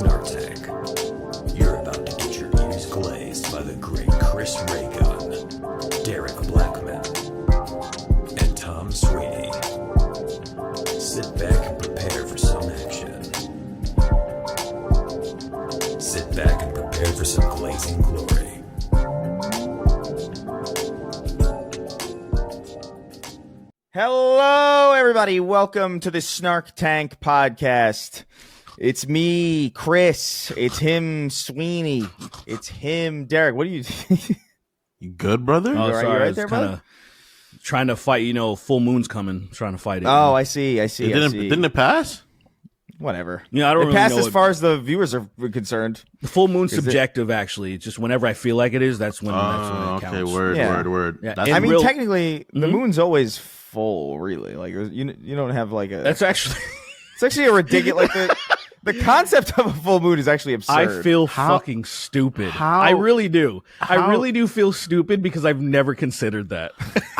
Snark Tank. You're about to get your ears glazed by the great Chris Raygun, Derek Blackman, and Tom Sweeney. Sit back and prepare for some action. Sit back and prepare for some glazing glory. Hello, everybody. Welcome to the Snark Tank podcast. It's me, Chris. It's him, Sweeney. It's him, Derek. What do you You good, brother? Oh, sorry, you right I was there, kind bud? of trying to fight. You know, full moon's coming. Trying to fight it. Oh, I see. Didn't it pass? Whatever. Yeah, I don't It really passed know as what- far as the viewers are concerned. The full moon's Is it- subjective, actually. Just whenever I feel like it is, that's when it Okay, counts. word. Yeah, That's in I mean, real- technically, the Mhm. moon's always full, really. Like, you don't have like a... That's actually. It's actually a ridiculous... Like, the concept of a full moon is actually absurd. I feel How- fucking stupid. how- I really do. I how- really do feel stupid because I've never considered that.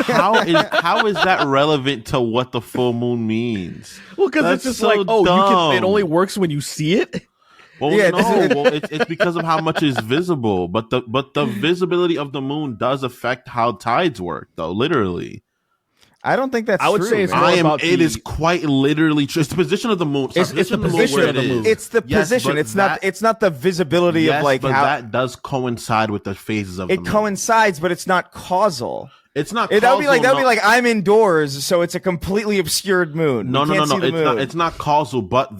how is that relevant to what the full moon means? Well, because That's it's just so like, oh, dumb. it only works when you see it. Well, Yeah, it's because of how much is visible. But the visibility of the moon does affect how tides work, though. Literally, I don't think that's I would true, say it's man. more It about is the- quite literally true. It's the position of the moon. It's the position where of the it moon. is. It's the Yes, position. but It's not the visibility yes, of like but how that does coincide with the phases of the it moon. coincides, but it's not causal. It's not. That would be causal, like I'm indoors, so it's a completely obscured moon. No, We no, can't no, see no. the It's not. moon. It's not causal, but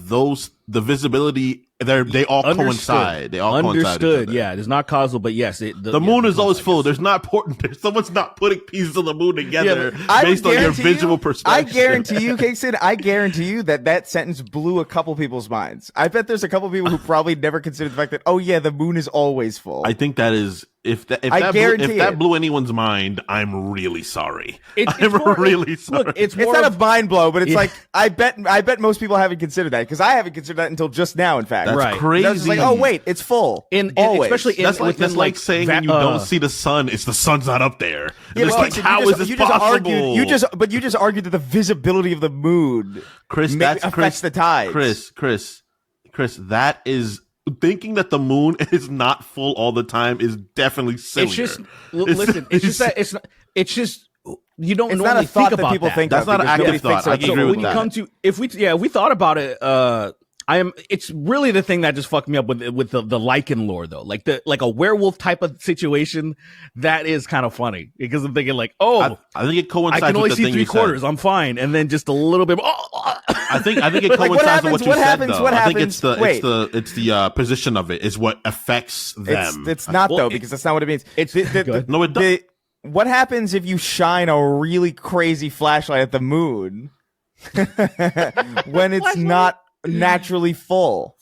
the visibility. They all Understood. coincide. They all coincide. with each Understood. other. Yeah, it is not causal, but yes, The moon is always full. There's not important. Someone's not putting pieces of the moon together I based on your guarantee visual you- perspective. I guarantee you, Kingston. I guarantee you that sentence blew a couple people's minds. I bet there's a couple people who probably never considered the fact that the moon is always full. I think that is if I guarantee that it. blew anyone's mind, I'm really sorry. It's I'm more- really sorry. Look, it's it's more not of- a mind blow, but it's Yeah. like I bet most people haven't considered that because I haven't considered that until just now. In fact, That's Right. crazy. I was just like, oh wait, it's full. Especially that's like within, saying va- when you don't see the sun, it's the sun's not up there. Yeah, It's but like, Kingston, how is this you just possible? argued, you just argued that the visibility of the moon Chris, affects the tides. Chris, that is thinking that the moon is not full all the time is definitely silly. It's just listen. It's just that it's not. It's just you don't It's normally not a thought think that about people that. think That's of not an because nobody active thought. thinks of I it. agree So with when that. you come to if we thought about it, it's really the thing that just fucked me up with the lichen lore though, like a werewolf type of situation. That is kind of funny because I'm thinking like, I think it I concides can only with the see thing you 3/4. said. I'm fine, and then just a little bit. I think it Like, what coincides with happens- what you what said happens- though. what I think happens- it's the position of it is what affects them. It's not Well, though it- because that's not what it means. it's- go ahead. No, it does. What happens if you shine a really crazy flashlight at the moon when it's not naturally full?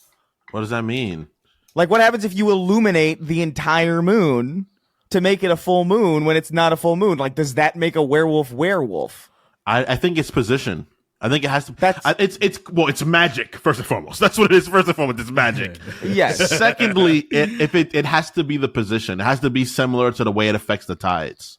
What does that mean? Like, what happens if you illuminate the entire moon to make it a full moon when it's not a full moon? Like, does that make a werewolf? I think it's position. I think it has to. That's- It's magic first and foremost. That's what it is. First and foremost, it's magic. Yes. Secondly, it has to be the position. It has to be similar to the way it affects the tides.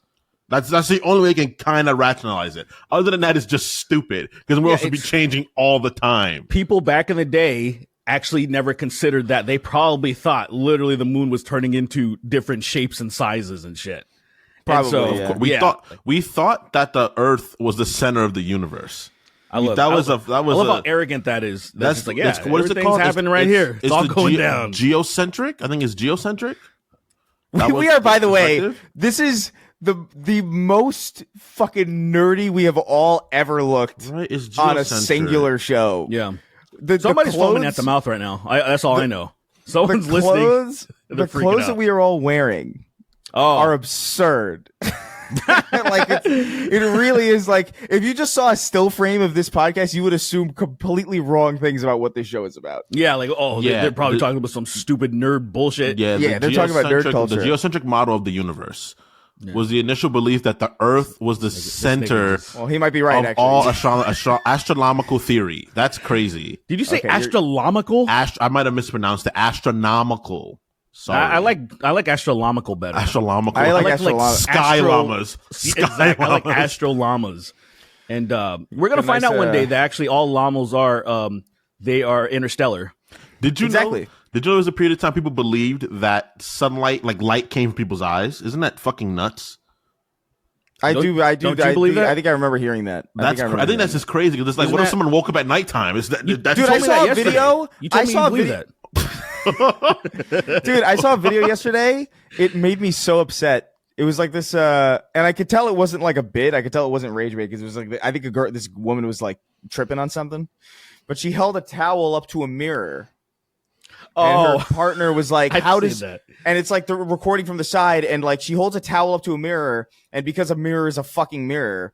That's the only way you can kind of rationalize it. Other than that, it's just stupid because we'll also be changing all the time. People back in the day actually never considered that. They probably thought literally the moon was turning into different shapes and sizes and shit. Probably, And so, yeah. We thought that the Earth was the center of the universe. I love I love how arrogant that is. That's just like, yeah, what is it everything's called? happening right here. It's all the going down. Geocentric. I think it's geocentric. That We was are, by the way, perspective? this is the most fucking nerdy we have all ever looked Right, it's on a geocentric. singular show. Yeah. The Somebody's clothes, foaming at the mouth right now. That's all I know. Someone's the listening. clothes, They're the freaking clothes out. that we are all wearing Oh, are absurd. Like it really is. Like if you just saw a still frame of this podcast, you would assume completely wrong things about what this show is about. yeah, like Yeah, they're probably the- talking about some stupid nerd bullshit. Yeah, Yeah, they're talking about nerd culture. The geocentric model of the universe was the initial belief that the Earth was the center Well, he might be right. of Actually, all astronomical theory. That's crazy. Did you say Okay, you're- astronomical? I might have mispronounced it. Astronomical. Sorry. I like astronomical better. astronomical. I like like sky astro- llamas. Sky Exactly, I like llamas. astro llamas. And we're gonna Good, find nice, out one day that actually all llamas are they are interstellar. Did you Exactly. know? Did you know there was a period of time people believed that sunlight, like light, came from people's eyes? Isn't that fucking nuts? I do. Don't you believe that? I think I remember hearing that. I think that's just crazy. Because it's like, Isn't what if that- someone woke up at nighttime? That's Dude, I told me saw that a yesterday. video. You told I me saw you a believe video. that. Dude, I saw a video yesterday. It made me so upset. It was like this, and I could tell it wasn't like a bit. I could tell it wasn't rage bait because it was like I think this woman was like tripping on something, but she held a towel up to a mirror. And her partner was like, I've "How seen does?" that. And it's like the recording from the side, and like she holds a towel up to a mirror, and because a mirror is a fucking mirror,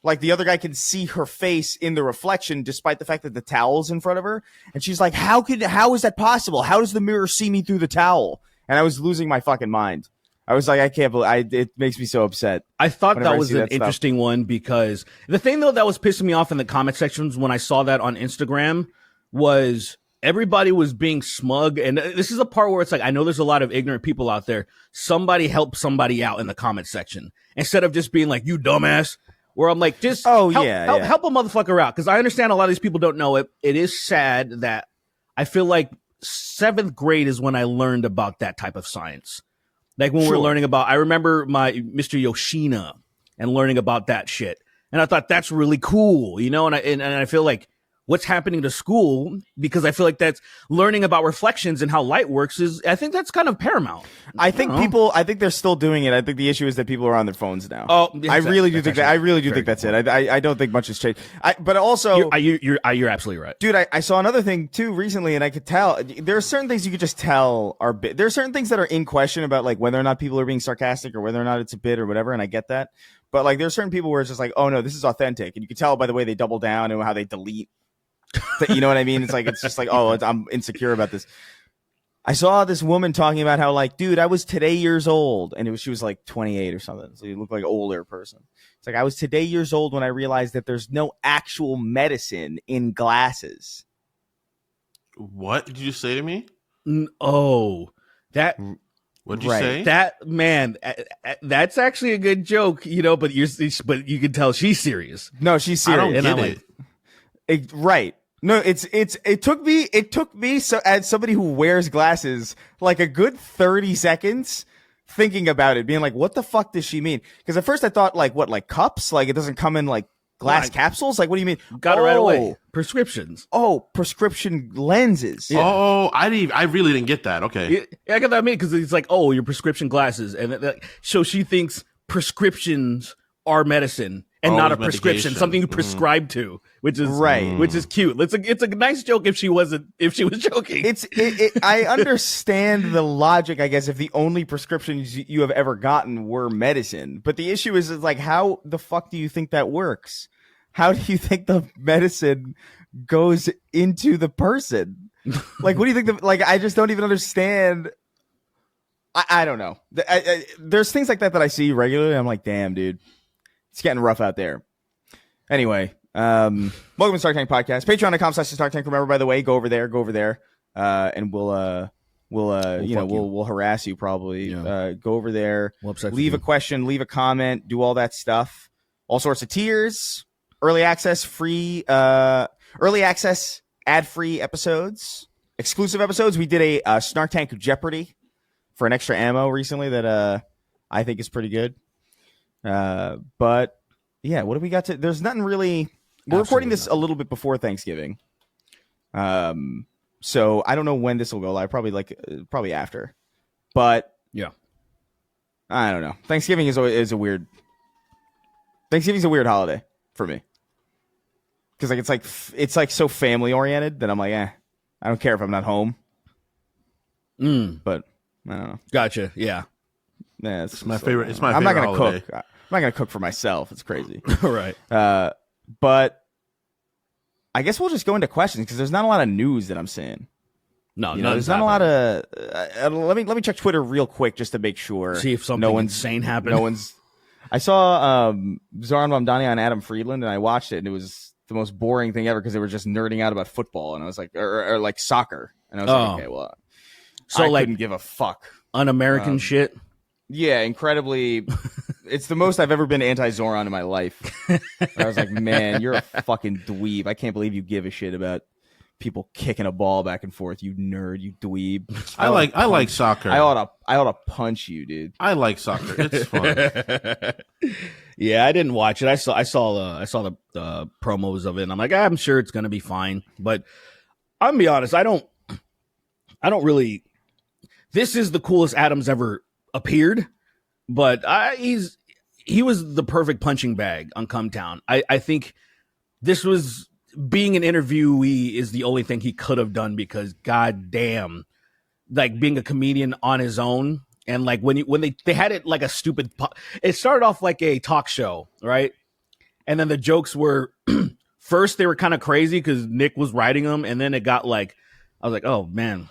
like the other guy can see her face in the reflection, despite the fact that the towel's in front of her. And she's like, "How is that possible? How does the mirror see me through the towel?" And I was losing my fucking mind. I was like, I can't believe. It makes me so upset. I thought whenever that I was see an that stuff. interesting one because the thing though that was pissing me off in the comment sections when I saw that on Instagram was everybody was being smug. And this is a part where it's like, I know there's a lot of ignorant people out there. Somebody help somebody out in the comment section instead of just being like, you dumbass. Where I'm like, just help a motherfucker out. Cause I understand a lot of these people don't know it. It is sad that I feel like 7th grade is when I learned about that type of science. Like when we're learning about, I remember my Mr. Yoshina and learning about that shit. And I thought that's really cool, you know? And I feel like what's happening to school, because I feel like that's learning about reflections and how light works I think that's kind of paramount. I think they're still doing it. I think the issue is that people are on their phones now. Oh, I really do think that. I really do think that's it. I don't think much has changed. But also, You're absolutely right. dude, I saw another thing too recently, and I could tell there are certain things you could just tell are bit. There are certain things that are in question about like whether or not people are being sarcastic or whether or not it's a bit or whatever, and I get that. But like, there are certain people where it's just like, oh no, this is authentic, and you can tell by the way they double down and how they delete. You know what I mean? It's just like, oh, I'm insecure about this. I saw this woman talking about how like, dude, I was today years old, and she was like 28 or something, so you look like an older person. It's like I was today years old when I realized that there's no actual medicine in glasses. What did you say to me? Oh, that. What'd you say? That man, that's actually a good joke, you know. But you can tell she's serious. No, she's serious. I don't get it. Right. No, it took me so as somebody who wears glasses like a good 30 seconds thinking about it, being like, what the fuck does she mean? Because at first I thought like cups? Like it doesn't come in like glass capsules? Like what do you mean? Got it right away. Prescriptions. Oh, prescription lenses. Yeah. Oh, I really didn't get that. Okay. Yeah, I got that because it's like, oh, your prescription glasses, and so she thinks prescriptions are medicine. And not a prescription, medication. something you prescribe to, which is right, which is cute. It's a nice joke if she was joking. I understand the logic, I guess, if the only prescriptions you have ever gotten were medicine. But the issue is like, how the fuck do you think that works? How do you think the medicine goes into the person? Like, what do you think? I just don't even understand. I don't know. There's things like that I see regularly. I'm like, damn, dude. It's getting rough out there. Anyway, welcome to Snark Tank Podcast. Patreon.com/Snark Tank. Remember, by the way, go over there, and we'll harass you probably. Yeah. Go over there, We'll leave a question, leave a comment, do all that stuff. All sorts of tiers, early access, ad-free episodes, exclusive episodes. We did a Snark Tank Jeopardy for an extra ammo recently that I think is pretty good. But yeah, what do we got to? There's nothing really. We're recording this a little bit before Thanksgiving. So I don't know when this will go live. Probably after. But yeah, I don't know. Thanksgiving is a weird. Thanksgiving's a weird holiday for me. Because it's like so family oriented that I'm like, I don't care if I'm not home. But I don't know. Gotcha. Yeah. Yeah, It's my favorite. It's my I'm favorite not gonna holiday. cook. I'm not gonna cook for myself. It's crazy. All right. But I guess we'll just go into questions because there's not a lot of news that I'm seeing. No, there's not a lot of. Let me check Twitter real quick just to make sure. See if something insane happened. No one's. I saw Zoran Mamdani on Adam Friedland, and I watched it, and it was the most boring thing ever because they were just nerding out about football, and I was like, or like soccer, and I was like, okay, well, so I couldn't give a fuck. Un-American shit. Yeah, incredibly. It's the most I've ever been anti-Zoran in my life. I was like, man, you're a fucking dweeb. I can't believe you give a shit about people kicking a ball back and forth. You nerd, you dweeb. I like soccer. I ought to punch you, dude. I like soccer. It's fun. Yeah, I didn't watch it. I saw the promos of it, and I'm like, I'm sure it's gonna be fine. But I'm gonna be honest, I don't really. This is the coolest Adam's ever appeared, but he was the perfect punching bag on Come Town. I think this was. Being an interviewee is the only thing he could have done because goddamn, like being a comedian on his own and like when they had it like a stupid, it started off like a talk show, right? And then the jokes were first they were kind of crazy because Nick was writing them, and then it got like I was like, oh man,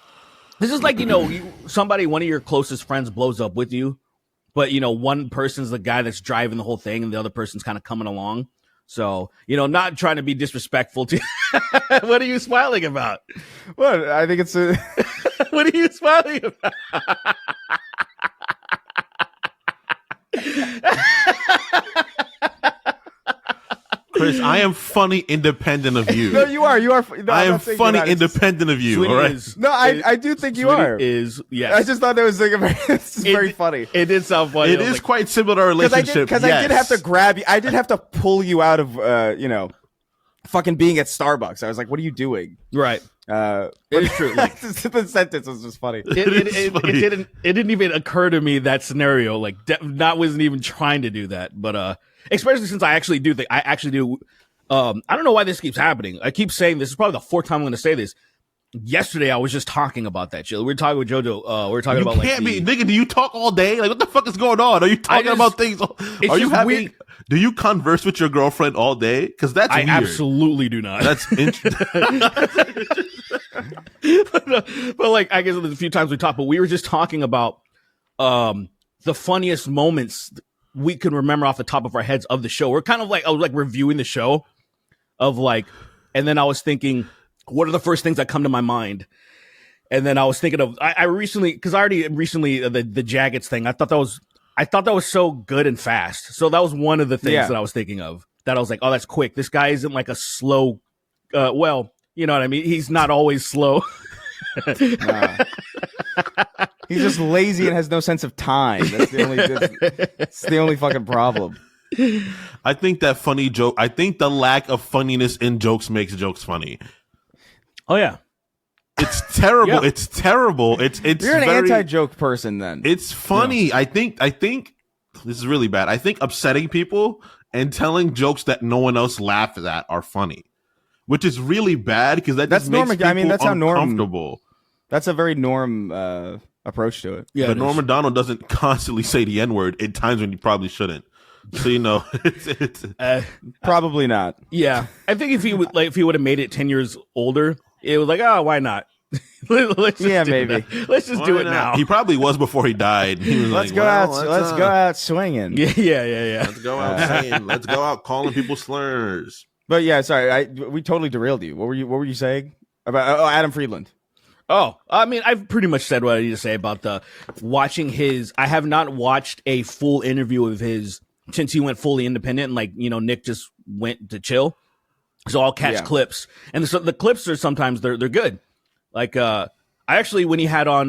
this is like one of your closest friends blows up with you, but one person's the guy that's driving the whole thing, and the other person's kind of coming along. So, not trying to be disrespectful to What are you smiling about? What? I think it's a... What are you smiling about? Chris, I am funny independent of you. No, you are. You are. No, I am funny independent of you. All right. No, I do think you are. Yes. I just thought that was like very funny. It did sound funny. It is quite similar to our relationship. Because I did have to grab you. I did have to pull you out of, fucking being at Starbucks. I was like, what are you doing? Right. It is true. Like, the sentence was just funny. It didn't even occur to me that scenario. Like, not wasn't even trying to do that. But especially since I actually do. I don't know why this keeps happening. I keep saying this is probably the fourth time I'm going to say this. Yesterday, I was just talking about that shit. We were talking with JoJo. We were talking about can't be nigga. Do you talk all day? Like, what the fuck is going on? Are you talking about things? Are you having? Weird. Do you converse with your girlfriend all day? Because that's weird. Absolutely do not. That's interesting. but like, I guess a few times we talked, but we were just talking about the funniest moments we can remember off the top of our heads of the show. We're kind of like, I was like reviewing the show of like, and then I was thinking, what are the first things that come to my mind? And then I was thinking of, I recently, because I already recently, the Jaggeds thing, I thought that was so good and fast. So that was one of the things that I was thinking of, that I was like, oh, that's quick. This guy isn't like a slow, well, you know what I mean? He's not always slow. Nah. He's just lazy and has no sense of time. That's the only fucking problem. I think that funny joke. I think the lack of funniness in jokes makes jokes funny. Oh yeah, it's terrible. Yeah. It's terrible. It's. You're an anti-joke person, then. It's funny. Yeah. I think this is really bad. I think upsetting people and telling jokes that no one else laughs at are funny, which is really bad because that's makes people that's uncomfortable. That's a very Norm approach to it. Yeah, but Norm Macdonald doesn't constantly say the N-word in times when he probably shouldn't. So it's probably not. Yeah, I think if he would have made it 10 years older, it was like, oh, why not? Let's just maybe. Let's just do it now. He probably was before he died. He was let's go out swinging. Yeah. Let's go out saying. Let's go out calling people slurs. But yeah, sorry, we totally derailed you. What were you saying about Adam Friedland? Oh, I mean, I've pretty much said what I need to say about watching his. I have not watched a full interview of his since he went fully independent, and like, Nick just went to chill. So I'll catch clips, and so the clips are sometimes they're good. Like I actually, when he had on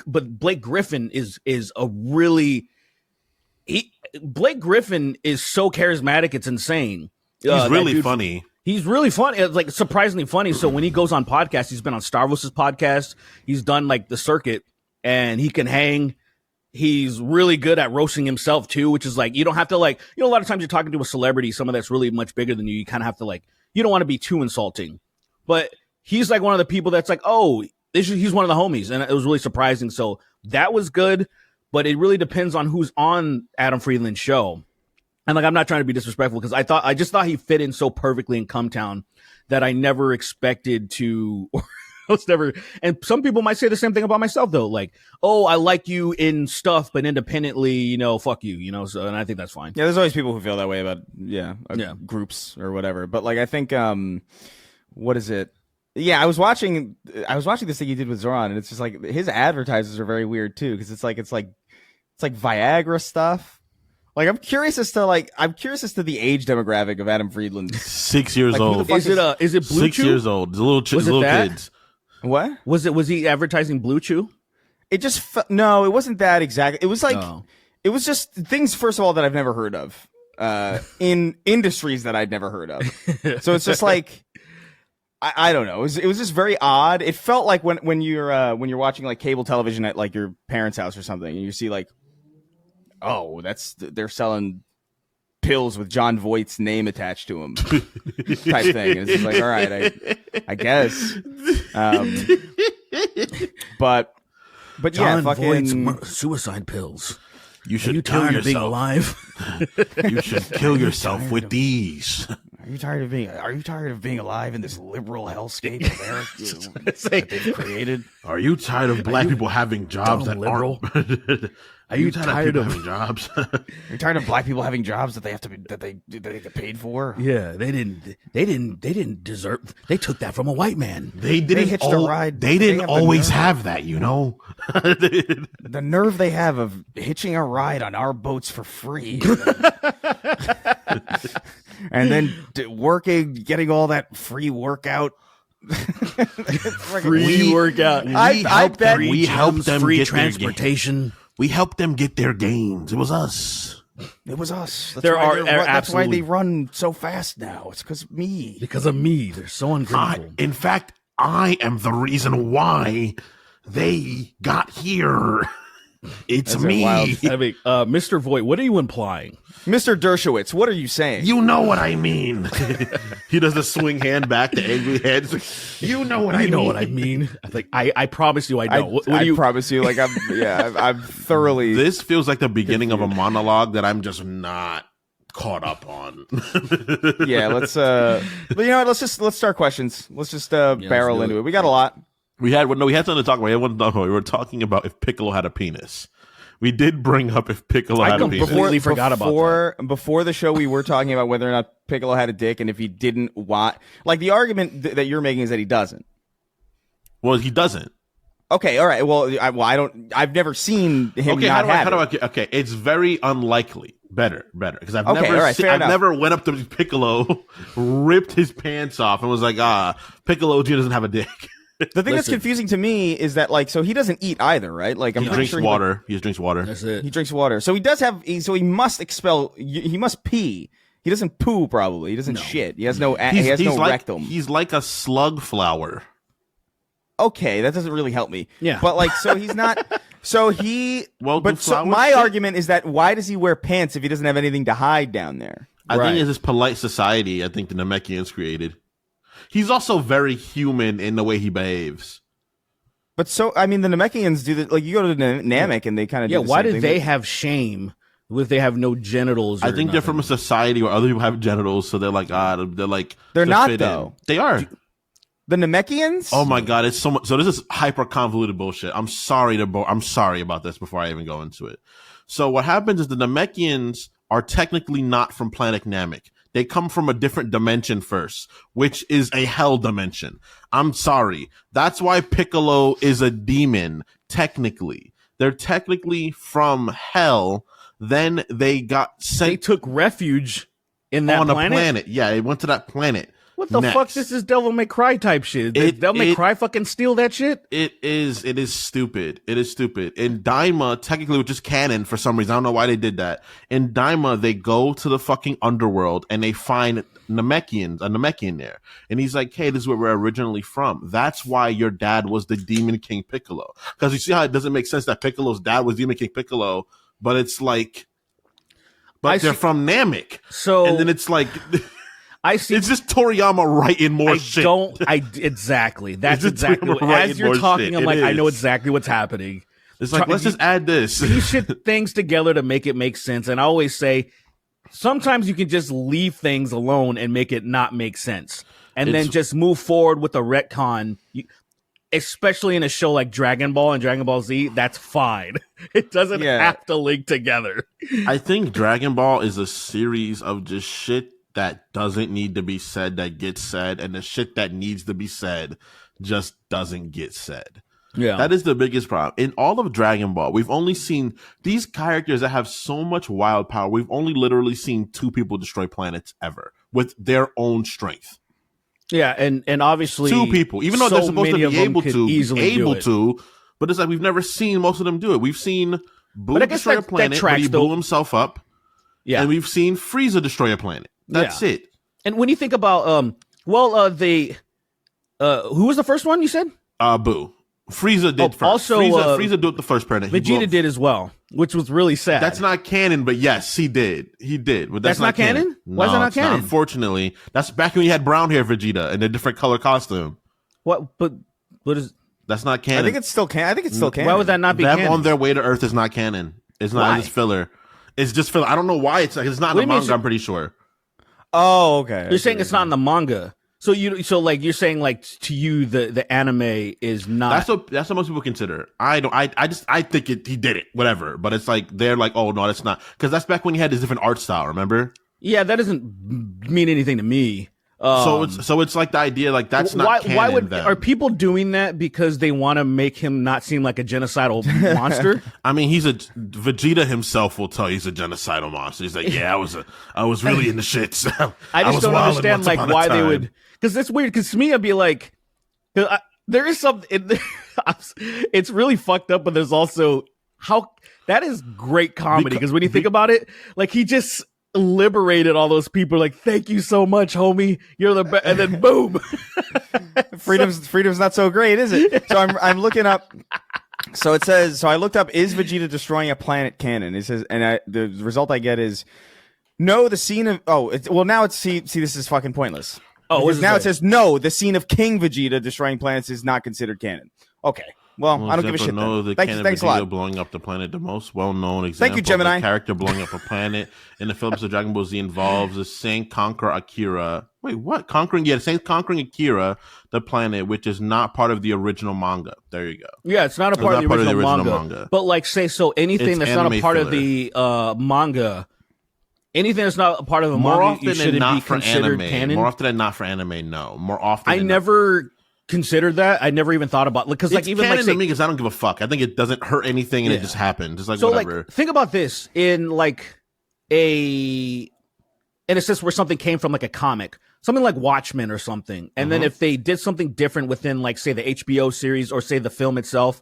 but Blake Griffin is a really Blake Griffin is so charismatic, it's insane. He's really funny. He's really funny. It's like surprisingly funny. So when he goes on podcasts, he's been on Starvos's podcast. He's done like the circuit, and he can hang. He's really good at roasting himself too, which is like, you don't have to like, a lot of times you're talking to a celebrity, someone that's really much bigger than you. You kind of have to like, you don't want to be too insulting, but he's like one of the people that's like, oh, he's one of the homies. And it was really surprising. So that was good, but it really depends on who's on Adam Friedland's show. And like, I'm not trying to be disrespectful because I just thought he fit in so perfectly in Come Town that I never expected to, and some people might say the same thing about myself though. Like, oh, I like you in stuff, but independently, fuck you, so, and I think that's fine. Yeah. There's always people who feel that way about, groups or whatever. But like, I think, what is it? Yeah. I was watching this thing he did with Zoran, and it's just like his advertisers are very weird too. Cause it's like Viagra stuff. Like, I'm curious as to the age demographic of Adam Friedland. 6 years Like, who the old. fuck Is it Blue 6 Chew? years old. The little Was it little that? kids. What? Was he advertising Blue Chew? It just no, it wasn't that exactly. It was like Oh. it was just things. First of all, that I've never heard of in industries that I'd never heard of. So it's just like I don't know. It was just very odd. It felt like when you're watching like cable television at like your parents' house or something, and you see like, oh, they're selling pills with John Voight's name attached to them, type thing. And it's just like, all right, I guess. But yeah, John fucking Voight's suicide pills. You Are should you kill tired of being yourself. alive? You should kill yourself with these. Are you tired of being alive in this liberal hellscape that they've created? Are you tired of black people having jobs that dumb liberal? aren't? Are you tired tired of of- people having jobs? Are you tired of black people having jobs that they get paid for? Yeah, they didn't deserve. They took that from a white man. They didn't. hitched a ride. They They didn't have the always nerve. have that, you know. The nerve they have of hitching a ride on our boats for free, and then working, getting all that free workout. Free workout. I bet we helped them free get their gains. transportation. We helped them get their gains. It was us. it was us. That's There why are- they're there that's why absolutely- they run so fast now. It's because of me. Because of me, they're so ungrateful. In fact, I am the reason why they got here. It's That's a me. wild- I mean, Mr. Voight, what are you implying? Mr. Dershowitz, what are you saying? You know what I mean. He does the swing hand back, the angry head. It's like, you know what I You mean. know what I mean? I think I promise you, I know. What do I you? promise you, like I'm thoroughly. This feels like the beginning of a monologue that I'm just not caught up on. Yeah, let's. But you know what? Let's start questions. Let's just barrel do into it. it. We got a lot. We had something to talk about. We were talking about if Piccolo had a penis. We did bring up if Piccolo I had a penis. completely forgot about Before the show, we were talking about whether or not Piccolo had a dick, and if he didn't, why? Like the argument that you're making is that he doesn't. Well, he doesn't. Okay, all right. Well, I don't. I've never seen him Okay, not have it. okay, it's very unlikely. Better, because I've Okay, never, all right, fair enough. never went up to Piccolo, ripped his pants off, and was like, Piccolo doesn't have a dick. The thing that's Listen. confusing to me is that like, so he doesn't eat either, right? Like, I'm He pretty drinks sure water. He just drinks water. That's it. He drinks water, so he does have. So he must expel. He must pee. He doesn't poo. Probably he doesn't shit. He has no. He has no like, rectum. He's like a slug flower. Okay, that doesn't really help me. Yeah. But like, so he's not. So he. Well, but do so flowers my shit? argument is that why does he wear pants if he doesn't have anything to hide down there? I Right. think it's this polite society. I think the Namekians created. He's also very human in the way he behaves. But so I mean, the Namekians do that. Like, you go to the Namek and they kind of Yeah, do the why same do thing. they have shame if they have no genitals? I or think they're from a nothing? society where other people have genitals, so they're like, They're to not, fit though. in. They are. The Namekians? Oh my god, it's so much. So this is hyper convoluted bullshit. I'm sorry I'm sorry about this before I even go into it. So what happens is the Namekians are technically not from planet Namek. They come from a different dimension first, which is a hell dimension. I'm sorry. That's why Piccolo is a demon, technically. They're technically from hell. Then they got They sent took refuge in that on planet. a planet. Yeah, they went to that planet. What the Next. fuck? This is Devil May Cry type shit. Did Devil May Cry fucking steal that shit? It is stupid. It is stupid. In Daima, technically, which is canon for some reason, I don't know why they did that. In Daima, they go to the fucking underworld and they find a Namekian there. And he's like, hey, this is where we're originally from. That's why your dad was the Demon King Piccolo. Because you see how it doesn't make sense that Piccolo's dad was Demon King Piccolo, but it's like, I they're see- from Namek. So And then it's like, I see. it's just Toriyama writing more shit. Exactly. That's just exactly what, writing as you're more talking. shit. I'm It like, I know is. exactly what's happening. It's like, let's just add this. Piece shit things together to make it make sense. And I always say, sometimes you can just leave things alone and make it not make sense, and then It's- just move forward with a retcon. Especially in a show like Dragon Ball and Dragon Ball Z, that's fine. It doesn't Yeah. have to link together. I think Dragon Ball is a series of just shit that doesn't need to be said that gets said, and the shit that needs to be said just doesn't get said. Yeah. That is the biggest problem. In all of Dragon Ball, we've only seen these characters that have so much wild power. We've only literally seen 2 people destroy planets ever with their own strength. Yeah, and obviously 2 people, even though so they're supposed to many of be them able could to, easily do it. but it's like we've never seen most of them do it. We've seen Boo I guess destroy a that planet, but tracks, he though. blew himself up. Yeah. And we've seen Frieza destroy a planet. That's it. And when you think about who was the first one you said? Boo. Frieza did first. Also, Frieza did the first planet. Vegeta did as well, which was really sad. That's not canon, but yes, he did. He did. But that's not canon? Why is that not it's not, canon? unfortunately. That's back when you had brown hair Vegeta in a different color costume. What? But what is? That's not canon. I think it's still canon. Why would that not be Them canon? on their way to Earth is not canon. It's not. Why? It's filler. It's just filler. I don't know why it's not in the manga. I'm pretty sure. Oh, okay. You're saying it's not in the manga. So you're saying like to you the anime is not. That's what most people consider. I think he did it, whatever. But it's like they're like, oh no, that's not, because that's back when he had this different art style. Remember? Yeah, that doesn't mean anything to me. So it's like the idea, like that's not canon. Why would then. are people doing that because they want to make him not seem like a genocidal monster? I mean, Vegeta himself will tell you he's a genocidal monster. He's like, yeah, I was really in the shits. I just don't understand like why they would, time. because that's weird. Because to me, I'd be like, there is something. It's really fucked up, but there's also how that is great comedy. Because when you think about it, like he just liberated all those people. Like, thank you so much, homie. You're the best. And then boom, freedom's not so great, is it? So I'm looking up. So it says. So I looked up, is Vegeta destroying a planet canon? It says, and the result I get is no. The scene of now it's see this is fucking pointless. Because now it says no. The scene of King Vegeta destroying planets is not considered canon. Okay. Well, I don't give a shit. Thanks a lot. Blowing up the planet, the most well-known example Thank you, Gemini. of a character blowing up a planet in the films of Dragon Ball Z involves the Saint conquer Akira. Wait, what? Saint conquering Akira, the planet, which is not part of the original manga. There you go. Yeah, it's not a part of the original manga. But like, say so anything that's not a part of the manga. Anything that's not a part of the manga, you shouldn't be considered canon. More often than not for anime, no. More often, I never considered that. I never even thought about, because like even canon like to me, because I don't give a fuck. I think it doesn't hurt anything and it just happened. It's like so whatever. Like, think about this in like in a sense where something came from like a comic, something like Watchmen or something, and then if they did something different within like say the HBO series or say the film itself.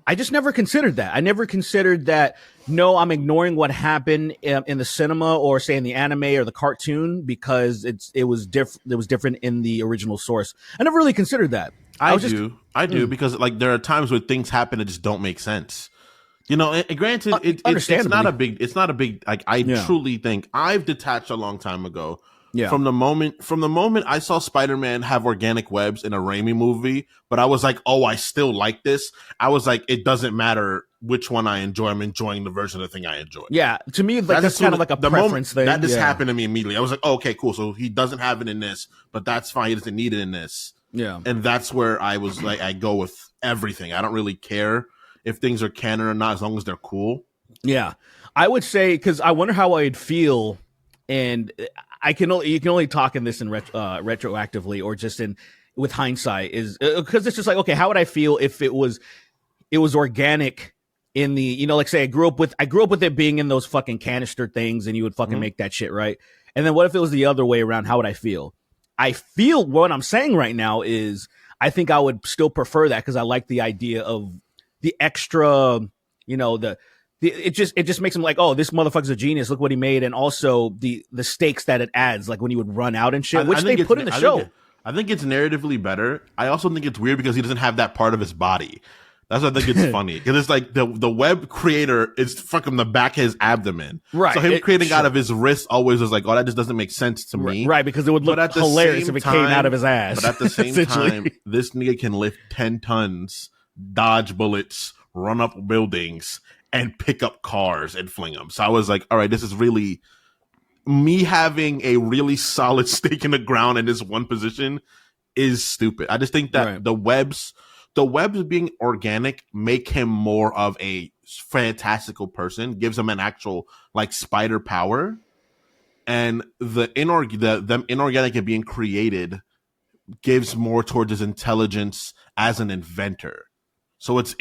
I just never considered that. I never considered that. No, I'm ignoring what happened in the cinema or say in the anime or the cartoon because it was different in the original source. I never really considered that. I do because like there are times where things happen that just don't make sense. You know, and granted, it's not a big. Like I truly think I've detached a long time ago. Yeah. From the moment I saw Spider-Man have organic webs in a Raimi movie, but I was like, oh, I still like this. I was like, it doesn't matter which one I enjoy. I'm enjoying the version of the thing I enjoy. Yeah. To me, like that's kind of like a preference thing. That just happened to me immediately. I was like, oh, okay, cool. So he doesn't have it in this, but that's fine. He doesn't need it in this. Yeah. And that's where I was like, I go with everything. I don't really care if things are canon or not, as long as they're cool. Yeah. I would say, because I wonder how I'd feel, and you can only talk in this in retroactively or just with hindsight, is because it's just like, okay, how would I feel if it was organic in the, like say I grew up with it being in those fucking canister things and you would fucking make that shit, right? And then what if it was the other way around? How would I feel? I feel what I'm saying right now is I think I would still prefer that because I like the idea of the extra, it just makes him like, oh, this motherfucker's a genius. Look what he made, and also the stakes that it adds, like when he would run out and shit, which they put in the show. I think it's narratively better. I also think it's weird because he doesn't have that part of his body. That's why I think it's funny because it's like the web creator is fucking the back of his abdomen, right? So him creating out of his wrist always was like, oh, that just doesn't make sense to me, right? Because it would look hilarious if it came out of his ass. But at the same time, this nigga can lift 10 tons, dodge bullets, run up buildings, and pick up cars and fling them. So I was like, all right, this is really me having a really solid stake in the ground in this one position is stupid. I just think that the webs being organic make him more of a fantastical person, gives him an actual like spider power, and them inorganic and being created gives more towards his intelligence as an inventor. So it's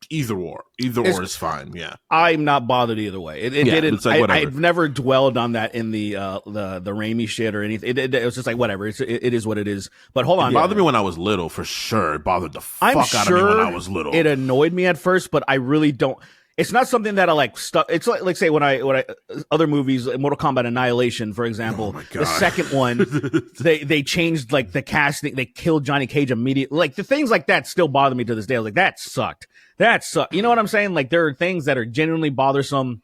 either or. Either or is fine. Yeah. I'm not bothered either way. It didn't. It's like whatever. I've never dwelled on that in the Raimi shit or anything. It was just like whatever. It is what it is. But hold on. It bothered me when I was little, for sure. It bothered the fuck out of me when I was little. It annoyed me at first, but I really don't. It's not something that I like stuck. It's like say when I other movies, Mortal Kombat Annihilation, for example, the second one, they changed like the casting. They killed Johnny Cage immediately. Like the things like that still bother me to this day. I was like, that sucked. That sucked. You know what I'm saying? Like there are things that are genuinely bothersome.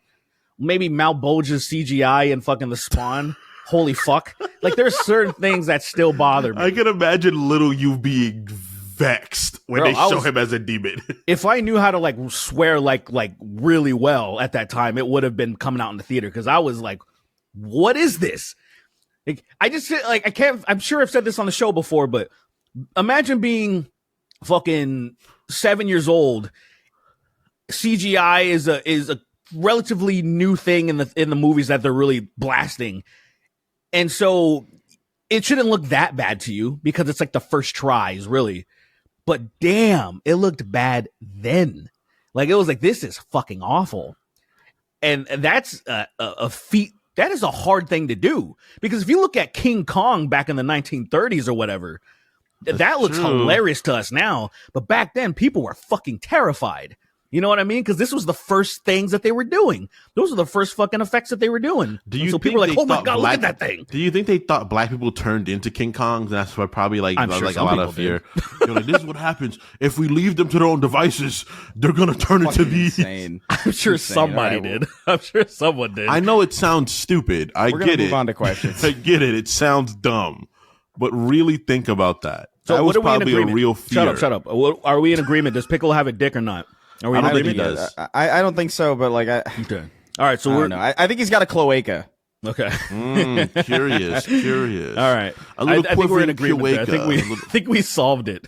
Maybe Malbolge's CGI and fucking the Spawn. Holy fuck. Like there's certain things that still bother me. I can imagine little you being vexed when they show him as a demon. If I knew how to like swear like really well at that time, it would have been coming out in the theater because I was like, what is this? Like, I just like I can't. I'm sure I've said this on the show before, but imagine being fucking 7 years old. CGI is a relatively new thing in the movies that they're really blasting, and so it shouldn't look that bad to you because it's like the first tries, really. But damn, it looked bad then. Like it was like, this is fucking awful. And that's a feat. That is a hard thing to do because if you look at King Kong back in the 1930s or whatever, that looks hilarious to us now. But back then, people were fucking terrified. You know what I mean? Because this was the first things that they were doing. Those are the first fucking effects that they were doing. So people were like, oh my God, look at that thing. Do you think they thought black people turned into King Kongs? And that's why probably like a lot of fear. You're like, this is what happens. If we leave them to their own devices, they're going to turn into these. Insane. I'm sure somebody did. I'm sure someone did. I know it sounds stupid. We're going to move on to questions. I get it. It sounds dumb. But really think about that. So that was probably a real fear. Shut up. Are we in agreement? Does Piccolo have a dick or not? I don't think he does. I don't think so, but like okay. All right, so I don't know. I think he's got a cloaca. Okay. Curious. All right. I think we're in agreement. I think we solved it.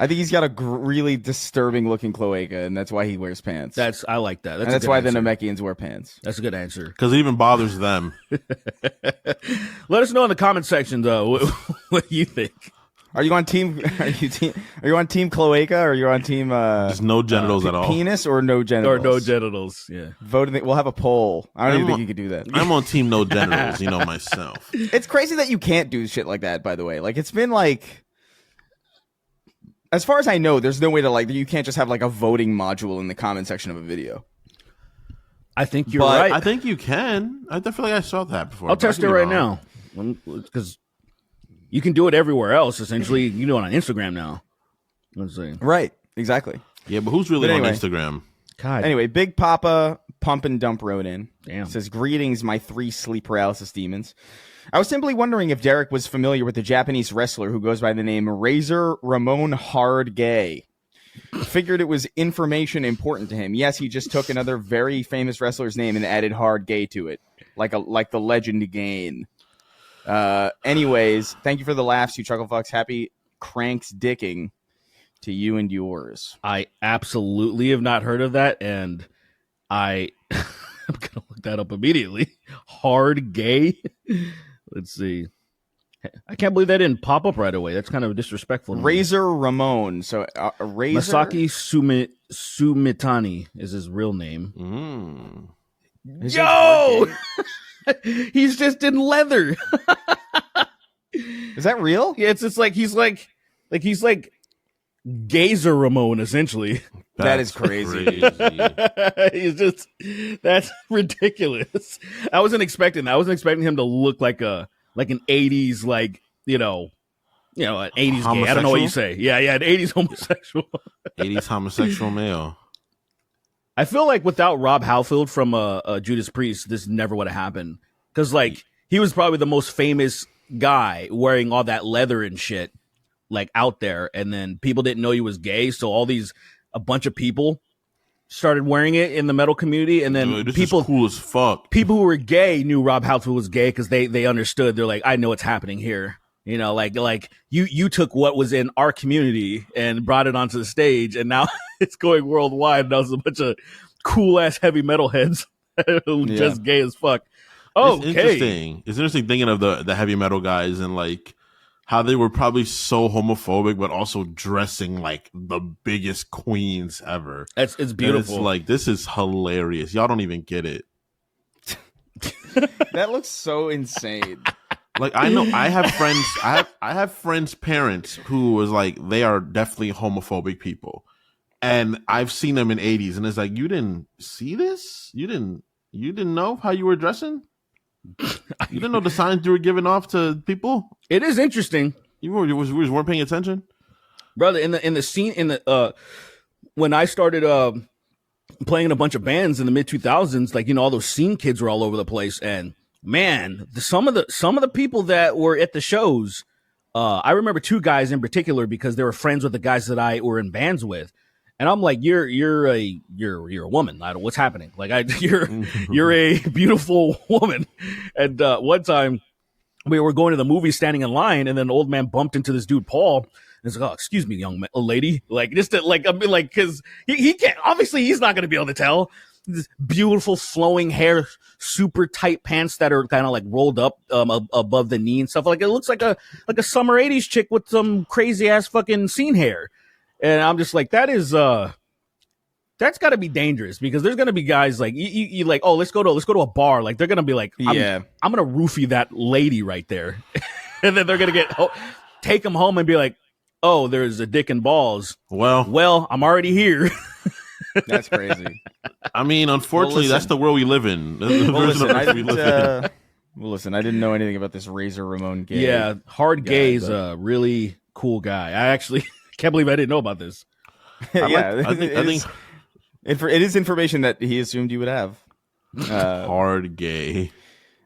I think he's got a really disturbing looking cloaca, and that's why he wears pants. I like that. That's why the Namekians wear pants. That's a good answer. Because it even bothers them. Let us know in the comment section, though, what you think. Are you on team cloaca or are you on team just no genitals at all? Penis or no genitals? Or no genitals, yeah. We'll have a poll. I don't even think you could do that. I'm on team no genitals, myself. It's crazy that you can't do shit like that, by the way. Like it's been like, as far as I know, there's no way to like, you can't just have like a voting module in the comment section of a video. I think you're right. I think you can. I feel like I saw that before. I'll test it right now. Because you can do it everywhere else, essentially. You can do it on Instagram now. Let's see. Right. Exactly. Yeah, but who's really on Instagram? God. Anyway, Big Papa Pump and Dump wrote in. Damn. Says, greetings, my 3 sleep paralysis demons. I was simply wondering if Derek was familiar with the Japanese wrestler who goes by the name Razor Ramon Hard Gay. Figured it was information important to him. Yes, he just took another very famous wrestler's name and added Hard Gay to it. Like the legend Gain. Anyways, thank you for the laughs, you chuckle fucks. Happy cranks dicking to you and yours. I absolutely have not heard of that, and I'm gonna look that up immediately. Hard Gay. Let's see. I can't believe that didn't pop up right away. That's kind of disrespectful. Razor Ramon. So Razor Masaki Sumitani is his real name. Yo, he's just in leather. Is that real? Yeah, it's just like he's like Gazer Ramon, essentially. That is crazy. He's just, that's ridiculous. I wasn't expecting him to look like an 80s, like, an 80s gay. I don't know what you say. Yeah, an 80s homosexual. 80s homosexual male. I feel like without Rob Halford from Judas Priest, this never would have happened. Because, like, he was probably the most famous guy wearing all that leather and shit, like, out there. And then people didn't know he was gay, so a bunch of people started wearing it in the metal community. And then people is cool as fuck. People who were gay knew Rob Halford was gay because they understood. They're like, I know what's happening here. Like you took what was in our community and brought it onto the stage, and now it's going worldwide. Now there's a bunch of cool ass heavy metal heads who just gay as fuck. Oh, it's interesting. It's interesting thinking of the heavy metal guys and like how they were probably so homophobic, but also dressing like the biggest queens ever. It's beautiful. It's like, this is hilarious. Y'all don't even get it. That looks so insane. Like, I know I have friends, I have friends' parents who was like, they are definitely homophobic people. And I've seen them in 80s, and it's like, you didn't see this? You didn't know how you were dressing? You didn't know the signs you were giving off to people? It is interesting. You weren't paying attention? Brother, in the scene, when I started playing in a bunch of bands in the mid 2000s, like, you know, all those scene kids were all over the place, and man, some of the people that were at the shows, I remember two guys in particular because they were friends with the guys that I were in bands with, and I'm like, you're a woman. I don't, what's happening? Like, you're a beautiful woman. And one time we were going to the movie, standing in line, and then an old man bumped into this dude Paul. And it's like, oh, excuse me, lady. Like, just to, like, I mean, like, because he can't. Obviously, he's not going to be able to tell. This beautiful flowing hair, super tight pants that are kind of like rolled up above the knee and stuff. Like, it looks like a summer 80s chick with some crazy ass fucking scene hair. And I'm just like, that's got to be dangerous, because there's going to be guys like you like, oh, let's go to a bar. Like, they're going to be like, I'm going to roofie that lady right there. And then they're going to take them home and be like, oh, there's a dick and balls. Well, I'm already here. That's crazy. I mean, unfortunately, that's the world we live in. Listen, I didn't know anything about this Razor Ramon gay. Yeah, Hard Gay is a really cool guy. I actually can't believe I didn't know about this. I think it is information that he assumed you would have. Hard Gay.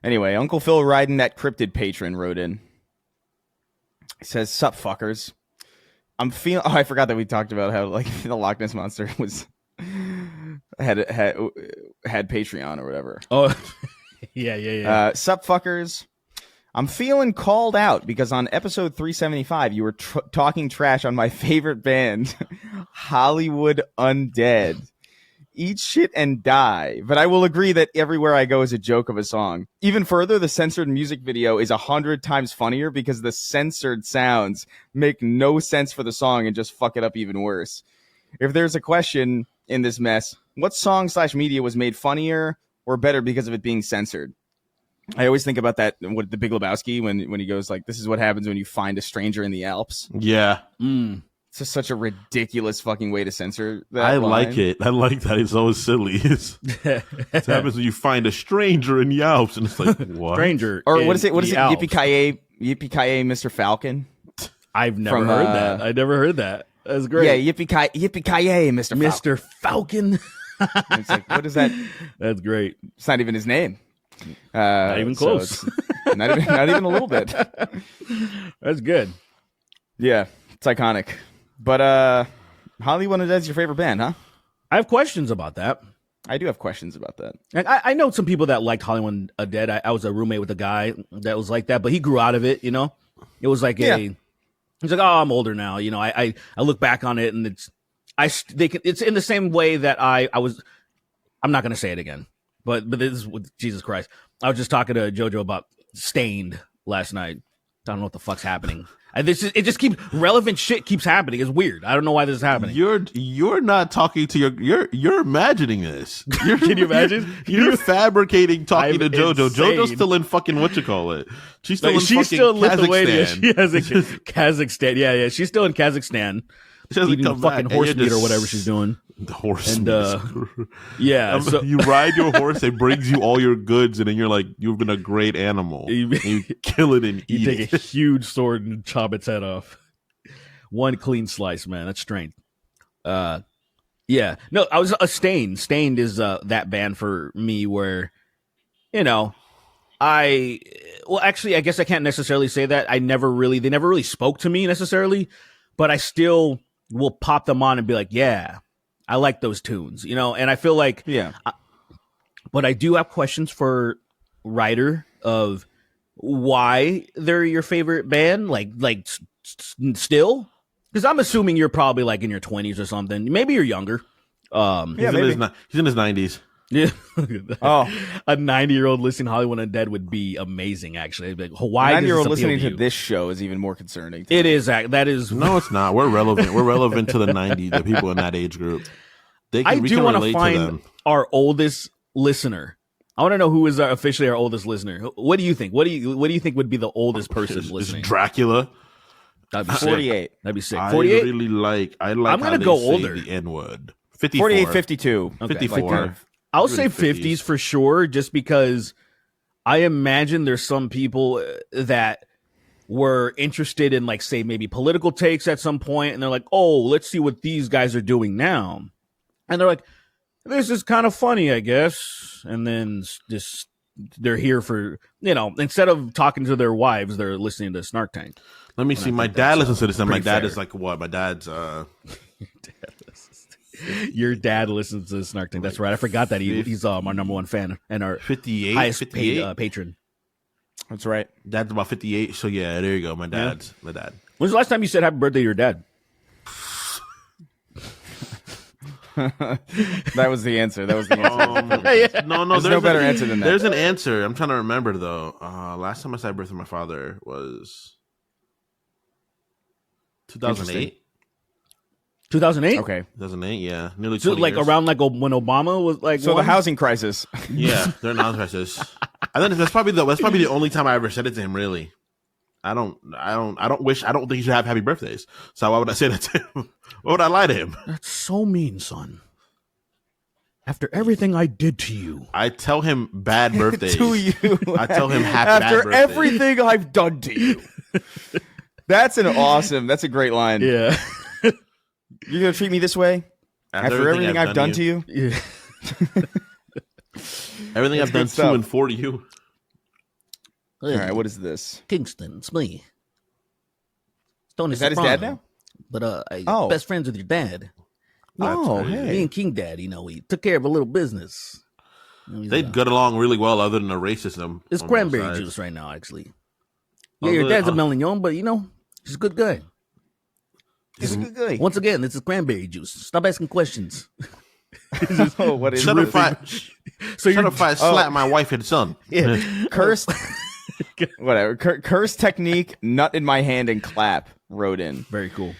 Anyway, Uncle Phil Ryden, that cryptid patron, wrote in. He says, "Sup, fuckers. I'm feeling." Oh, I forgot that we talked about how, like, the Loch Ness monster had Patreon or whatever. Oh, yeah. Sup, fuckers. I'm feeling called out because on episode 375, you were talking trash on my favorite band, Hollywood Undead. Eat shit and die. But I will agree that Everywhere I Go is a joke of a song. Even further, the censored music video is 100 times funnier because the censored sounds make no sense for the song and just fuck it up even worse. If there's a question in this mess, what song/media was made funnier or better because of it being censored? I always think about that, what the Big Lebowski, when he goes like, this is what happens when you find a stranger in the Alps. Yeah. It's just such a ridiculous fucking way to censor that I line. like it. I like that. It's so silly. It happens when you find a stranger in the Alps, and it's like, what? Stranger. Or what is it? Alps. Yippee-ki-yay, Mr. Falcon? I've never heard that. I never heard that. That's great. Yeah, yippee-ki-yay, Mr. Falcon. Mr. Falcon. It's like, what is that? That's great. It's not even his name. Not even close. Not even a little bit. That's good. Yeah, it's iconic. But Hollywood Undead's your favorite band, huh? I have questions about that. I do have questions about that. And I know some people that liked Hollywood Undead. I was a roommate with a guy that was like that, but he grew out of it, you know? It was like he's like, oh, I'm older now. You know, I look back on it, and it's in the same way that I'm not going to say it again, but this is with Jesus Christ. I was just talking to JoJo about Stained last night. I don't know what the fuck's happening. It just keeps relevant shit keeps happening. It's weird. I don't know why this is happening. You're not talking to you're imagining this. Can you imagine? You're fabricating talking to JoJo. Insane. JoJo's still in fucking whatchamacallit. She's still She's in still fucking Lithuania. Kazakhstan. She has Kazakhstan. Yeah. She's still in Kazakhstan. She doesn't Eating come fucking back, horse and you're meat or just- whatever she's doing. The horse. And, meat. Yeah. So you ride your horse, it brings you all your goods, and then you're like, you've been a great animal. You- And you kill it and you eat take it. a huge sword and chop its head off. One clean slice, man. That's strength. Yeah. No, I was a Stained. Stained is that band for me where, you know, actually, I guess I can't necessarily say that. They never really spoke to me necessarily, but I still will pop them on and be like, yeah, I like those tunes, you know? And I feel like, but I do have questions for Ryder of why they're your favorite band, still? Because I'm assuming you're probably like in your 20s or something. Maybe you're younger. He's in his 90s. Yeah. Oh. A 90-year-old listening to Hollywood Undead would be amazing. Actually, like, why? 9-year-old does this appeal listening to you? this show is even more concerning. It is. That is. No, it's not. We're relevant. We're relevant to the 90s, the people in that age group. We do can want to relate to find them. our oldest listener. I want to know who is officially our oldest listener. What do you think? What do you think would be the oldest person It's listening? Dracula. That'd be sick. 48. That'd be sick. I 48. really like. I'm how gonna they go say older. The N word. 54. 48, 52. Okay. 54. Like kind of- I'll Really say 50s. 50s for sure, just because I imagine there's some people that were interested in, like, say, maybe political takes at some point, and they're like, oh, let's see what these guys are doing now. And they're like, this is kind of funny, I guess. And then just they're here for, instead of talking to their wives, they're listening to Snark Tank. Let me see. My dad listens to this, and my pretty dad fair. is like, what? My dad's Your dad listens to Snark Tank. That's right. I forgot that he's our number one fan and our 58. highest 58. paid patron. That's right. Dad's about 58. So yeah, there you go. My dad. When's the last time you said happy birthday to your dad? That was the answer. That was the answer. No, There's no better answer than that. There's an answer. I'm trying to remember though. Last time I said birthday to my father was 2008. 2008? Okay. 2008, yeah, nearly So 20 like years. around like when Obama was like So the one? housing crisis. Yeah, they're non-crisis. I think that's probably the only time I ever said it to him. Really, I don't think he should have happy birthdays. So why would I say that to him? Why would I lie to him? That's so mean, son. After everything I did to you. I tell him bad birthdays. To you. I tell him happy bad After birthdays. everything I've done to you. That's a great line. Yeah. You're going to treat me this way? After everything I've done to you? Yeah. Everything I've done good stuff. to and for you. All right, what is this? Kingston, it's me. Tony Is that his dad now? But Oh. best friends with your dad. Oh, crazy. Me hey. and King Dad, we took care of a little business. He's, They get along really well, other than the racism. It's on both cranberry sides. juice right now, actually. Yeah, your dad's a Melignon, but he's a good guy. He's a good guy. Once again, this is cranberry juice. Stop asking questions. Oh, what is Shut up, this? So Shut you're up, if I slap my wife and son. Cursed. Whatever. Cursed technique, nut in my hand and clap, wrote in. very cool.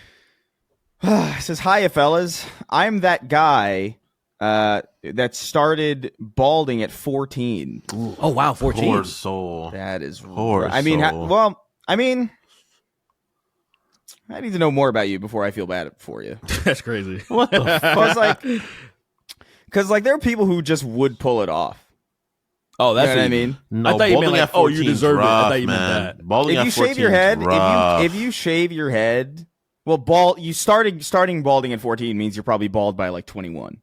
It says, hi, fellas. I'm that guy that started balding at 14. Oh wow, 14. Poor soul. That is Poor I mean, soul. I need to know more about you before I feel bad for you. That's crazy. What the fuck? Because there are people who just would pull it off. Oh, You that's know what I mean? No, I thought you meant balding like, at oh, you 14 's deserve it. I rough, thought you meant man. that. Balding If at you 14 shave your is head, rough. if you shave your head, well, starting balding at 14 means you're probably bald by like 21.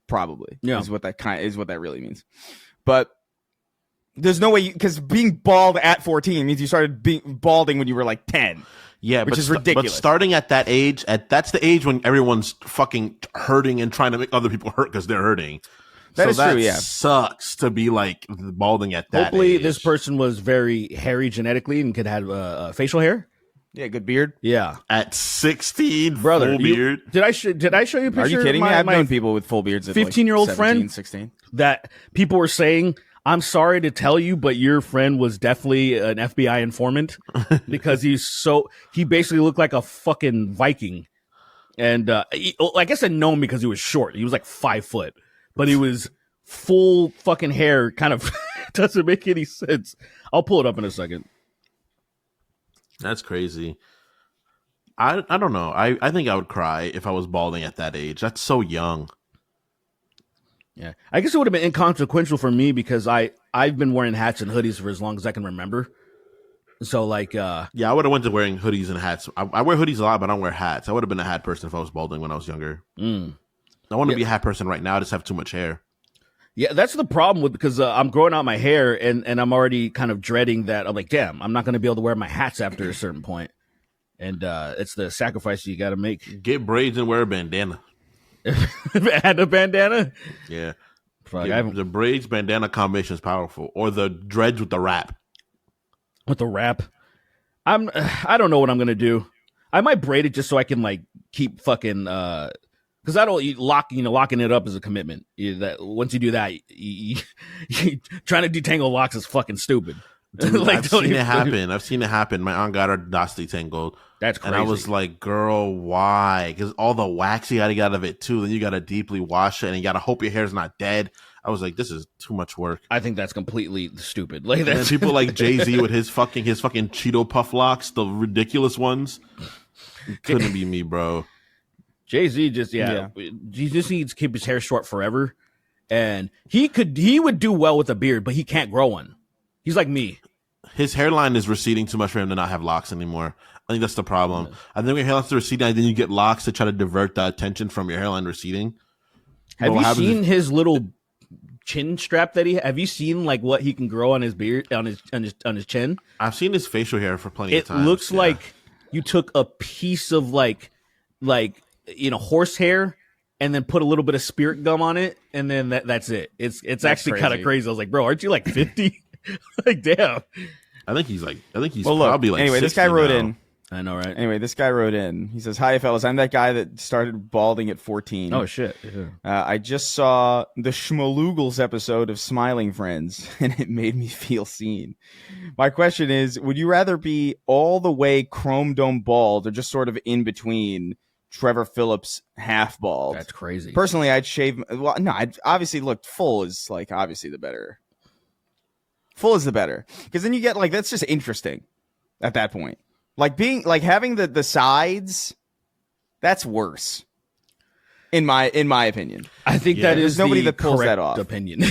Probably. Yeah. Is what that really means. But there's no way because being bald at 14 means you started being balding when you were like 10. Yeah, which but is ridiculous. But starting at that age, that's the age when everyone's fucking hurting and trying to make other people hurt because they're hurting. That is true, yeah. Sucks to be like balding at that Hopefully, age. this person was very hairy genetically and could have facial hair. Yeah, good beard. Yeah, at 16, brother. full beard. Did I show you a picture? Are you kidding of me? I've my known people with full beards at 15-year-old like friend? 17, 16. that people were saying, I'm sorry to tell you, but your friend was definitely an FBI informant because he basically looked like a fucking Viking. And I guess I know him because he was short. He was like 5 foot, but he was full fucking hair. Kind of doesn't make any sense. I'll pull it up in a second. That's crazy. I don't know. I think I would cry if I was balding at that age. That's so young. Yeah, I guess it would have been inconsequential for me because I've been wearing hats and hoodies for as long as I can remember. So like, Yeah, I would have went to wearing hoodies and hats. I wear hoodies a lot, but I don't wear hats. I would have been a hat person if I was balding when I was younger. I want to be a hat person right now. I just have too much hair. yeah, that's the problem with because I'm growing out my hair and I'm already kind of dreading that. I'm like, damn, I'm not going to be able to wear my hats after a certain point, and it's the sacrifice you got to make. Get braids and wear a bandana. Add a bandana. Yeah. Fuck, Yeah, the braids bandana combination is powerful, or the dreads with the wrap. with the wrap. I don't know what I'm gonna do. I might braid it just so I can like keep fucking Because locking it up is a commitment. That once you do that, trying to detangle locks is fucking stupid. Dude, I've seen it happen. I've seen it happen. My aunt got her dots detangled. That's crazy. And I was like, girl, why? Because all the wax you got to get out of it too. Then you got to deeply wash it, and you got to hope your hair's not dead. I was like, this is too much work. I think that's completely stupid. Like and then people like Jay-Z with his fucking Cheeto puff locks, the ridiculous ones. It couldn't be me, bro. Jay-Z he just needs to keep his hair short forever. And he would do well with a beard, but he can't grow one. He's like me. His hairline is receding too much for him to not have locks anymore. I think that's the problem. I think when your hairline's receding, then you get locks to try to divert the attention from your hairline receding. Have you seen his little chin strap that have you seen like what he can grow on his beard, on his chin? I've seen his facial hair for plenty of times. It looks like you took a piece of like horsehair and then put a little bit of spirit gum on it, and then that's it. It's actually kind of crazy. I was like, bro, aren't you like 50? Like, damn. I think he's probably like. Anyway, this guy wrote now. in. I know, right? Anyway, this guy wrote in. He says, "Hi, fellas. I'm that guy that started balding at 14. Oh shit! Yeah. I just saw the Schmaloogles episode of Smiling Friends, and it made me feel seen. My question is, would you rather be all the way chrome dome bald, or just sort of in between Trevor Phillips half bald? That's crazy. Personally, I'd shave. Well, no, I'd obviously look full is like obviously the better. Full is the better, because then you get like that's just interesting at that point. Like having the sides, that's worse. In my opinion, I think that is nobody the that pulls correct that off. opinion.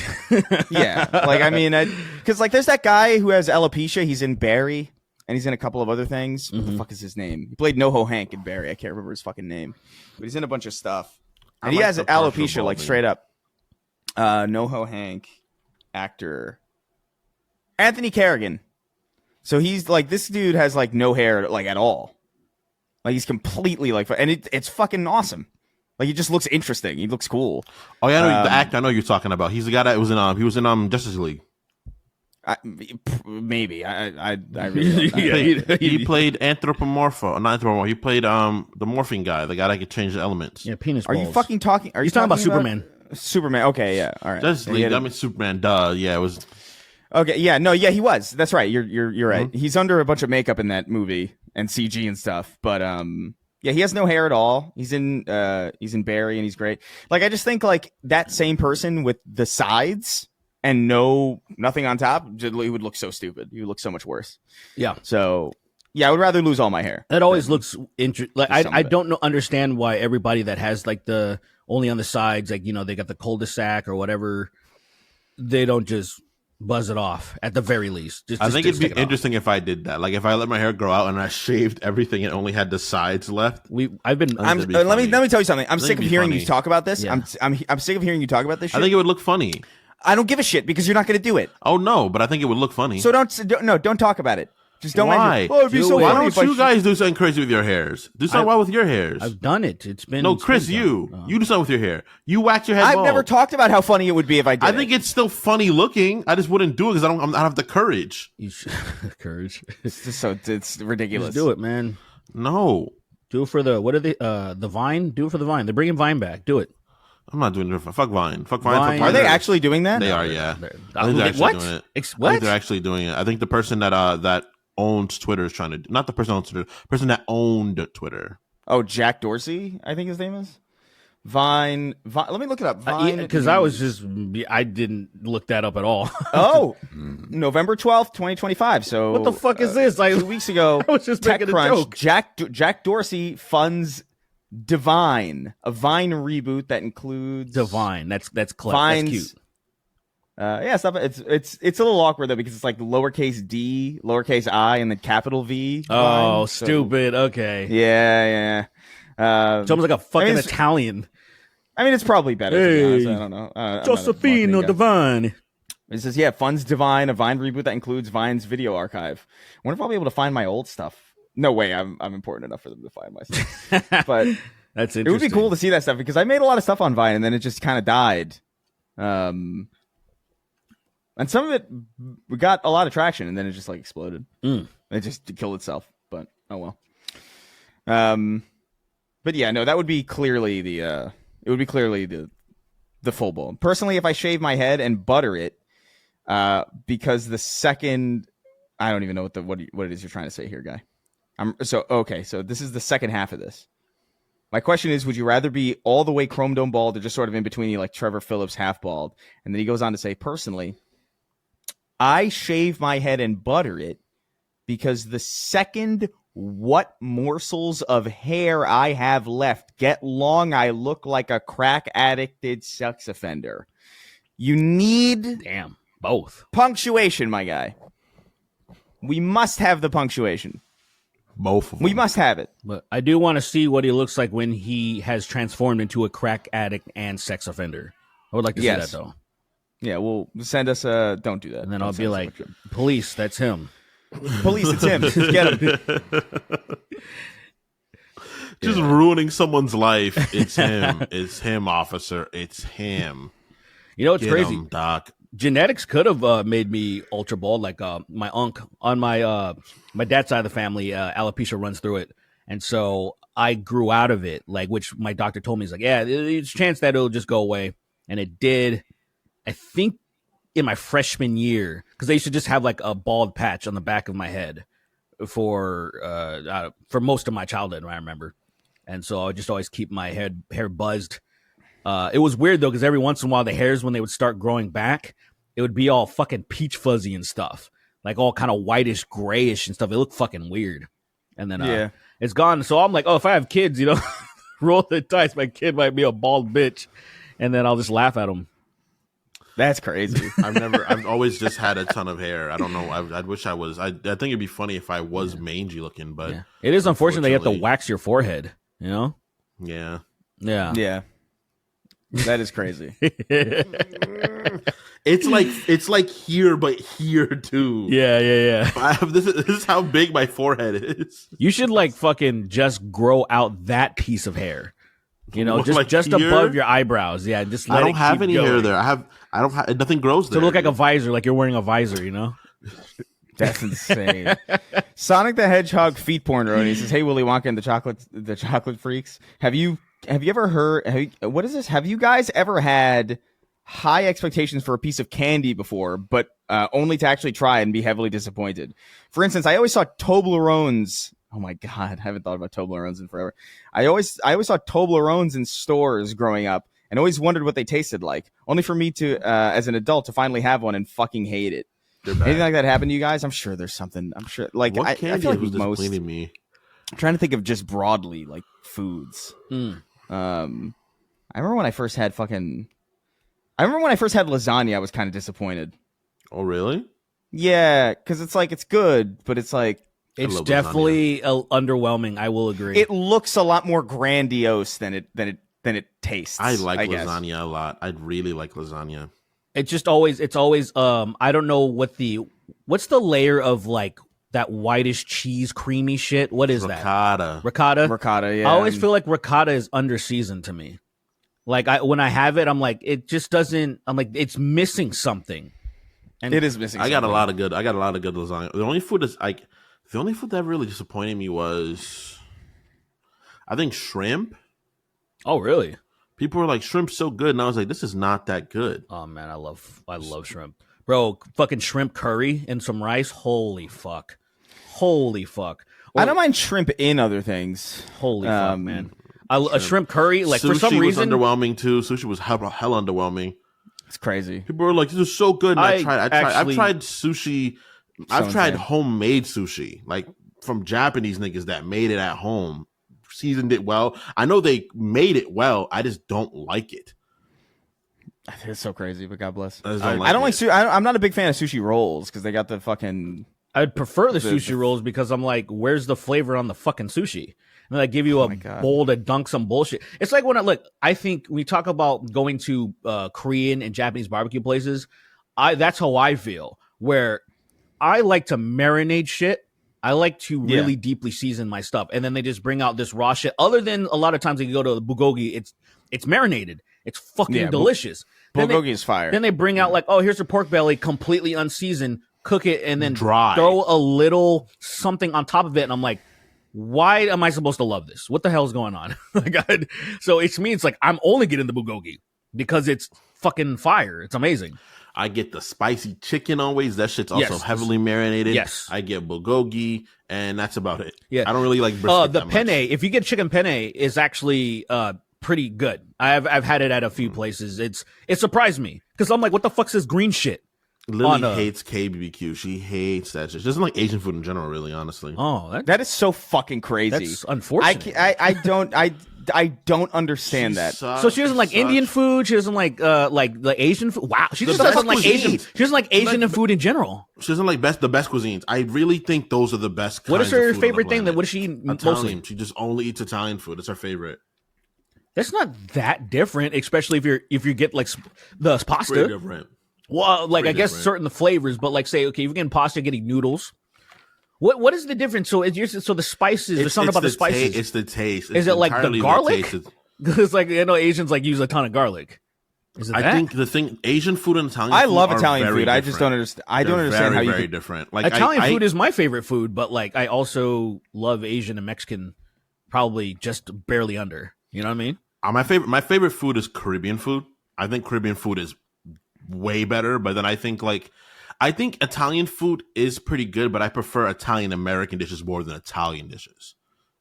Yeah, like I mean, because like there's that guy who has alopecia. He's in Barry, and he's in a couple of other things. What the fuck is his name? He played NoHo Hank in Barry. I can't remember his fucking name, but he's in a bunch of stuff. And he has alopecia, like straight up. NoHo Hank actor Anthony Carrigan. So he's like, this dude has like no hair like at all. Like he's completely like, and it's fucking awesome. Like he just looks interesting. He looks cool. Oh yeah, I know the actor I know you're talking about. He's the guy that was in Justice League. Maybe I really he played Anthropomorpho, not Anthropomorpho. He played the morphing guy, the guy that could change the elements. Yeah, penis balls. Are you fucking talking? Are you talking about Superman? Superman. Okay, yeah, all right. Justice League. I mean Superman. Duh. Yeah, it was. Okay, yeah, no, yeah, he was. That's right. You're right. Mm-hmm. He's under a bunch of makeup in that movie and CG and stuff, but yeah, he has no hair at all. He's in Barry and he's great. Like I just think like that same person with the sides and nothing on top, he would look so stupid. He would look so much worse. Yeah. So yeah, I would rather lose all my hair. That always looks interesting. Like I don't understand why everybody that has like the only on the sides, like they got the cul-de-sac or whatever, they don't just buzz it off at the very least. I think it'd be interesting if I did that. Like if I let my hair grow out and I shaved everything and only had the sides left. Let me tell you something. I'm sick of hearing you talk about this. Yeah. I'm sick of hearing you talk about this shit. I think it would look funny. I don't give a shit because you're not going to do it. Oh no, but I think it would look funny. So don't talk about it. Just don't. Why? It'd be so why funny don't you guys do something crazy with your hairs? Do something wild with your hairs. I've done it. It's been Chris. You do something with your hair. You wax your head. I've never talked about how funny it would be if I did. I think it's still funny looking. I just wouldn't do it because I don't have the courage. Courage. It's ridiculous. Just do it, man. No. Do it for the Vine. Do it for the Vine. They're bringing Vine back. Do it. I'm not doing it. Fuck Vine. Fuck Vine. Are they actually doing that? They are. Yeah. I think they're actually doing it. I think they're actually doing it. I think the person that owns Twitter is trying to, not the person that owns Twitter, the person that owned Twitter. Oh, Jack Dorsey, I think his name is. Vine. Let me look it up. Vine. Because I didn't look that up at all. Oh, November 12th, 2025. So what the fuck is this? 2 weeks ago, I was just making a joke. Jack Dorsey funds Divine, a Vine reboot that includes Divine. That's clever. That's cute. Yeah, stuff. It's a little awkward though because it's like lowercase d, lowercase I, and then capital V. Oh, stupid. Okay. Yeah. It's almost like a fucking Italian. I mean, it's probably better. To be honest. I don't know. Josephino Divine. It says, funds Divine, a Vine reboot that includes Vine's video archive. I wonder if I'll be able to find my old stuff. No way, I'm important enough for them to find my stuff. But that's interesting. It would be cool to see that stuff because I made a lot of stuff on Vine and then it just kind of died. And some of it got a lot of traction, and then it just like exploded. It just killed itself. But oh well. But yeah, no, that would be clearly the It would be clearly the full bald. Personally, if I shave my head and butter it, because the second, I don't even know what it is you're trying to say here, guy. So this is the second half of this. My question is, would you rather be all the way chrome dome bald or just sort of in between, like Trevor Phillips half bald? And then he goes on to say, personally, I shave my head and butter it because the second what morsels of hair I have left get long, I look like a crack addicted sex offender. You need both punctuation, my guy. We must have the punctuation. Both of them. We must have it. But I do want to see what he looks like when he has transformed into a crack addict and sex offender. I would like to see that, though. Yeah, well, send us a... Don't do that. And then I'll be like, police, that's him. Police, it's him. Just get him. Just ruining someone's life. It's him. It's him, officer. It's him. You know, it's crazy. Doc. Genetics could have made me ultra bald. Like my uncle on my dad's side of the family, alopecia runs through it, and so I grew out of it. Like, which my doctor told me, he's like, yeah, there's a chance that it'll just go away, and it did. I think in my freshman year, because I used to just have like a bald patch on the back of my head for most of my childhood, I remember, and so I would just always keep my hair buzzed. It was weird though, because every once in a while the hairs, when they would start growing back, it would be all fucking peach fuzzy and stuff, like all kind of whitish, grayish and stuff. It looked fucking weird. And then it's gone. So I'm like, oh, if I have kids, roll the dice, my kid might be a bald bitch, and then I'll just laugh at him. That's crazy. I've always just had a ton of hair. I don't know. I wish I was. I think it'd be funny if I was mangy looking, but it is unfortunate that you have to wax your forehead. Yeah. Yeah. That is crazy. It's like here, but here too. Yeah. This is how big my forehead is. You should like fucking just grow out that piece of hair. Just like just here? above your eyebrows. Yeah, just let I don't it have keep any going. hair there. I don't have nothing grows there. To look like a visor, like you're wearing a visor. That's insane. Sonic the Hedgehog feet porn road. He says, "Hey Willy Wonka and the chocolate freaks. Have you ever heard? What is this? Have you guys ever had high expectations for a piece of candy before, but only to actually try and be heavily disappointed? For instance, I always saw Toblerones. Oh my god, I haven't thought about Toblerones in forever. I always saw Toblerones in stores growing up, and always wondered what they tasted like. Only for me to, as an adult, to finally have one and fucking hate it. Anything like that happen to you guys? I'm sure there's something. I'm sure. Like what I candy feel like was most. disappointing me? I'm trying to think of just broadly like foods. I remember when I first had lasagna. I was kind of disappointed. Oh really? Yeah, because it's like it's good, but it's like it's definitely underwhelming. I will agree. It looks a lot more grandiose than it tastes. I like lasagna a lot. I'd really like lasagna. It's always I don't know what's the layer of like that whitish cheese creamy shit. What is ricotta. that? Ricotta. Ricotta. Yeah. I always feel like ricotta is under seasoned to me. Like when I have it, I'm like, it just doesn't. I'm like, it's missing something. And it is missing. I got a lot of good lasagna. The only food that really disappointed me was, I think, shrimp. Oh really? People were like, shrimp's so good, and I was like, this is not that good. Oh man, I love shrimp, bro. Fucking shrimp curry and some rice. Holy fuck. I don't mind shrimp in other things. Holy fuck, man. A shrimp curry, like sushi for some reason, was underwhelming too. Sushi was hell underwhelming. It's crazy. People were like, "This is so good." And I've actually- tried sushi. I've tried homemade sushi, like from Japanese niggas that made it at home, seasoned it well. I know they made it well. I just don't like it. It's so crazy, but God bless. I I don't like. I'm not a big fan of sushi rolls because they got the fucking. I'd prefer the sushi rolls because I'm like, where's the flavor on the fucking sushi? And I give you a bowl to dunk some bullshit. It's like when I think we talk about going to Korean and Japanese barbecue places. That's how I feel. Where I like to marinate shit. I like to really deeply season my stuff, and then they just bring out this raw shit. Other than a lot of times they go to bulgogi, it's marinated. It's fucking delicious. Bulgogi is fire. Then they bring out like, oh, here's a pork belly, completely unseasoned. Cook it and then dry. Throw a little something on top of it, and I'm like, why am I supposed to love this? What the hell's going on? So to me, it's like I'm only getting the bulgogi because it's fucking fire. It's amazing. I get the spicy chicken always. That shit's also heavily marinated. Yes. I get bulgogi, and that's about it. Yeah. I don't really like brisket the that penne, much. if you get chicken penne, is actually pretty good. I've had it at a few places. It surprised me because I'm like, what the fuck's this green shit? Lily hates KBBQ. She hates that shit. She doesn't like Asian food in general, really, honestly. Oh, that is so fucking crazy. That's unfortunate. I don't understand that. So she doesn't like Indian food. She doesn't like the Asian food. Wow, she just doesn't like Asian. She doesn't like Asian food in general. She doesn't like the best cuisines. I really think those are the best. What is kinds her of food favorite on the thing? planet. What does she eat Italian. mostly? She just only eats Italian food. It's her favorite. That's not that different, especially if you get like the pasta. Pretty different. Well, like Pretty I guess different. certain flavors, but like say, okay, if you're getting pasta, you're getting noodles. What is the difference? So the spices. There's something about the spices. It's the taste. Is it like the entirely garlic? taste. Because like Asians like use a ton of garlic. Is it I that? think the thing Asian food and Italian. I food love are Italian very food. I just different. don't understand. I don't They're understand how you very could, different. Like Italian I, food is my favorite food, but like I also love Asian and Mexican, probably just barely under. You know what I mean? My favorite food is Caribbean food. I think Caribbean food is way better, but then I think Italian food is pretty good, but I prefer Italian American dishes more than Italian dishes.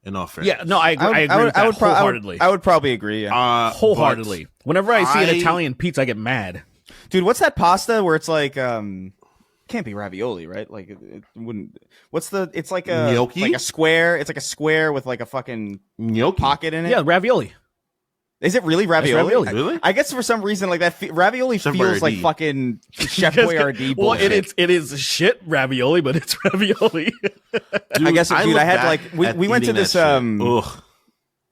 In all fairness. Yeah, no, I agree with that wholeheartedly. I would probably agree. Yeah. Wholeheartedly. Whenever I see an Italian pizza, I get mad. Dude, what's that pasta where it's like can't be ravioli, right? Like it wouldn't. What's the? It's like a Gnocchi? like a square. It's like a square with like a fucking Gnocchi. pocket in it. Yeah, ravioli. Is it really ravioli? ravioli. Really? I guess for some reason like that ravioli Chef feels like Boyardee. fucking Chef Boyardee Well, bullshit. it is shit ravioli, but it's ravioli. Dude, I guess, dude, look I had, back like, at we went to eating this, that shit. Ugh.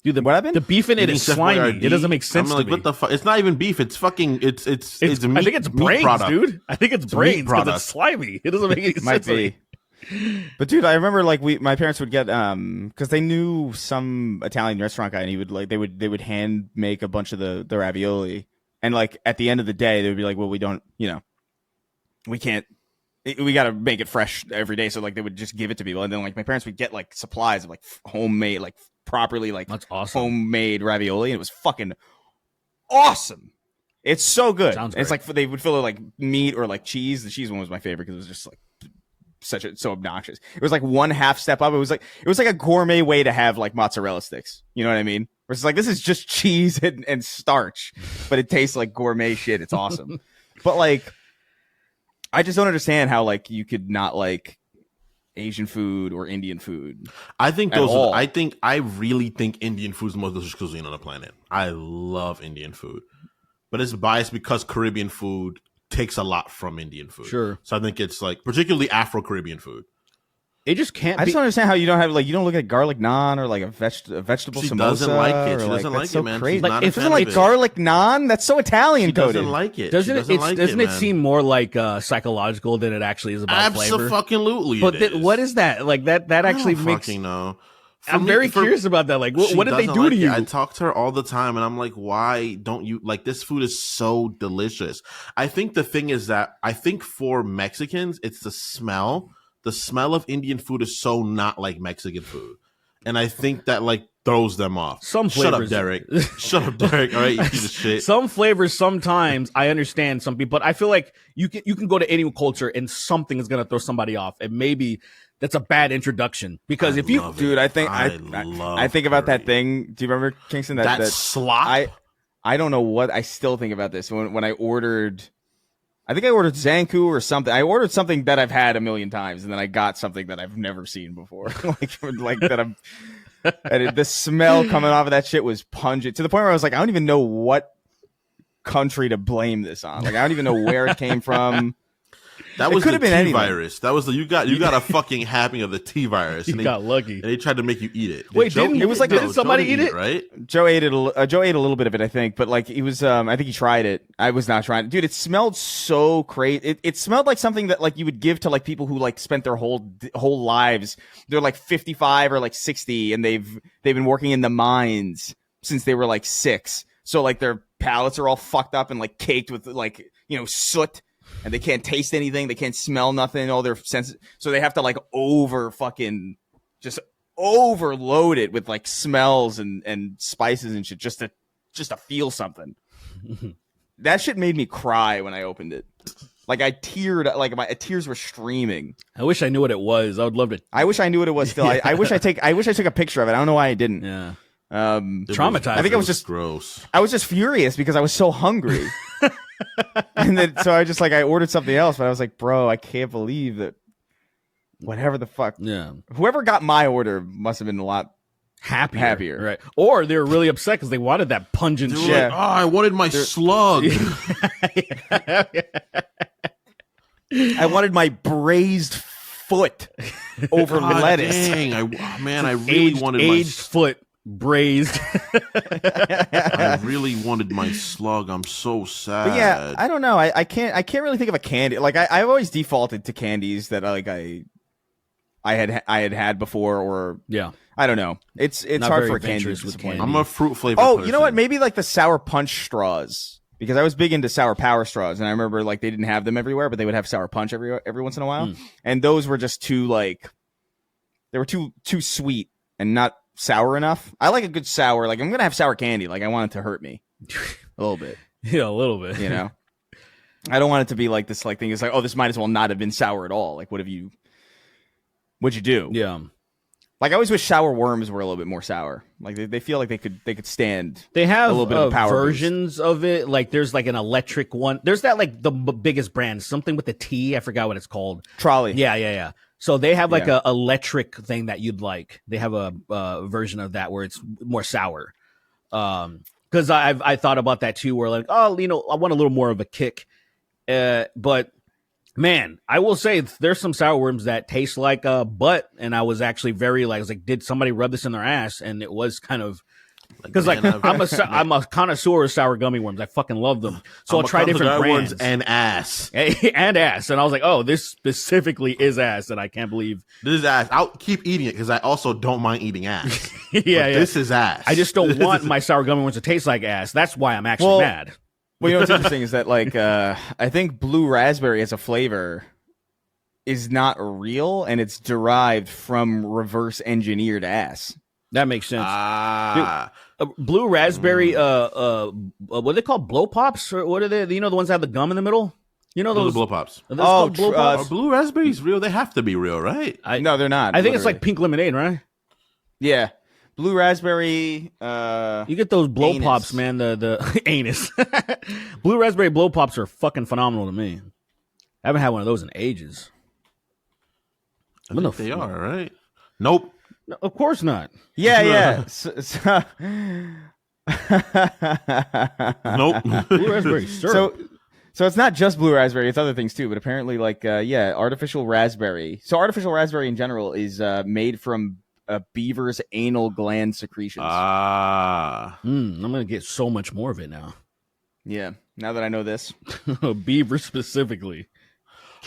Dude, What happened? The beef in it Eating is Chef slimy. Boyardee, It doesn't make sense I'm to like, me. what the fuck? It's not even beef. It's fucking. It's meat, I think it's meat brains, product. dude. I think it's a brains meat because product. it's slimy. It doesn't make any Might sense to me. be. But dude, I remember like my parents would get because they knew some Italian restaurant guy and he would like they would hand make a bunch of the ravioli and like at the end of the day they would be like, well, we don't, we can't, we got to make it fresh every day, so like they would just give it to people and then like my parents would get like supplies of like homemade, like properly like That's awesome. homemade ravioli and it was fucking awesome. It's so good. Sounds It's great. like they would fill it like meat or like cheese. The cheese one was my favorite because it was just like so obnoxious. It was like one half step up. It was like a gourmet way to have like mozzarella sticks. You know what I mean? Where it's like this is just cheese and starch, but it tastes like gourmet shit. It's awesome. But like, I just don't understand how like you could not like Asian food or Indian food. I think At those. all. I really think Indian food is the most delicious cuisine on the planet. I love Indian food, but it's biased because Caribbean food takes a lot from Indian food. Sure. So I think it's like particularly Afro-Caribbean food. It just can't I be. just don't understand how you don't have like you don't look at garlic naan or like a vegetable She samosa. doesn't like it. She or, doesn't that's like so it, man. She's Crazy. not Like, a if fan Doesn't of like it. garlic naan? That's so Italian She doesn't coded. like it. Doesn't She it? like Doesn't it, it man. seem more like psychological than it actually is about flavor? Absolutely. But it is. what is that? Like that actually I don't makes. fucking know. I'm very curious about that. Like, She what did they doesn't do like to it. you? I talk to her all the time, and I'm like, why don't you like this food is so delicious? I think the thing is that I think for Mexicans, it's the smell. The smell of Indian food is so not like Mexican food, and I think that like throws them off. Some Shut up, flavors- Derek. Shut up, Derek. All right, you piece of shit. Some flavors, sometimes I understand some people, but I feel like you can go to any culture and something is gonna throw somebody off, and maybe that's a bad introduction because if you love it. Dude, I think I I love think about that curry. thing. Do you remember Kingston? That slop. I don't know what I still think about this when I ordered. I think I ordered Zanku or something. I ordered something that I've had a million times, and then I got something that I've never seen before. like that I'm. And the smell coming off of that shit was pungent to the point where I was like, I don't even know what country to blame this on. Like, I don't even know where it came from. That It was could the have been T anything. virus. That was the you got a fucking happening of the T virus. you got lucky. And they tried to make you eat it. Wait, Joe didn't- eat it was like- No, didn't somebody Joe eat it? Right? Joe ate it. Joe ate a little bit of it, I think, but like he was. I think he tried it. I was not trying. Dude, it smelled so crazy. It smelled like something that like you would give to like people who like spent their whole lives. They're like 55 or like 60, and they've been working in the mines since they were like 6. So like their palates are all fucked up and like caked with like soot. And they can't taste anything. They can't smell nothing. All their senses. So they have to like over overloaded with like smells and spices and shit just to feel something. That shit made me cry when I opened it. Like I teared, like my tears were streaming. I wish I knew what it was. I would love to. I wish I knew what it was. Still, I wish I took a picture of it. I don't know why I didn't. Yeah. Traumatized. I think I was just gross. I was just furious because I was so hungry. And then so I just like I ordered something else, but I was like, bro, I can't believe that. Whatever the fuck. Yeah. Whoever got my order must have been a lot happier. Right. Or they were really upset because they wanted that pungent Dude, shit. like, I wanted my slug. I wanted my braised foot over God lettuce. Dang, I really wanted my aged foot braised. I really wanted my slug. I'm so sad. But yeah, I don't know. I can't really think of a candy. Like I've always defaulted to candies that I had before, or Yeah. I don't know. It's Not hard very for a candy to adventurous with disappoint. candy. I'm a fruit flavor. Oh, person. you know what? Maybe like the Sour Punch straws, because I was big into Sour Power straws, and I remember like they didn't have them everywhere, but they would have Sour Punch every once in a while, and those were just too they were too sweet and not sour enough. I like a good sour. Like I'm gonna have sour candy. Like I want it to hurt me a little bit. Yeah, a little bit. You know, I don't want it to be like this. Like thing is like, oh, this might as well not have been sour at all. Like what'd you do? Yeah. Like I always wish sour worms were a little bit more sour. Like they feel like they could stand. They have a little bit of power versions of it. Like there's like an electric one. There's that like the biggest brand, something with the T. I forgot what it's called. Trolley. Yeah. So they have like Yeah. a electric thing that you'd like. They have a version of that where it's more sour. Because I thought about that too. Where like, oh, you know, I want a little more of a kick. But man, I will say there's some sour worms that taste like butt, and I was actually very like, I was like, did somebody rub this in their ass? And it was kind of because like I'm a connoisseur of sour gummy worms. I fucking love them. So I'll try different brands and ass. and ass. And I was like, oh, this specifically is ass, and I can't believe This is ass. I'll keep eating it because I also don't mind eating ass. yeah. This is ass. I just don't want my sour gummy worms to taste like ass. That's why I'm actually mad. Well, you know what's interesting is that like I think blue raspberry as a flavor is not real, and it's derived from reverse engineered ass. That makes sense. Ah. Blue raspberry, what are they called? Blow pops? Or what are they? You know, the ones that have the gum in the middle? You know, those blow pops. Are those called blow Are pops? blue raspberries real? They have to be real, right? No, they're not. I think it's literally. like pink lemonade, right? Yeah, blue raspberry. You get those blow Anus. pops, man. The anus. Blue raspberry blow pops are fucking phenomenal to me. I haven't had one of those in ages. I think they are, right? Nope. No, of course not. Yeah. Nope. Blue raspberry syrup. So it's not just blue raspberry; it's other things too. But apparently, like artificial raspberry. So artificial raspberry in general is made from a beaver's anal gland secretions. Ah. I'm gonna get so much more of it now. Yeah. Now that I know this, Beaver specifically.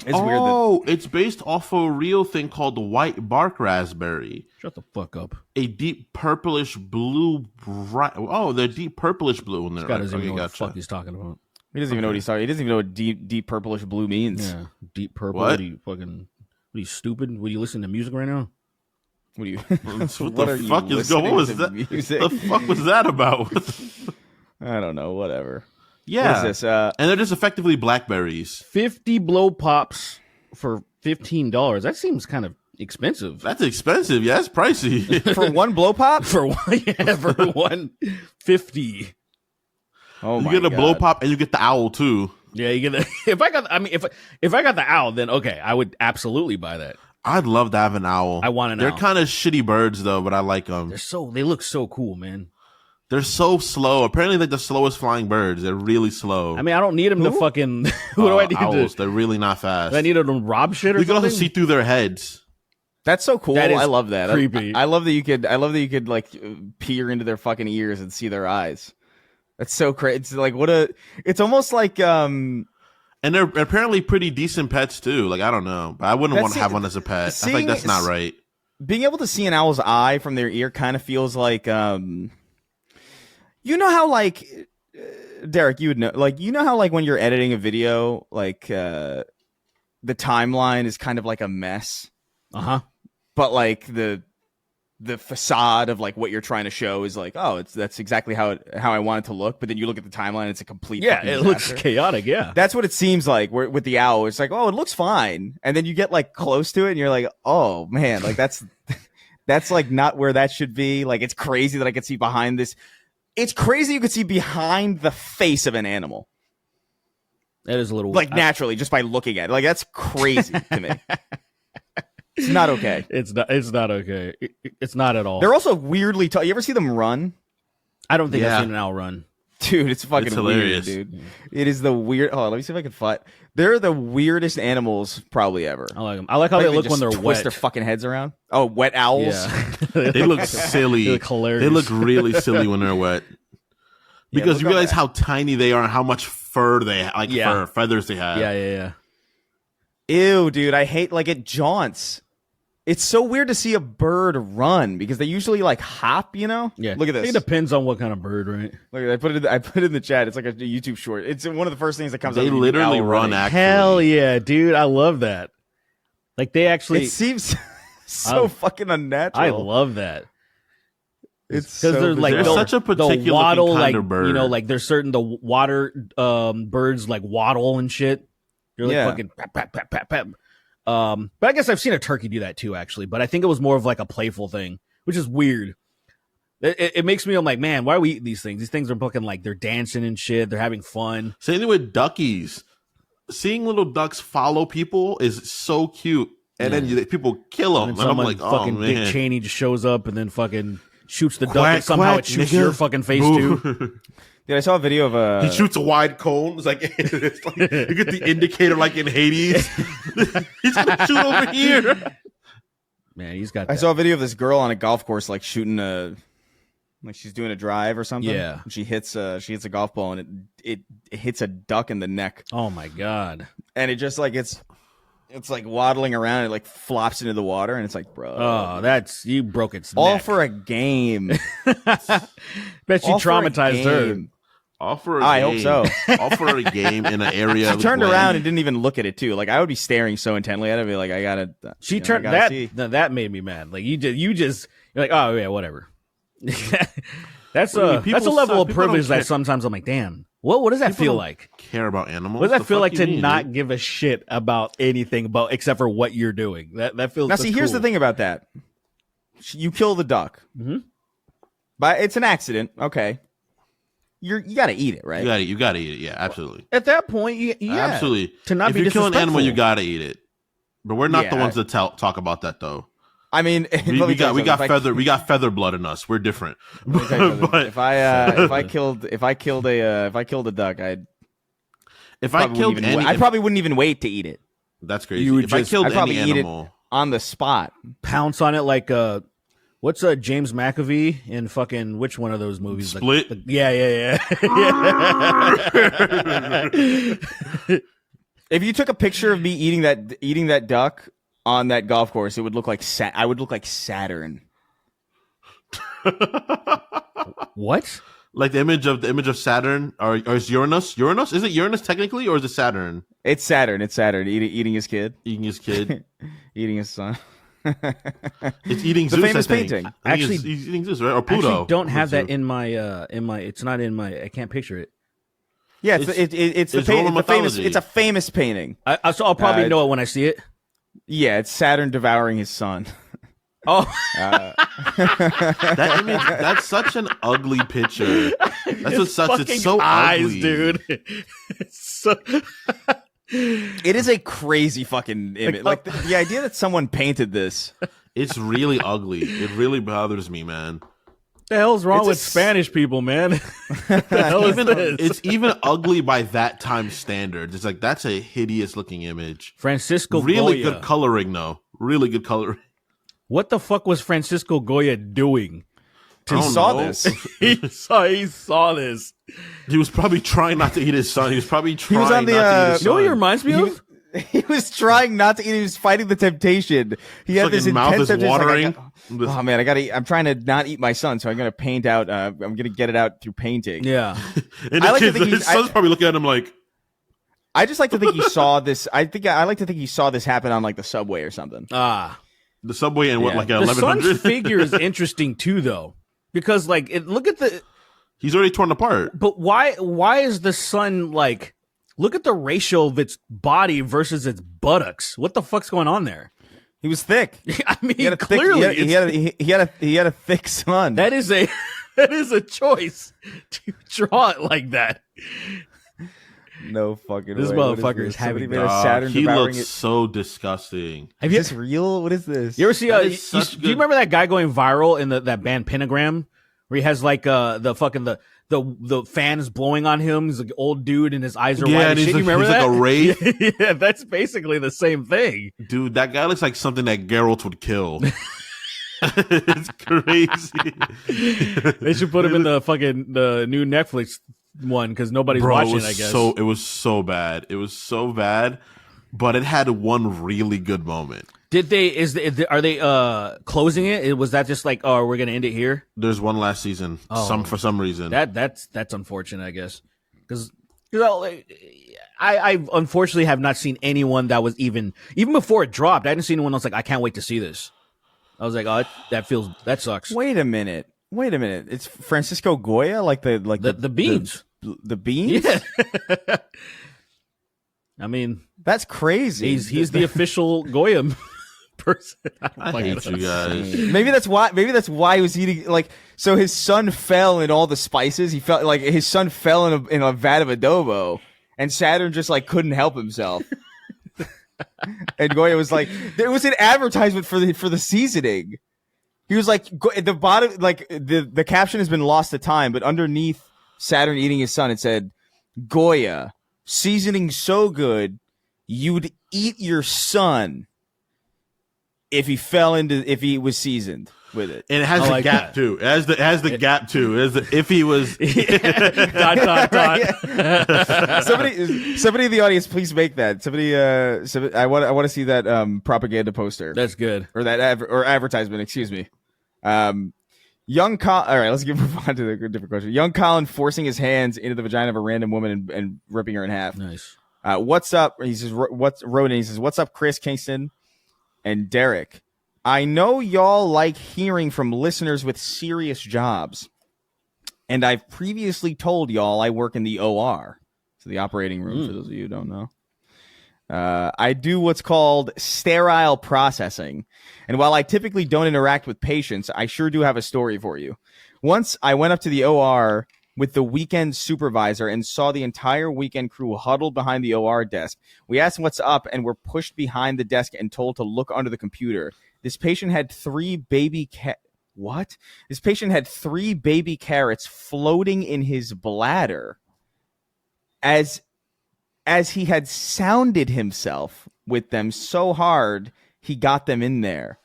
it's weird. It's based off a real thing called the white bark raspberry. Shut the fuck up. A deep purplish blue. They're deep purplish blue. In there. Scott doesn't even know what the gotcha. fuck he's talking about. He doesn't even know what he's talking. He doesn't even know what deep purplish blue means. Yeah, deep purple. What? What are you fucking? What are you stupid? What are you listening to music right now? What do you? What are the you fuck is going? What was listening that? to music? The fuck was that about? I don't know. Whatever. Yeah. What is this? And they're just effectively blackberries. 50 blow pops for $15. That seems kind of expensive. That's expensive. Yeah, that's pricey. For one blow pop? For one, yeah, for 150. Oh You my get a God. blow pop and you get the owl too. Yeah, you get the, if I got the owl, then okay, I would absolutely buy that. I'd love to have an owl. I want an They're owl. kind of shitty birds though, but I like them. They look so cool, man. They're so slow. Apparently, like the slowest flying birds. They're really slow. I mean, I don't need them to fucking. What do I need owls, to? They're really not fast. Do I need them to rob shit or You can something? also see through their heads. That's so cool. That is I love that. creepy. I love that you could like peer into their fucking ears and see their eyes. That's so crazy. It's like it's almost like And they're apparently pretty decent pets too. Like I don't know, but I wouldn't want to have one as a pet. I seeing- think that's not right. being able to see an owl's eye from their ear kind of feels like you know how like Derek, you would know, like you know how like when you're editing a video, like the timeline is kind of like a mess, Uh huh. but like the the facade of like what you're trying to show is like, oh, that's exactly how I want it to look. But then you look at the timeline, it's a complete fucking it looks disaster. chaotic. Yeah, That's what it seems like with the owl. It's like, oh, it looks fine, and then you get like close to it, and you're like, oh man, like that's like not where that should be. Like it's crazy that I could see behind this. It's crazy you could see behind the face of an animal. that is a little Like naturally, just by looking at it. Like that's crazy to me. It's not okay. It's not okay. It's not at all. They're also weirdly tall. You ever see them run? I don't think Yeah. I've seen an owl run. Dude, it's fucking It's weird, hilarious. dude. It is the weird. Oh, let me see if I can find. They're the weirdest animals probably ever. I like them. I like how they look when just they're twist wet. their fucking heads around. Oh, wet owls. Yeah. They look silly. They look hilarious. They look really silly when they're wet. Because look you up realize that. how tiny they are and how much fur they like Yeah. feathers they have. yeah. Ew, dude. I hate like it jaunts. It's so weird to see a bird run because they usually like hop, you know? Yeah. Look at I think this. it depends on what kind of bird, right? Look at that. I put it in the chat. It's like a YouTube short. It's one of the first things that comes up. They when you do literally owl run running. actually. Hell yeah, dude. I love that. Like they actually It seems so fucking unnatural. I love that. It's Because so they're like There's bizarre. such a the particular waddle, kind like of bird. you know, like there's certain the water birds like waddle and shit. They're like Yeah. fucking pap, pap, pap, pap, pap. But I guess I've seen a turkey do that too, actually. But I think it was more of like a playful thing, which is weird. It makes me, I'm like, man, why are we eating these things? These things are fucking like they're dancing and shit. They're having fun. Same thing with duckies. Seeing little ducks follow people is so cute, and then people kill them. And And I'm someone like, oh fucking Dick man. Cheney just shows up and then fucking shoots the duck, Quack, and somehow quack, it shoots nigga. your fucking face too. Dude, I saw a video of He shoots a wide cone. It's like, it's like you get the indicator like in Hades. He's gonna shoot over here. Man, he's got. I That. saw a video of this girl on a golf course like shooting like she's doing a drive or something. Yeah. And she hits a golf ball and it hits a duck in the neck. Oh my god. And it just like it's like waddling around, it like flops into the water and it's like, bro. Oh, that's you broke its all neck. for a game. Bet you All for a traumatized her. game. Offer a I game. hope so. Offer a game in an area. She turned with around land. and didn't even look at it too. Like I would be staring so intently at it, I'd be like, I gotta. She you know, I turned gotta that. see. That made me mad. Like you're like, oh yeah, whatever. That's What do you mean? a People level suck. of People don't privilege care. that sometimes I'm like, damn. What does that People feel don't like? Care about animals? What does that The feel fuck like you to mean, not dude? give a shit about anything about except for what you're doing? That feels. Now, that's see, here's the cool. thing about that. You kill the duck, but it's an accident. Okay, you got to eat it, right? You gotta eat it. Yeah, absolutely. At that point, yeah, Absolutely. To not if be you kill an animal, you disrespectful. gotta eat it. But we're not the Yeah. ones that talk about that though. I mean, We got feather blood in us. We're different. But if I killed a duck, if I killed any, I probably wouldn't even wait to eat it that's crazy. You would If I just- killed I'd probably any eat it. animal, on the spot. Pounce on it like what's James McAvee in fucking which one of those movies? Split? Like, yeah. If you took a picture of me eating that duck on that golf course, it would look like I would look like Saturn. What? like the image of Saturn, or is Uranus? Uranus, is it Uranus technically, or is it Saturn It's Saturn. Eating his kid, eating his kid? eating his son. It's eating The Zeus. famous I think. painting. I think Actually- he's eating Zeus, right? Or I Pluto. actually don't have that Zeus. in my it's not in my I can't picture it. Yeah, It's it's Roman the famous. mythology. It's a famous painting. So I'll probably Uh, know it when I see it. Yeah, it's Saturn devouring his son. Oh, That image, that's such an ugly picture. That's just such. fucking It's so eyes, ugly, dude. It's so It is a crazy fucking image. Like the idea that someone painted this. It's really ugly. It really bothers me, man. the hell's wrong It's a with s- Spanish people, man? the hell is this? It's even ugly by that time standards. It's like that's a hideous looking image. Francisco Really Goya. good coloring, though. Really good coloring. What the fuck was Francisco Goya doing? I He don't saw know. this. He saw this. He was probably trying not to eat his son. He was probably trying was on the, not to eat his You know son. what he reminds me of? He was trying not to eat. He was fighting the temptation. He had this His mouth intense is temptation. watering. Oh man, I gotta eat. I'm trying to not eat my son, so I'm gonna paint out. I'm gonna get it out through painting. Yeah. And I like to his, think his he's- son's probably looking at him like, I just like to think he saw this. I like to think he saw this happen on like the subway or something. Ah. The subway and what, Yeah. like The 1100? son's figure is interesting too, though, because like look at the. He's already torn apart. But why is the son like? Look at the ratio of its body versus its buttocks. What the fuck's going on there? He was thick. I mean, He had a clearly thick, he had a thick son. that is a that is a choice to draw it like that. No fucking This way. motherfucker is Somebody having- made a Saturn He devouring looks it. so disgusting. Have Is this real? What is this? You ever see? That is such Do you good- remember that guy going viral in that band Pentagram, where he has like the fucking the fan is blowing on him. He's like an old dude, and his eyes are Yeah, wide. and as he's shit. You like- remember he's that? like a wraith. Yeah, that's basically the same thing. Dude, that guy looks like something that Geralt would kill. It's crazy. They should put him in the new Netflix one because nobody's Bro, watching. it was I guess. it was so bad. It was so bad, but it had one really good moment. Did they? Are they closing it? Was that just like, oh, we're gonna end it here? There's one last season. Oh. For some reason. That's unfortunate, I guess, because I unfortunately have not seen anyone that was even before it dropped. I didn't see anyone else like, I can't wait to see this. I was like, oh, that sucks. Wait a minute. It's Francisco Goya, like the beans. The beans. Yeah. I mean, That's crazy. he's the official Goya person. I hate you guys. Maybe that's why he was eating like. So his son fell in all the spices. He felt like his son fell in a vat of adobo, and Saturn just like couldn't help himself. And Goya was like, there was an advertisement for the seasoning. He was like, the bottom, like the caption has been lost to time, but underneath Saturn eating his son, it said, Goya, seasoning so good, you'd eat your son if he was seasoned with it. And it has I the like gap that. too. It has the gap too. It has the, if he was dot. Somebody in the audience, please make that. Somebody, I want to see that propaganda poster That's good. or that advertisement. Excuse me. Young Colin. All right, let's move on to the different question. Young Colin forcing his hands into the vagina of a random woman and ripping her in half. Nice. What's up? He says, Ronan? He says, what's up, Chris, Kingston, and Derek? I know y'all like hearing from listeners with serious jobs, and I've previously told y'all I work in the OR, so the operating room, for those of you who don't know. I do what's called sterile processing, and while I typically don't interact with patients, I sure do have a story for you. Once I went up to the OR with the weekend supervisor and saw the entire weekend crew huddled behind the OR desk. We asked what's up and were pushed behind the desk and told to look under the computer. This patient had three baby This patient had 3 baby carrots floating in his bladder as he had sounded himself with them so hard he got them in there.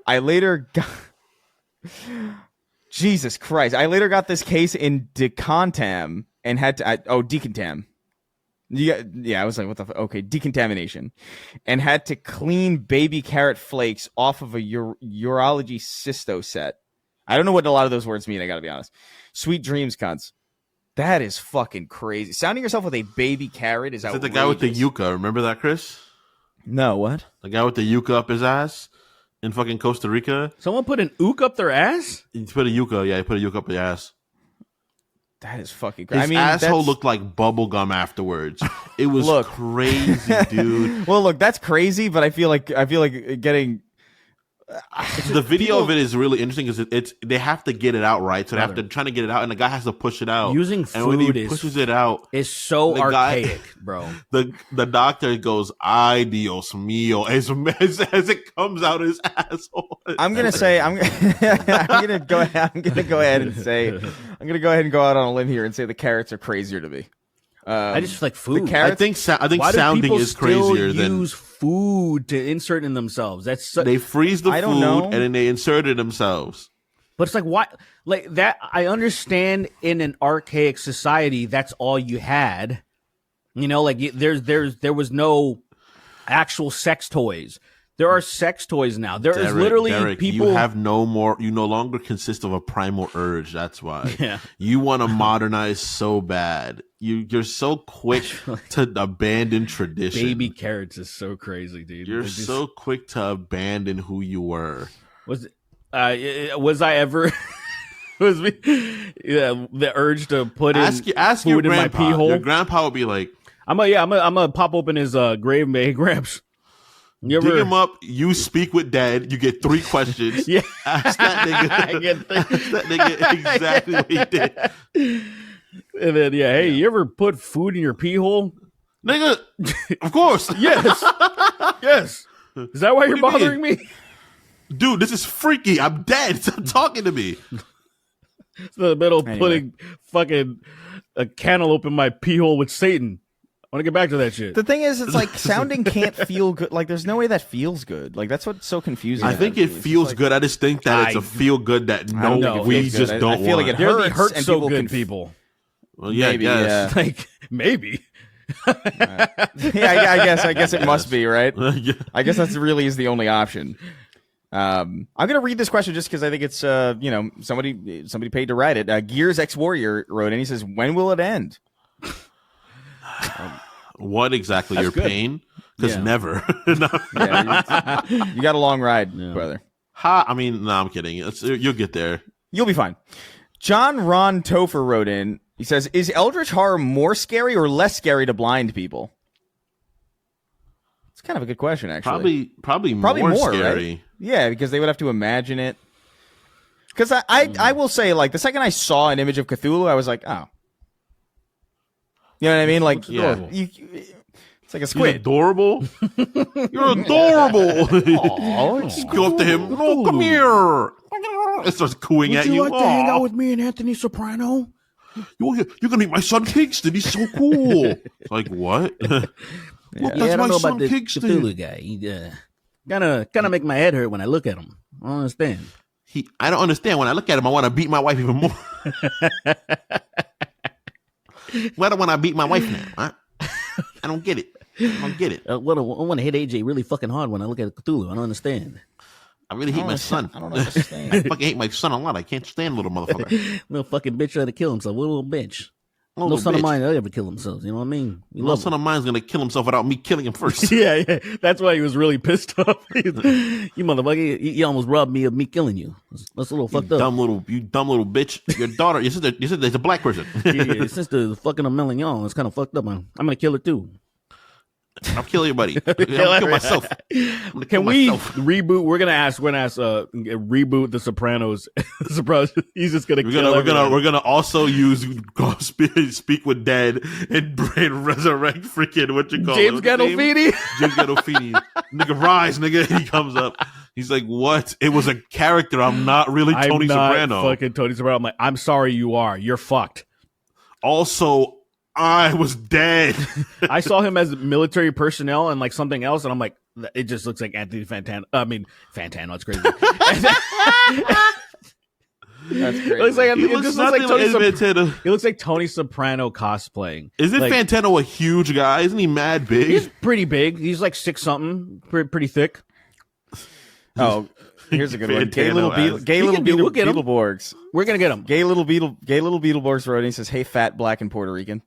I later got Jesus Christ. I later got this case in decontam and had to decontam. Yeah, I was like, what the okay, decontamination. And had to clean baby carrot flakes off of a urology cysto set. I don't know what a lot of those words mean, I gotta be honest. Sweet dreams, cunts. That is fucking crazy. Sounding yourself with a baby carrot is outrageous. the guy with the yucca. Remember that, Chris? No, what? The guy with the yucca up his ass in fucking Costa Rica. Someone put an ook up their ass? He put a yucca. Yeah, he put a yucca up his ass. That is fucking crazy. His asshole looked like bubble gum afterwards. It was crazy, dude. Well, look, that's crazy, but I feel like getting The video of it is really interesting because they have to get it out right, so they have to try to get it out, and the guy has to push it out. Using and when he food pushes it out, is so the guy- archaic, bro. the doctor goes, "Ay Dios mío," as it comes out of his asshole. I'm gonna say I'm gonna go ahead and say I'm gonna go ahead and go out on a limb here and say the carrots are crazier to me. I just like food. The carrots, I think Why do sounding people is still crazier than use food to insert in themselves? That's they freeze the I don't food know. and then they insert it themselves. But it's like, why? Like that, I understand in an archaic society, that's all you had. You know, like there was no actual sex toys. There are sex toys now. There is Derek, literally people. You have no more. You no longer consist of a primal urge. That's why. Yeah. You want to modernize so bad. You're so quick to abandon tradition. Baby carrots is so crazy, dude. You're so quick to abandon who you were. Was I ever? Was me? Yeah, the urge to put ask food your in my grandpa. pee hole. Your grandpa would be like, I'm gonna pop open his grave, man. Gramps. Dig him up. You speak with dad. You get 3 questions. Yeah. Ask that nigga. Ask that nigga exactly what he did. And then hey, you ever put food in your pee hole? Nigga, of course. Yes. Yes. Is that why you're bothering me? Dude, this is freaky. I'm dead. Stop talking to me. It's the middle putting fucking a cantaloupe in my pee hole with Satan. I want to get back to that shit. The thing is, it's like sounding can't feel good. Like, there's no way that feels good. Like, that's what's so confusing. I think it feels like, good. I just think that it's a feel good that we just don't want. I feel like it hurts and so good, people. Well, yeah, maybe, yes. Like, maybe. Yeah, I guess it must be, right? Yeah. I guess that's really is the only option. I'm gonna read this question just because I think it's somebody paid to write it. Gears X Warrior wrote in. He says, "When will it end?" What exactly? Your good. pain? Because never. No. Yeah, you got a long ride, brother. I mean, no, I'm kidding. You'll get there. You'll be fine. John Ron Topher wrote in. He says, "Is Eldritch Horror more scary or less scary to blind people?" It's kind of a good question, actually. Probably more scary. Right? Yeah, because they would have to imagine it. Because I will say, like, the second I saw an image of Cthulhu, I was like, oh. You know what I mean? Like, it's like a squid. He's adorable. You're adorable. Just go up to him. Oh, come here. It starts cooing at you. Would you like to hang out with me and Anthony Soprano? You're gonna meet my son Kingston. He's so cool. It's like, what? Well, that's I don't my know son about the Kingston. Cthulhu guy. He kind of make my head hurt when I look at him. I don't understand. I don't understand. When I look at him, I want to beat my wife even more. Why do I beat my wife now? Huh? I don't get it. I don't get it. I want to hit AJ really fucking hard when I look at Cthulhu. I don't understand. I really hate my son. I don't understand. I fucking hate my son a lot. I can't stand little motherfucker. Little fucking bitch trying to kill himself. What a little bitch. Little No son bitch. of mine will ever kill themselves. You know what I mean? No son of mine's gonna kill himself without me killing him first. Yeah. That's why he was really pissed off. You motherfucker, you almost robbed me of me killing you. That's a little fucked up. You dumb little bitch. Your daughter, your sister, there's a black person. Your sister fucking a million. It's kind of fucked up, man. I'm gonna kill her too. I'll kill your buddy. I'll kill myself. Can we reboot? We're gonna ask reboot The Sopranos. Sopranos. He's just gonna We're gonna also use speak with dead and resurrect freaking what you call James Gandolfini. James Gandolfini. Nigga, rise, nigga. He comes up. He's like, what? It was a character. I'm not really Tony Soprano. Fucking Tony Soprano. I'm like, I'm sorry, you are. You're fucked. Also, I was dead. I saw him as military personnel and like something else, and I'm like, it just looks like Anthony Fantano. I mean, Fantano. It's crazy. That's crazy. It looks like Tony Soprano cosplaying. Isn't like, Fantano a huge guy? Isn't he mad big? He's pretty big. He's like 6'something", pretty thick. Oh, here's a good one. Gay little we'll get him. Beetleborgs. We're gonna get him. Gay little Beetleborgs wrote in. He says, "Hey, fat black and Puerto Rican.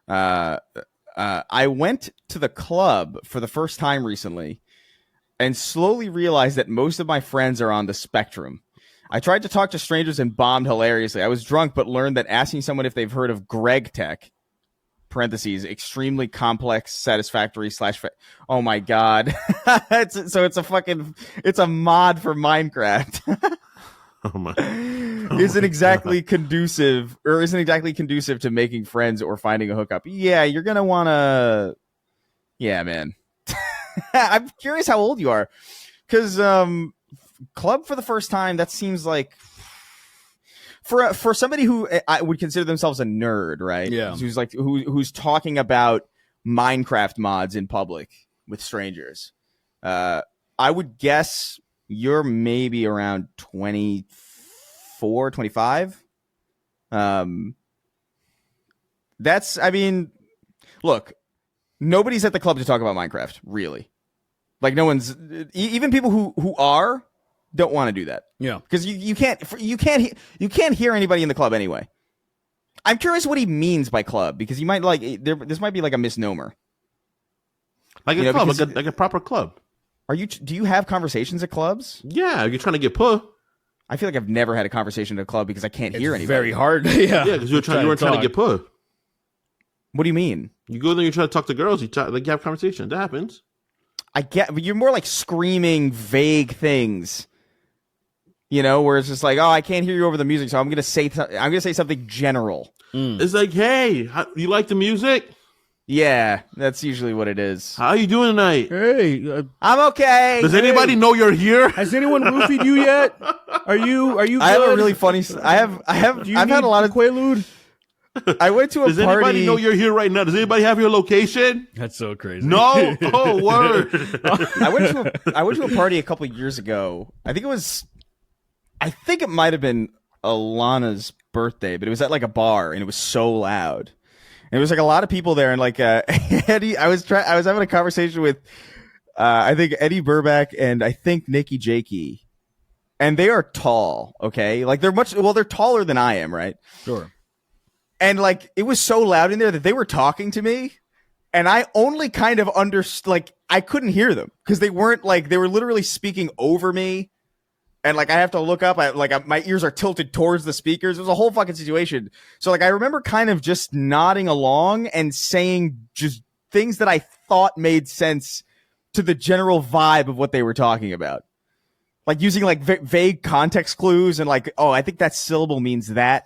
I went to the club for the first time recently and slowly realized that most of my friends are on the spectrum. I tried to talk to strangers and bombed hilariously. I was drunk, but learned that asking someone if they've heard of Greg Tech, parentheses, extremely complex, satisfactory / oh my God. It's a mod for Minecraft. Isn't exactly conducive to making friends or finding a hookup. Yeah, you're gonna wanna. Yeah, man. I'm curious how old you are, because club for the first time. That seems like for somebody who I would consider themselves a nerd, right? Yeah. Who's talking about Minecraft mods in public with strangers. I would guess you're maybe around 24, 25. Look, nobody's at the club to talk about Minecraft, really. Like no one's even people who are don't want to do that. Yeah. Because you can't hear anybody in the club anyway. I'm curious what he means by club because you might this might be like a misnomer. Like a club, like a proper club. Do you have conversations at clubs? Yeah, you're trying to get put. I feel like I've never had a conversation at a club because I can't hear anybody. Very hard. Yeah. Yeah, because you weren't trying to get put. What do you mean? You go there, you try to talk to girls, you have conversation. That happens. I get, but you're more like screaming vague things. You know, where it's just like, oh, I can't hear you over the music, so I'm gonna say something general. It's like, hey, you like the music? Yeah, that's usually what it is. How you doing tonight? Hey, I'm okay. Does anybody know you're here? has anyone roofied you yet? Are you good? I have a really funny. I've had a lot of Quaalude. I went to a Does party. Does anybody know you're here right now? Does anybody have your location? That's so crazy. No. Oh, word. I went to a party a couple years ago. I think it might have been Alana's birthday, but it was at like a bar and it was so loud. And it was like a lot of people there, and like Eddie, I was having a conversation with I think Eddie Burback and I think Nikki Jakey, and they are tall. Okay, like they're taller than I am, right? Sure. And like it was so loud in there that they were talking to me, and I only kind of understood. Like I couldn't hear them because they were literally speaking over me. And like I have to look up, my ears are tilted towards the speakers. It was a whole fucking situation. So like I remember kind of just nodding along and saying just things that I thought made sense to the general vibe of what they were talking about, like using like vague context clues and like, oh, I think that syllable means that.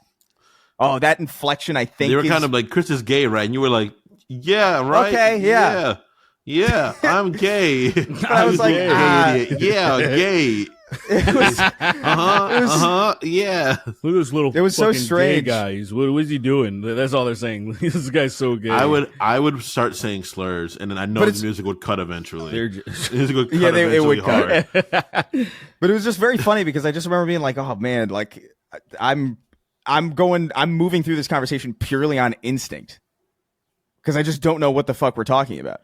Oh, that inflection, I think. They were kind of like, Chris is gay, right? And you were like, yeah, right. Okay, yeah. Yeah, I'm gay. I was like, yeah, gay. It was, yeah. Look at this little. It was so fucking strange. Gay guy. What is he doing? That's all they're saying. This guy's so gay. I would start saying slurs, and then I know the music would cut eventually. The music would cut it would hard. cut. But it was just very funny because I just remember being like, oh man, like I'm moving through this conversation purely on instinct because I just don't know what the fuck we're talking about.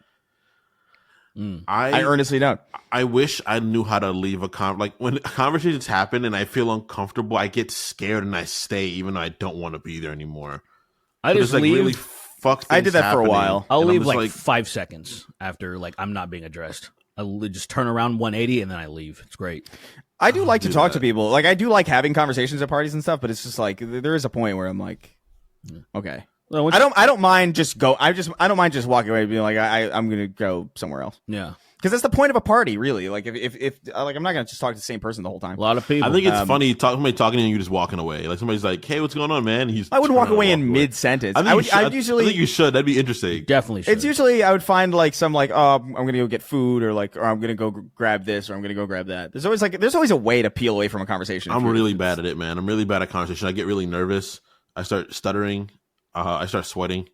I earnestly don't. I wish I knew how to leave like when conversations happen and I feel uncomfortable, I get scared and I stay even though I don't want to be there anymore. I just leave. Really fuck things I did that happening. for a while. I'll leave like 5 seconds after like I'm not being addressed. I'll just turn around 180 and then I leave. It's great. I do like to talk to people. Like I do like having conversations at parties and stuff, but it's just like there is a point where I'm like, okay. Well, I don't mind just I don't mind just walking away and being like I'm gonna go somewhere else. Yeah, because that's the point of a party, really. Like if like I'm not gonna just talk to the same person the whole time. A lot of people. I think it's funny somebody talking to you just walking away. Like somebody's like, "Hey, what's going on, man?" I would walk away in mid sentence. I think you should. That'd be interesting. Definitely should. It's usually I would find like some like, oh, I'm gonna go get food or I'm gonna go grab this or I'm gonna go grab that. There's always a way to peel away from a conversation. I'm really bad at it, man. I'm really bad at conversation. I get really nervous. I start stuttering. I start sweating.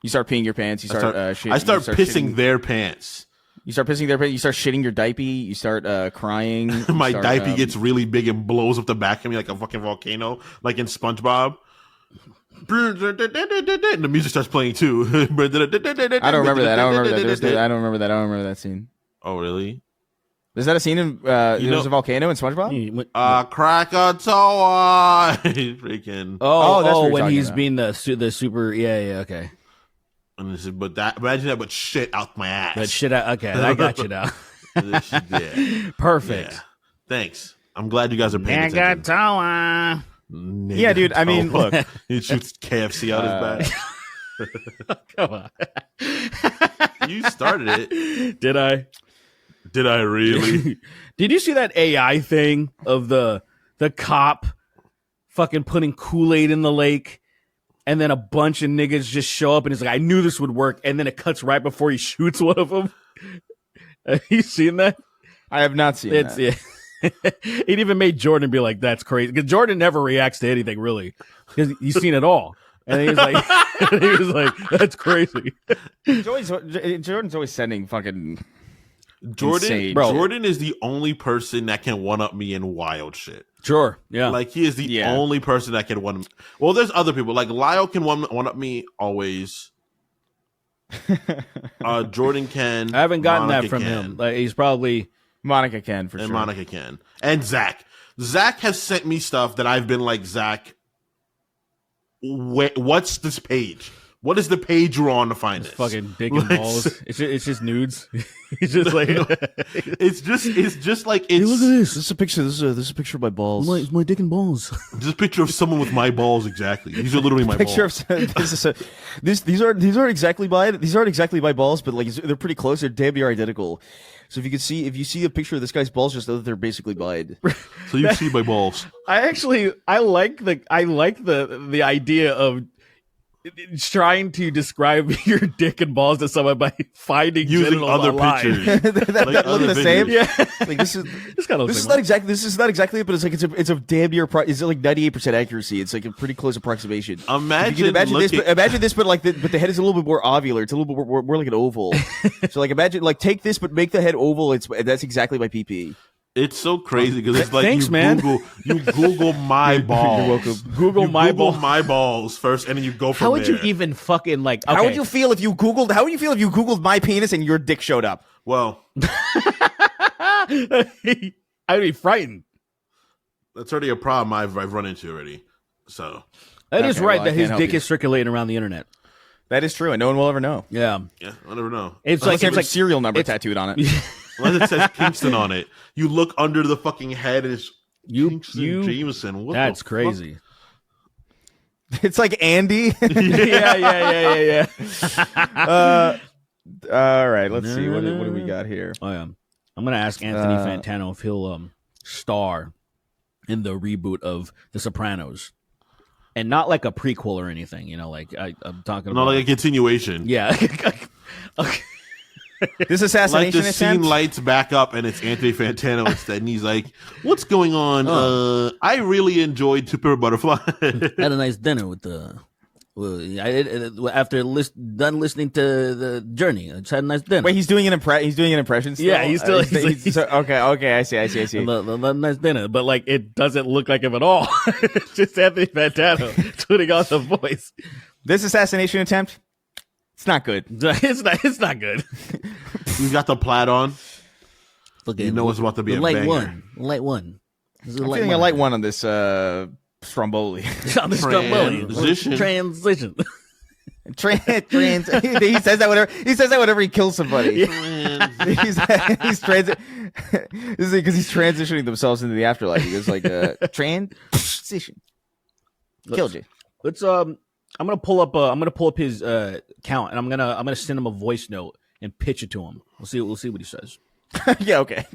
You start peeing your pants. You start shitting. I start pissing their pants. You start pissing their pants. You start shitting your diaper. You start crying. My diaper gets really big and blows up the back of me like a fucking volcano, like in SpongeBob. And the music starts playing too. I don't remember that. I don't remember that scene. Oh, really? Is that a scene in there's a volcano in SpongeBob? Krakatoa. Freaking. That's when he's being the super. Yeah, okay. And this is, imagine that, but shit out my ass. That shit out. Okay, I got you now. Yeah. Perfect. Yeah. Thanks. I'm glad you guys are paying attention. Krakatoa. Yeah, dude. I mean, look, he shoots KFC out his back. Come on. You started it. Did I? Did I really? Did you see that AI thing of the cop fucking putting Kool-Aid in the lake? And then a bunch of niggas just show up and he's like, I knew this would work. And then it cuts right before he shoots one of them. Have you seen that? I have not seen that. Yeah. It even made Jordan be like, that's crazy. Because Jordan never reacts to anything, really. Because he's seen it all. And he was like, that's crazy. Jordan's always sending fucking insane. Jordan is the only person that can one-up me in wild shit. Sure, yeah. Like, he is the only person that can one-up. Well, there's other people. Like, Lyle can one-up me always. Jordan can. I haven't gotten Monica that from can, him. Like, he's probably Monica can for and sure. Monica can, and Zach. Zach has sent me stuff that I've been like, Zach, what's this page? What is the page you're on to find this? fucking dick and balls. It's just nudes. He's just like it's just like hey, it's look at this. This is a picture. This is a picture of my balls. My dick and balls. just a picture of someone with my balls. Exactly. These are literally my Picture balls. of these aren't exactly my balls, but like they're pretty close. They're damn near identical. So if you see a picture of this guy's balls, just know that they're basically mine. So you see my balls. I like the idea of trying to describe your dick and balls to someone by finding Using genitals other online. pictures. that Like look other the same. videos. Yeah, Like this is it's kind of this is not exactly it, but it's like it's a damn near it's like 98% accuracy. It's like a pretty close approximation. Imagine This, but like the head is a little bit more ovular. It's a little bit more like an oval. So like imagine like take this, but make the head oval. That's exactly my PP. It's so crazy because it's like Thanks, you man. Google my balls. You're welcome. Google my Google balls. my balls first, and then you go from How would you there. even fucking like? How okay. would you feel if you googled my penis and your dick showed up? Well, I'd be frightened. that's already a problem I've run into already. So That is Okay, right well, I that his can't help dick you. is circulating around the internet. That is true, and no one will ever know. Yeah, yeah, I never know. it's Unless like you have like serial number it's- tattooed on it. Unless it says Kingston on it, you look under the fucking head and it's Kingston you. Jameson. What That's the fuck? crazy. It's like Andy. yeah. All right, let's see. What do we got here? Oh yeah, I'm gonna ask Anthony Fantano if he'll star in the reboot of The Sopranos, and not like a prequel or anything. You know, like I'm talking Not about. like a continuation. Yeah. Okay. This Like assassination the scene attempt. lights back up and it's Anthony Fantano instead, and he's like, "What's going on? I really enjoyed Two Paper Butterfly." Had a nice dinner with the. After done listening to the Journey, I just had a nice dinner. Wait, he's doing an impression. Still? Yeah, he's still- okay. I see. I nice dinner, but like it doesn't look like him at all. It's just Anthony Fantano putting on the voice. This assassination attempt, it's not good. It's not good. He's got the plaid on. Look You know it's about to be a light banger. one. This is I'm feeling a light one on this Stromboli. On the Stromboli. Transition. Trans. He says that whenever he kills somebody. he's transit. This is because he's transitioning themselves into the afterlife. He goes like transition. Killed you. Let's I'm gonna pull up his count, and I'm gonna send him a voice note and pitch it to him. We'll see what he says. Yeah. Okay.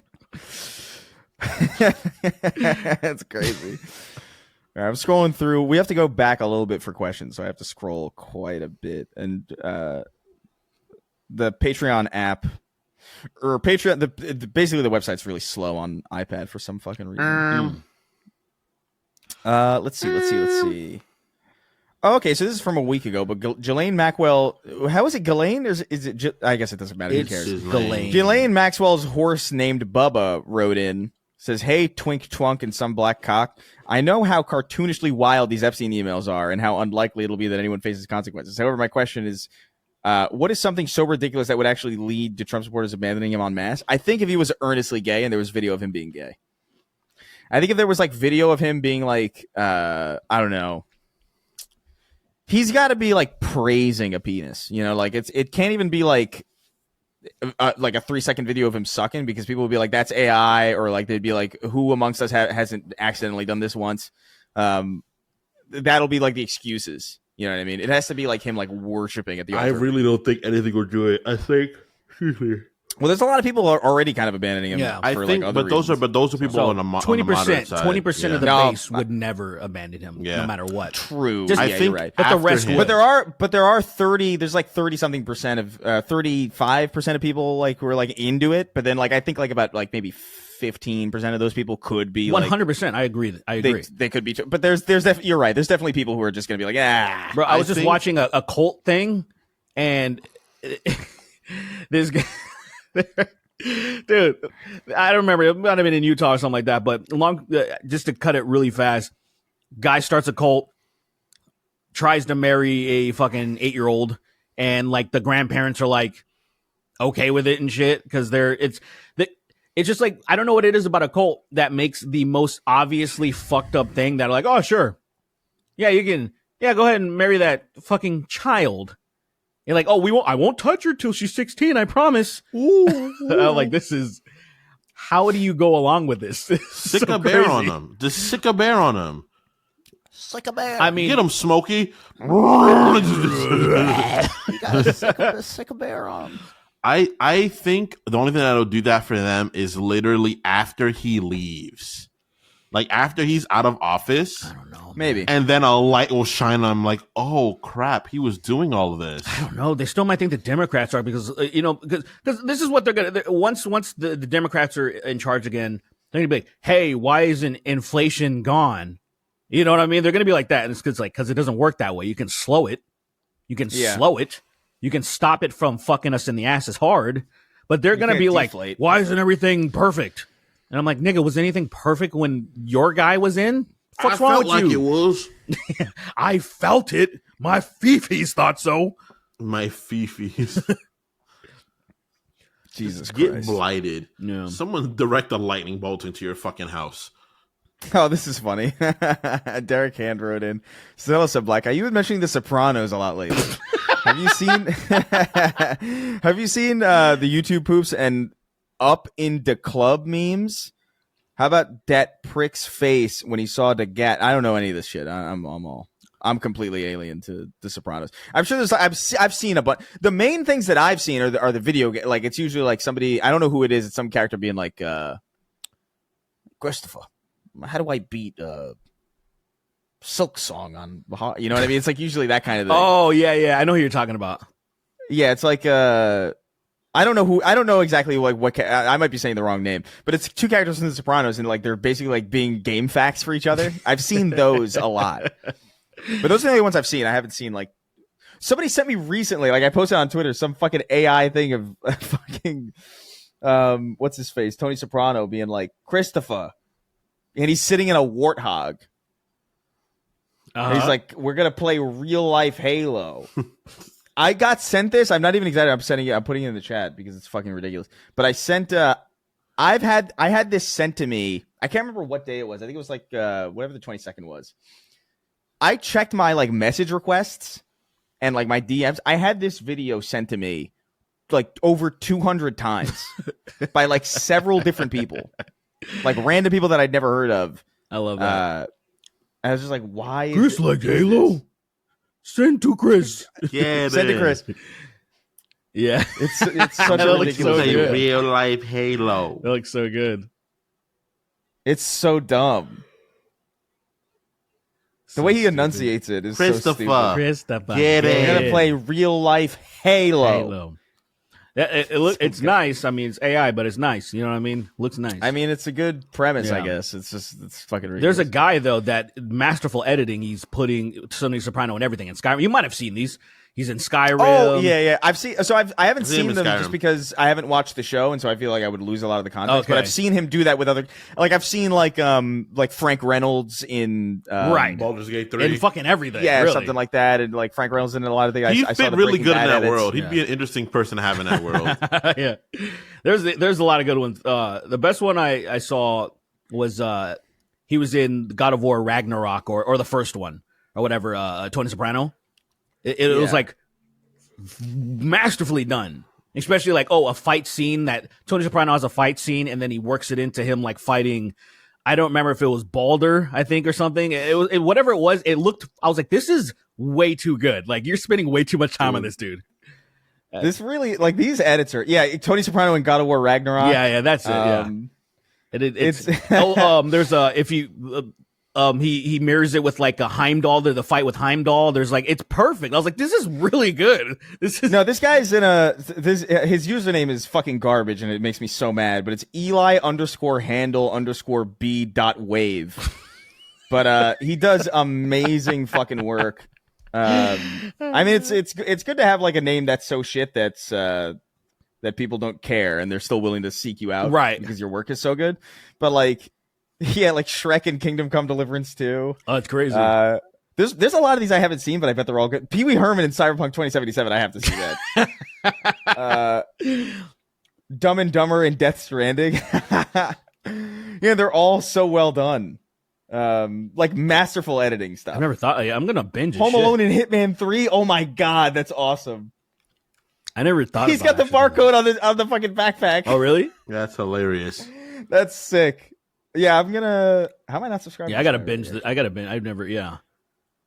That's crazy. All right, I'm scrolling through. We have to go back a little bit for questions, so I have to scroll quite a bit. And the Patreon app, or Patreon, basically the website's really slow on iPad for some fucking reason. Let's see. Oh, okay, so this is from a week ago, but Ghislaine Maxwell, how is it Ghislaine? Or is it I guess it doesn't matter. Who cares? Ghislaine Maxwell's horse named Bubba wrote in, says, "Hey, twink twunk and some black cock. I know how cartoonishly wild these Epstein emails are and how unlikely it'll be that anyone faces consequences. However, my question is, what is something so ridiculous that would actually lead to Trump supporters abandoning him en masse? I think if he was earnestly gay and there was video of him being gay. I think if there was like video of him being like, I don't know, he's got to be like praising a penis, you know, like it can't even be like a 3-second video of him sucking, because people would be like, that's AI, or like they'd be like, who amongst us hasn't accidentally done this once? That'll be like the excuses, you know what I mean? It has to be like him like worshiping at the altar. I really don't think anything will do it. I think, excuse me. Well, there's a lot of people who are already kind of abandoning him. Yeah. I for, think, like, other but those reasons. are people on the $20%, moderate side. 20% of the No, base would never abandon him, Yeah. no matter what. True. Just- Yeah, I you're think, right. But the after rest him- would. But there are 30. There's like 30-something% of 35% of people like who are like into it. But then like I think like about like maybe 15% of those people could be 100%. I agree. They could be. But you're right. There's definitely people who are just gonna be like, Bro, I was just think- watching a cult thing, and this guy, dude, I don't remember. It might have been in Utah or something like that. But just to cut it really fast, guy starts a cult, tries to marry a fucking 8-year-old, and like the grandparents are like okay with it and shit because it's just like I don't know what it is about a cult that makes the most obviously fucked up thing that are like, oh sure, yeah, you can, yeah, go ahead and marry that fucking child. You're like, oh, I won't touch her till she's 16, I promise. Ooh. I'm like, this is, how do you go along with this? Sick a bear on them. Just sick a bear on them. Sick a bear. I mean, Get them, Smokey. You gotta sick a bear on him. I think the only thing that'll do that for them is literally after he leaves. Like after he's out of office. I don't know. Maybe. And then a light will shine on him like, oh crap, he was doing all of this. I don't know. They still might think the Democrats are because, because this is what they're going to, once the Democrats are in charge again, they're going to be like, hey, why isn't inflation gone? You know what I mean? They're going to be like that. And it's because it doesn't work that way. You can slow it. You can slow it. You can stop it from fucking us in the ass as hard. But they're going to be like, why isn't everything perfect? And I'm like, nigga, was anything perfect when your guy was in? What's wrong with you? I felt like it was. I felt it. My fifis thought so. My fifis. Jesus Get Christ. blighted. No. Someone direct a lightning bolt into your fucking house. Oh, this is funny. Derek Hand wrote in. Stella said, Black, you been mentioning The Sopranos a lot lately. Have you seen the YouTube poops and up in the club memes? How about that prick's face when he saw the gat? I don't know any of this shit. I'm completely alien to The Sopranos. I'm sure I've seen a bunch. The main things that I've seen are the video. Like it's usually like somebody, I don't know who it is. It's some character being like, Christopher, how do I beat Silk Song on, you know what I mean? It's like usually that kind of thing. Oh yeah. I know who you're talking about. Yeah. It's like, I don't know exactly like what I might be saying the wrong name, but it's two characters in The Sopranos and like they're basically like being game facts for each other. I've seen those a lot, but those are the only ones I've seen. I haven't seen like somebody sent me recently, like I posted on Twitter, some fucking AI thing of fucking, what's his face? Tony Soprano being like, Christopher. And he's sitting in a warthog. And he's like, we're going to play real life Halo. I got sent this. I'm not even excited. I'm putting it in the chat because it's fucking ridiculous. But I sent, I had this sent to me. I can't remember what day it was. I think it was like, whatever the 22nd was. I checked my like message requests and like my DMs. I had this video sent to me like over 200 times by like several different people. Like random people that I'd never heard of. I love that. I was just like, why is Chris like Halo? Send to Chris. Yeah, send to Chris. Yeah. It's such a ridiculous so real life Halo. That looks so good. It's so dumb. The way he enunciates it is so stupid. Christopher. Get it. We're gonna play real life Halo. It's nice. I mean, it's AI, but it's nice. You know what I mean? Looks nice. I mean, it's a good premise, Yeah. I guess. It's fucking ridiculous. There's a guy though that masterful editing. He's putting Tony Soprano and everything in Skyrim. You might have seen these. He's in Skyrim. Oh yeah. I've seen. So I haven't I've seen seen them Skyrim. just because I haven't watched the show, and so I feel like I would lose a lot of the context. Okay. But I've seen him do that with other. Like I've seen like Frank Reynolds in Right. Baldur's Gate 3. And fucking everything. Yeah, really. something like that, and like Frank Reynolds in a lot of things. He'd I saw fit the really Breaking good in Bad that edits. world. He'd be an interesting person to have in that world. Yeah. There's a lot of good ones. The best one I saw was he was in God of War Ragnarok or the first one or whatever. Tony Soprano. It was like masterfully done. Especially like a fight scene that Tony Soprano has a fight scene and then he works it into him like fighting. I don't remember if it was Balder, I think, or something. Whatever it was. It looked. I was like, this is way too good. Like you're spending way too much time on this dude. This really like these edits are Tony Soprano in God of War Ragnarok. Yeah, that's it. Yeah. It's there's if you he mirrors it with like a Heimdall, the fight with Heimdall. There's like it's perfect. I was like, this is really good. This guy's in his username is fucking garbage and it makes me so mad, but it's Eli_handle_B.wave. But he does amazing fucking work. I mean it's good to have like a name that's so shit that's that people don't care and they're still willing to seek you out, right? Because your work is so good. But like, yeah, like Shrek and Kingdom Come Deliverance too. Oh, it's crazy. There's a lot of these I haven't seen, but I bet they're all good. Pee Wee Herman in Cyberpunk 2077. I have to see that. Dumb and Dumber and Death Stranding. Yeah, they're all so well done. Like masterful editing stuff. I never thought. I'm gonna binge. Home Alone and Hitman 3. Oh my god, that's awesome. I never thought. He's got the barcode on the fucking backpack. Oh really? That's hilarious. That's sick. Yeah, I'm gonna. How am I not subscribed? Yeah, I gotta binge. I gotta binge. I've never. Yeah.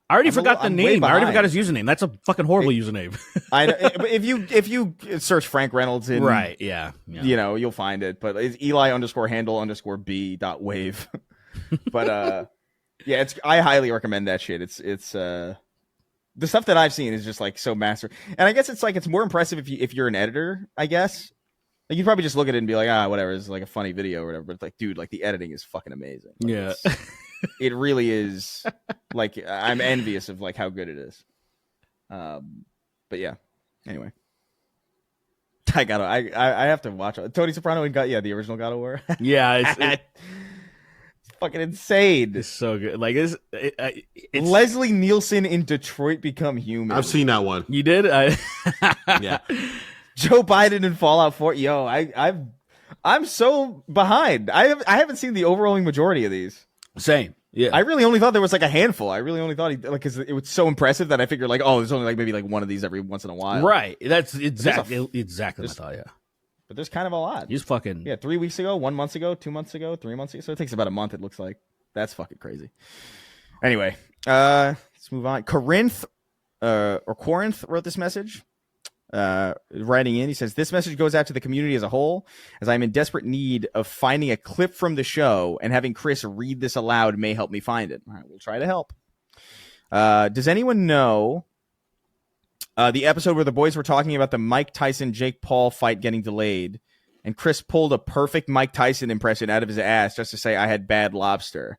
I already forgot the I'm way name. I already behind. forgot his username. That's a fucking horrible username. I know, but if you search Frank Reynolds in Right. Yeah. you know, you'll find it. But it's Eli_handle_B.wave. But yeah, I highly recommend that shit. It's the stuff that I've seen is just like so master. And I guess it's more impressive if you're an editor, I guess. Like you probably just look at it and be like, whatever, it's like a funny video or whatever. But it's like, dude, like the editing is fucking amazing. Like, Yeah. it really is. Like I'm envious of like how good it is. But yeah. Anyway. I have to watch it. Tony Soprano and the original God of War. Yeah. It's fucking insane. It's so good. Like it's Leslie Nielsen in Detroit Become Human. I've seen that one. You did? Yeah. Joe Biden in Fallout 4. Yo, I'm so behind. I haven't seen the overwhelming majority of these. Same. Yeah. I really only thought there was like a handful. I really only thought because it was so impressive that I figured like, there's only like maybe like one of these every once in a while. Right. That's exactly what I thought. Yeah. But there's kind of a lot. He's fucking. Yeah, 3 weeks ago, 1 month ago, 2 months ago, 3 months ago. So it takes about a month. It looks like. That's fucking crazy. Anyway, let's move on. Corinth wrote this message. Writing in, he says, this message goes out to the community as a whole, as I'm in desperate need of finding a clip from the show, and having Chris read this aloud may help me find it. All right, we'll try to help. Does anyone know the episode where the boys were talking about the Mike Tyson Jake Paul fight getting delayed, and Chris pulled a perfect Mike Tyson impression out of his ass just to say I had bad lobster?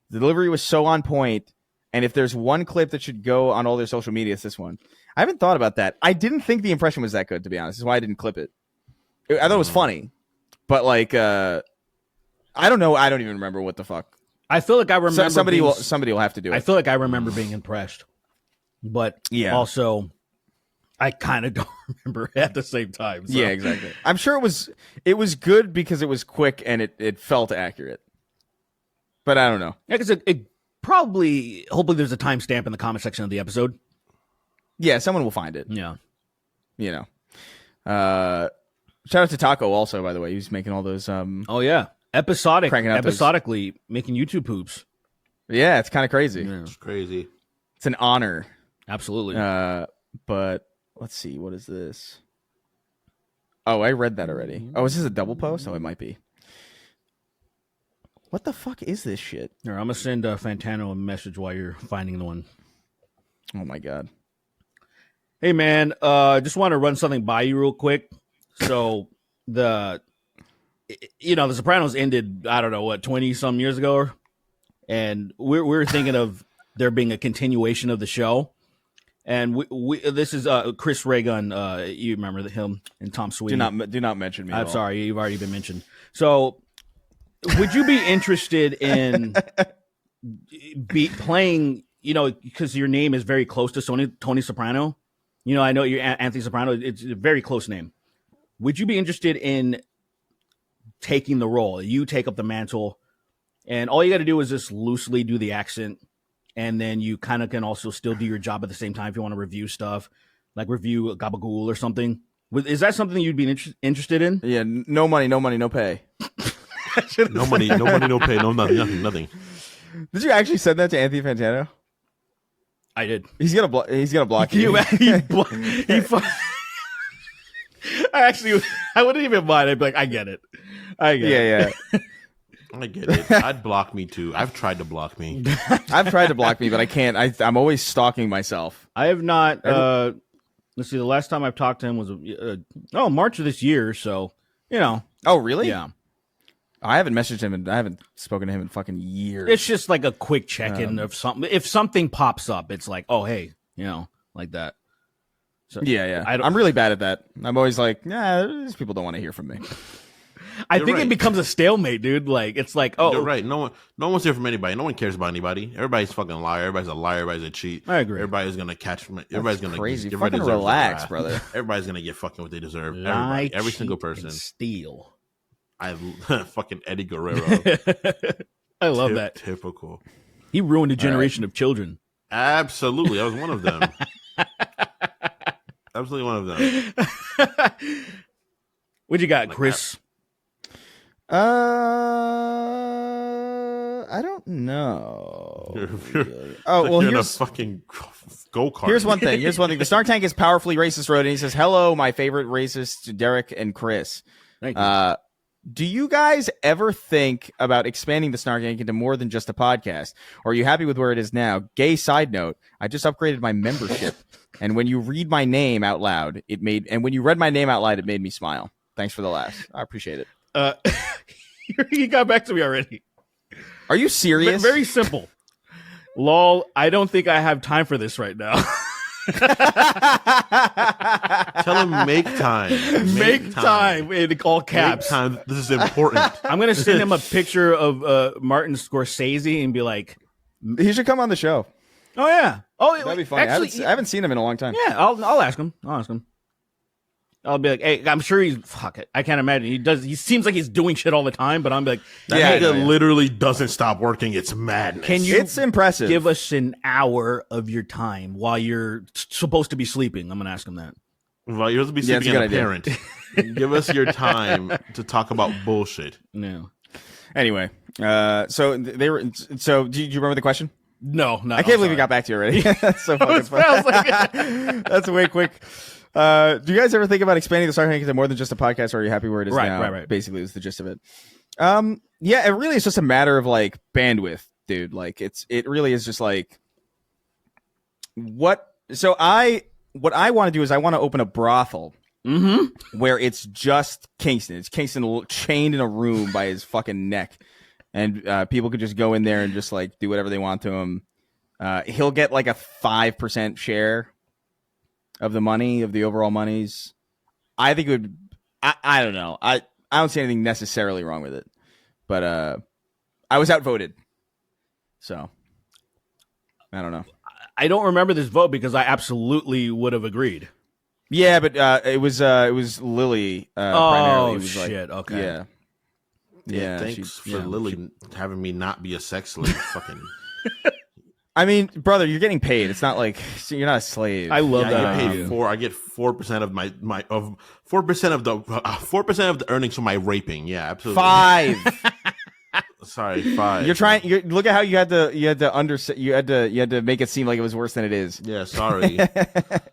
The delivery was so on point, and if there's one clip that should go on all their social media, it's this one. I haven't thought about that. I didn't think the impression was that good, to be honest. That's why I didn't clip it. I thought it was funny, but like, I don't know. I don't even remember what the fuck. I feel like I remember. Somebody will have to do it. I feel like I remember being impressed, but also I kind of don't remember at the same time. So. Yeah, exactly. I'm sure it was good because it was quick and it felt accurate, but I don't know. Yeah, because it probably, hopefully, there's a timestamp in the comment section of the episode. Yeah, someone will find it. Yeah. You know. Shout out to Taco also, by the way. He's making all those oh yeah. Episodically making YouTube poops. Yeah, it's kind of crazy. Yeah. It's crazy. It's an honor. Absolutely. But let's see, what is this? Oh, I read that already. Oh, is this a double post? Oh, it might be. What the fuck is this shit? Here, I'm gonna send Fantano a message while you're finding the one. Oh my god. Hey man, just want to run something by you real quick. So the Sopranos ended, I don't know what, 20 some years ago, and we're thinking of there being a continuation of the show. And this is Chris Reagan. You remember him and Tom Sweeney? Do not mention me. I'm sorry, you've already been mentioned. So, would you be interested in playing? You know, because your name is very close to Tony Soprano. You know, I know you're Anthony Soprano. It's a very close name. Would you be interested in taking the role? You take up the mantle, and all you got to do is just loosely do the accent, and then you kind of can also still do your job at the same time if you want to review stuff, like review Gabagool or something. Is that something you'd be interested in? Yeah, no money, no pay. No money, no pay, no nothing. Did you actually send that to Anthony Fantano? I did. He's gonna block you. I wouldn't even mind. I'd be like, I get it. Yeah. I get it. I'd block me too. I've tried to block me. I've tried to block me, but I can't. I'm always stalking myself. I have not. Let's see. The last time I've talked to him was March of this year. So Oh, really? Yeah. I haven't messaged him and I haven't spoken to him in fucking years. It's just like a quick check-in of something. If something pops up, it's like, oh, hey, like that. So yeah. I'm really bad at that. I'm always like, nah, these people don't want to hear from me. I You're think right. it becomes a stalemate, dude. Like it's like, oh, You're right. No one's here from anybody. No one cares about anybody. Everybody's fucking a liar. Everybody's a liar. Everybody's a cheat. I agree. Everybody's gonna catch. Everybody's gonna crazy. Everybody Fucking deserves relax, their wrath. brother. Everybody's gonna get fucking what they deserve. lie, Everybody, every cheat, single person. and steal. I fucking Eddie Guerrero. I love that. Typical. He ruined a generation of children. Absolutely, I was one of them. Absolutely one of them. What you got, Chris? I don't know. Oh well, You're in a here's fucking go-kart. Here's one thing. The Snark Tank is powerfully racist road, and he says, "Hello, my favorite racists, Derek and Chris." Thank you. Do you guys ever think about expanding the Snark Tank into more than just a podcast? Or are you happy with where it is now? Gay side note: I just upgraded my membership, and when you read my name out loud, it made me smile. Thanks for the laughs. I appreciate it. He got back to me already. Are you serious? Very simple. Lol, I don't think I have time for this right now. Tell him make time. Make time in all caps. Make time. This is important. I'm going to send him a picture of Martin Scorsese and be like, He should come on the show. oh, yeah. Oh, That'd be funny. Actually, I haven't seen him in a long time. yeah, I'll ask him. I'll be like, hey, I'm sure he's fuck it. I can't imagine he seems like he's doing shit all the time, but I'm like, That Yeah, nigga literally doesn't stop working. It's madness. can you It's impressive. give us an hour of your time while you're supposed to be sleeping? I'm gonna ask him that. Well, you're supposed to be Yeah, it's a sleeping good a idea. parent. Give us your time to talk about bullshit. No, Anyway, so they were. So do you remember the question? no, I can't believe you got back to you already. That's so fucking fun. I was like, That's way quick. Do you guys ever think about expanding the Snark Tank into more than just a podcast, or are you happy where it is Right, now? right. Basically, is the gist of it. Yeah, it really is just a matter of like bandwidth, dude. Like it really is just like what I want to do is I want to open a brothel where it's just Kingston. It's Kingston chained in a room by his fucking neck, and people could just go in there and just like do whatever they want to him. He'll get like a 5% share of the money, of the overall monies. I think it would. I don't know. I don't see anything necessarily wrong with it, but I was outvoted, so I don't know. I don't remember this vote because I absolutely would have agreed. Yeah, but it was Lily. Primarily. It was shit. Okay. Yeah. Yeah. Thanks for Lily having me not be a sex slave. Fucking. I mean, brother, you're getting paid. It's not like you're not a slave. I love Yeah, that. I get about paid you. 4. I get 4% of my 4% of the 4% of the earnings from my raping. Yeah, absolutely. 5. Sorry, 5. You're trying. Look at how you had to make it seem like it was worse than it is. Yeah, sorry.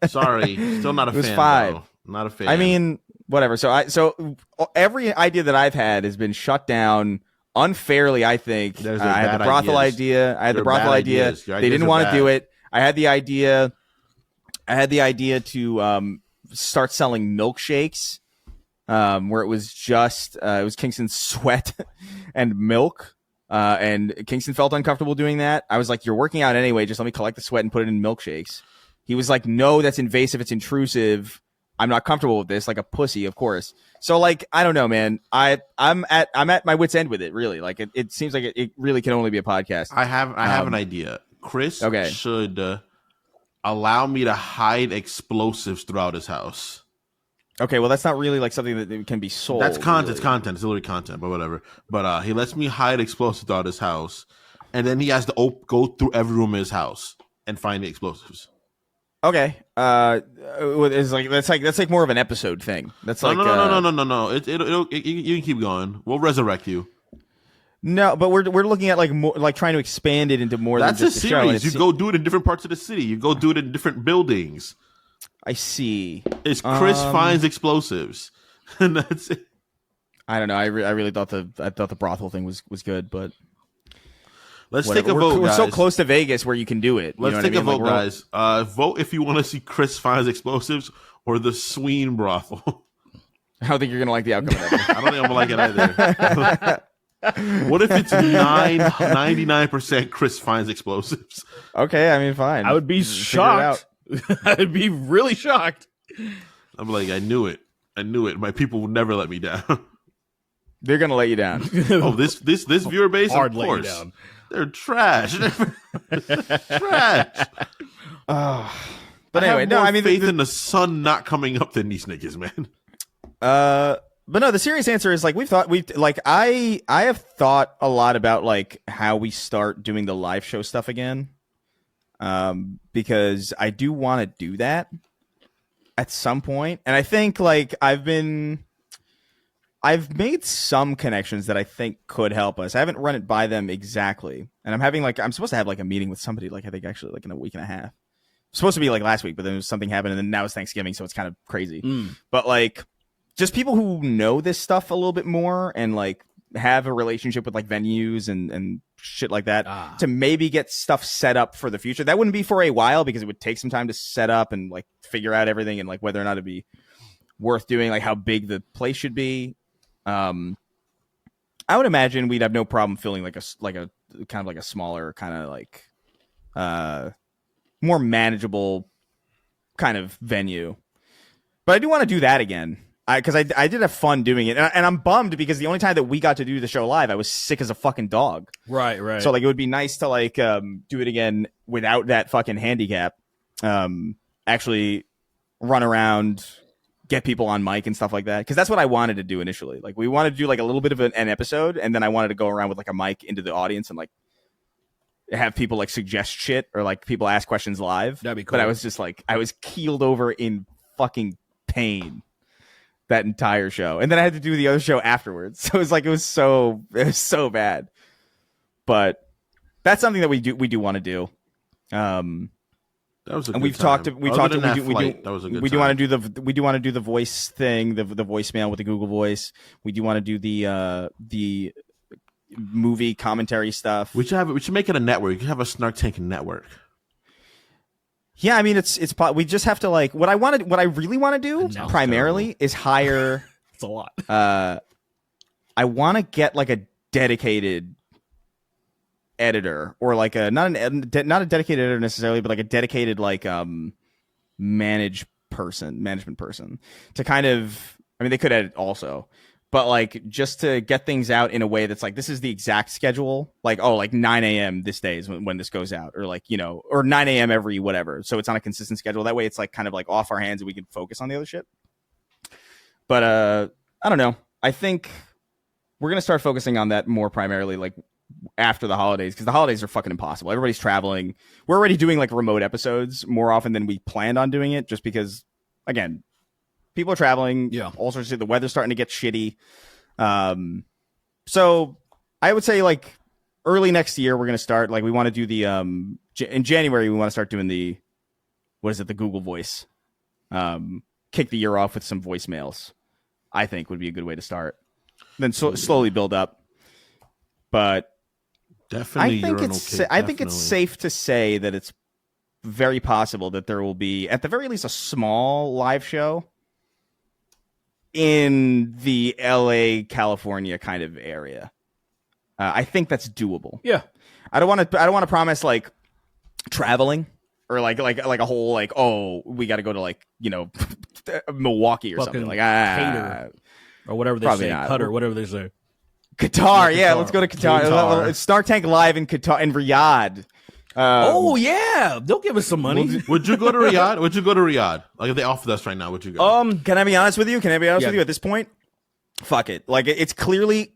Sorry. Still not a It was fan. 5. Though. Not a fan. I mean, whatever. So every idea that I've had has been shut down unfairly. I think There's I had the bad brothel ideas. idea. I had the They're brothel bad idea. ideas. Your They ideas didn't are want to bad. do it. I had the idea. To start selling milkshakes, where it was just it was Kingston's sweat and milk. And Kingston felt uncomfortable doing that. I was like, "You're working out anyway. Just let me collect the sweat and put it in milkshakes." He was like, "No, that's invasive. It's intrusive. I'm not comfortable with this." Like a pussy, of course. So like, I don't know, man. I'm at my wit's end with it. Really, like it seems like it really can only be a podcast. I have an idea. Chris Okay. should allow me to hide explosives throughout his house. Okay, well, that's not really like something that can be sold. That's content. It's really. content. It's literally content, but whatever. But he lets me hide explosives throughout his house, and then he has to go through every room in his house and find the explosives. Okay, it's like that's like more of an episode thing. That's like No. You can keep going. We'll resurrect you. No, but we're looking at like more like trying to expand it into more That's than a just a show. and series. You it's- go do it in different parts of the city. You go do it in different buildings. I see. It's Chris finds explosives, and that's it. I don't know. I really thought the brothel thing was good, but Let's whatever. take a vote, We're guys. so close to Vegas where you can do it. Let's you know take what I a mean? vote, Like, guys. Vote if you want to see Chris finds explosives or the Sween brothel. I don't think you're gonna like the outcome of that. I don't think I'm gonna like it either. What if it's 99% Chris finds explosives? Okay, I mean, fine. I would be Figure it out. shocked. I'd be really shocked. I'm like, I knew it. My people will never let me down. They're gonna let you down. Oh, this viewer base, Hard of let you course, down. they're trash. Trash. But anyway, no, I mean, faith in the sun not coming up than these niggas, man. But no, the serious answer is like I have thought a lot about like how we start doing the live show stuff again. Because I do want to do that at some point. And I think like I've made some connections that I think could help us. I haven't run it by them exactly. And I'm supposed to have like a meeting with somebody, like I think actually like in a week and a half. It's supposed to be like last week, but then something happened and then now it's Thanksgiving. So it's kind of crazy, but like just people who know this stuff a little bit more and like have a relationship with like venues and shit like that to maybe get stuff set up for the future. That wouldn't be for a while because it would take some time to set up and like figure out everything and like whether or not it'd be worth doing, like how big the place should be. I would imagine we'd have no problem filling like a kind of like a smaller kind of like more manageable kind of venue. But I do want to do that again. Because I did have fun doing it, and I'm bummed because the only time that we got to do the show live, I was sick as a fucking dog. Right. So like, it would be nice to like do it again without that fucking handicap. Actually, run around, get people on mic and stuff like that. Because that's what I wanted to do initially. Like, we wanted to do like a little bit of an episode, and then I wanted to go around with like a mic into the audience and like have people like suggest shit or like people ask questions live. That'd be cool. But I was just like, I was keeled over in fucking pain that entire show, and then I had to do the other show afterwards. So it was so bad. But that's something that we do want to do. That was a and good time. We do want to do the voice thing, the voicemail with the Google Voice. We do want to do the movie commentary stuff. We should make it a network. You could have a Snark Tank network. Yeah, I mean it's we just have to like what I really want to do primarily is hire. It's a lot. I want to get like a dedicated editor or like a not a dedicated editor necessarily, but like a dedicated like management person to kind of. I mean, they could edit also. But like just to get things out in a way that's like this is the exact schedule, like like 9 a.m. this day is when this goes out, or like or 9 a.m. every whatever. So it's on a consistent schedule. That way, it's like kind of like off our hands and we can focus on the other shit. But I don't know. I think we're gonna start focusing on that more primarily like after the holidays because the holidays are fucking impossible. Everybody's traveling. We're already doing like remote episodes more often than we planned on doing it, just because again. People are traveling. Yeah. All sorts of the weather's starting to get shitty. So I would say like early next year, we're going to start like we want to do the in January, we want to start doing the Google Voice. Kick the year off with some voicemails. I think would be a good way to start. Then slowly build up. But Definitely. I think it's safe to say that it's very possible that there will be at the very least a small live show in the LA, California kind of area. I think that's doable. Yeah. I don't want to promise like traveling or like a whole like, oh, we got to go to like, Milwaukee or something like Qatar or whatever they say. Qatar, whatever they say. Qatar. Yeah. Let's go to Qatar. Snark Tank live in Qatar in Riyadh. Oh yeah, they'll give us some money. Would you go to Riyadh? Like if they offered us right now, would you go? Can I be honest with you? With you at this point? Fuck it. Like it's clearly,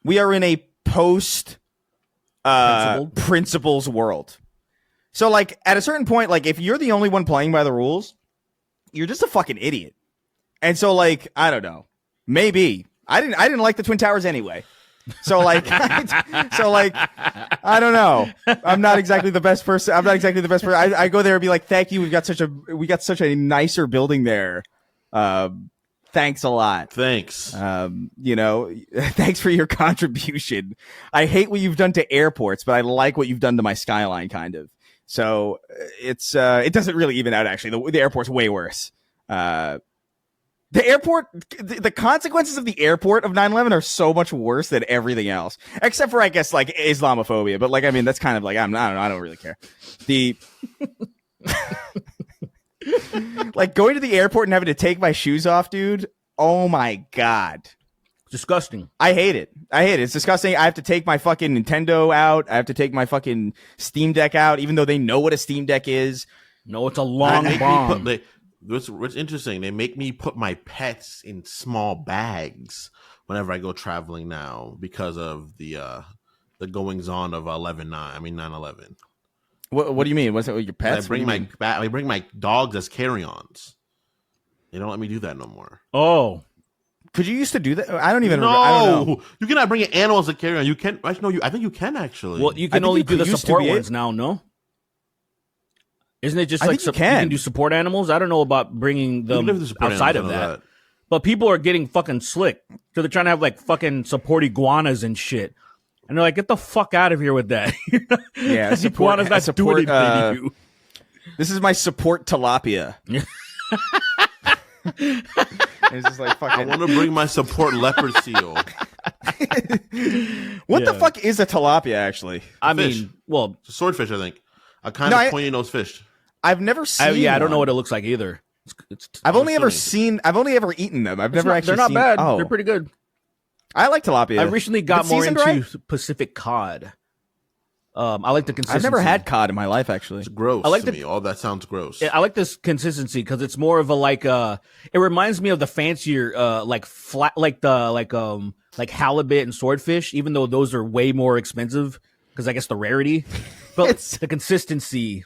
we are in a post principles world. So like at a certain point, like if you're the only one playing by the rules, you're just a fucking idiot. And so like I don't know, maybe I didn't like the Twin Towers anyway. So like, I don't know. I'm not exactly the best person. I go there and be like, thank you. We got such a nicer building there. Thanks a lot. Thanks. Thanks for your contribution. I hate what you've done to airports, but I like what you've done to my skyline kind of. So it doesn't really even out actually. The airport's way worse. The airport, the consequences of the airport of 9/11 are so much worse than everything else, except for I guess like Islamophobia. But like, I mean, that's kind of like I don't know. I don't really care. Like going to the airport and having to take my shoes off, dude. Oh my god. Disgusting. I hate it. It's disgusting. I have to take my fucking Nintendo out. I have to take my fucking Steam Deck out, even though they know what a Steam Deck is. No, it's a long bomb. What's interesting, they make me put my pets in small bags whenever I go traveling now because of the goings on of 9/11. What do you mean? What's it with your pets? I bring my dogs as carry-ons. They don't let me do that no more. Oh. Could you used to do that? I don't even No, I don't know. You cannot bring animals to carry on. You can. Actually, no, I think you can actually. Well, you can only do the support ones now. No, isn't it just like you can do support animals? I don't know about bringing them outside of that. But people are getting fucking slick. So they're trying to have like fucking support iguanas and shit. And they're like, get the fuck out of here with that. Yeah, iguana's not doing anything to you. This is my support tilapia. It's just like fucking. I want to bring my support leopard seal. What the fuck is a tilapia actually? I mean, well, it's a swordfish, I think. A kind of pointy nose fish. I've never seen. I don't know what it looks like either. I've only ever eaten them. I've never actually. They're not bad. Oh. They're pretty good. I like tilapia. I recently got more into Pacific cod. I like the consistency. I've never had cod in my life, actually. It's gross to me. All that sounds gross. I like this consistency because it's more of a it reminds me of the fancier like halibut and swordfish, even though those are way more expensive because I guess the rarity. But the consistency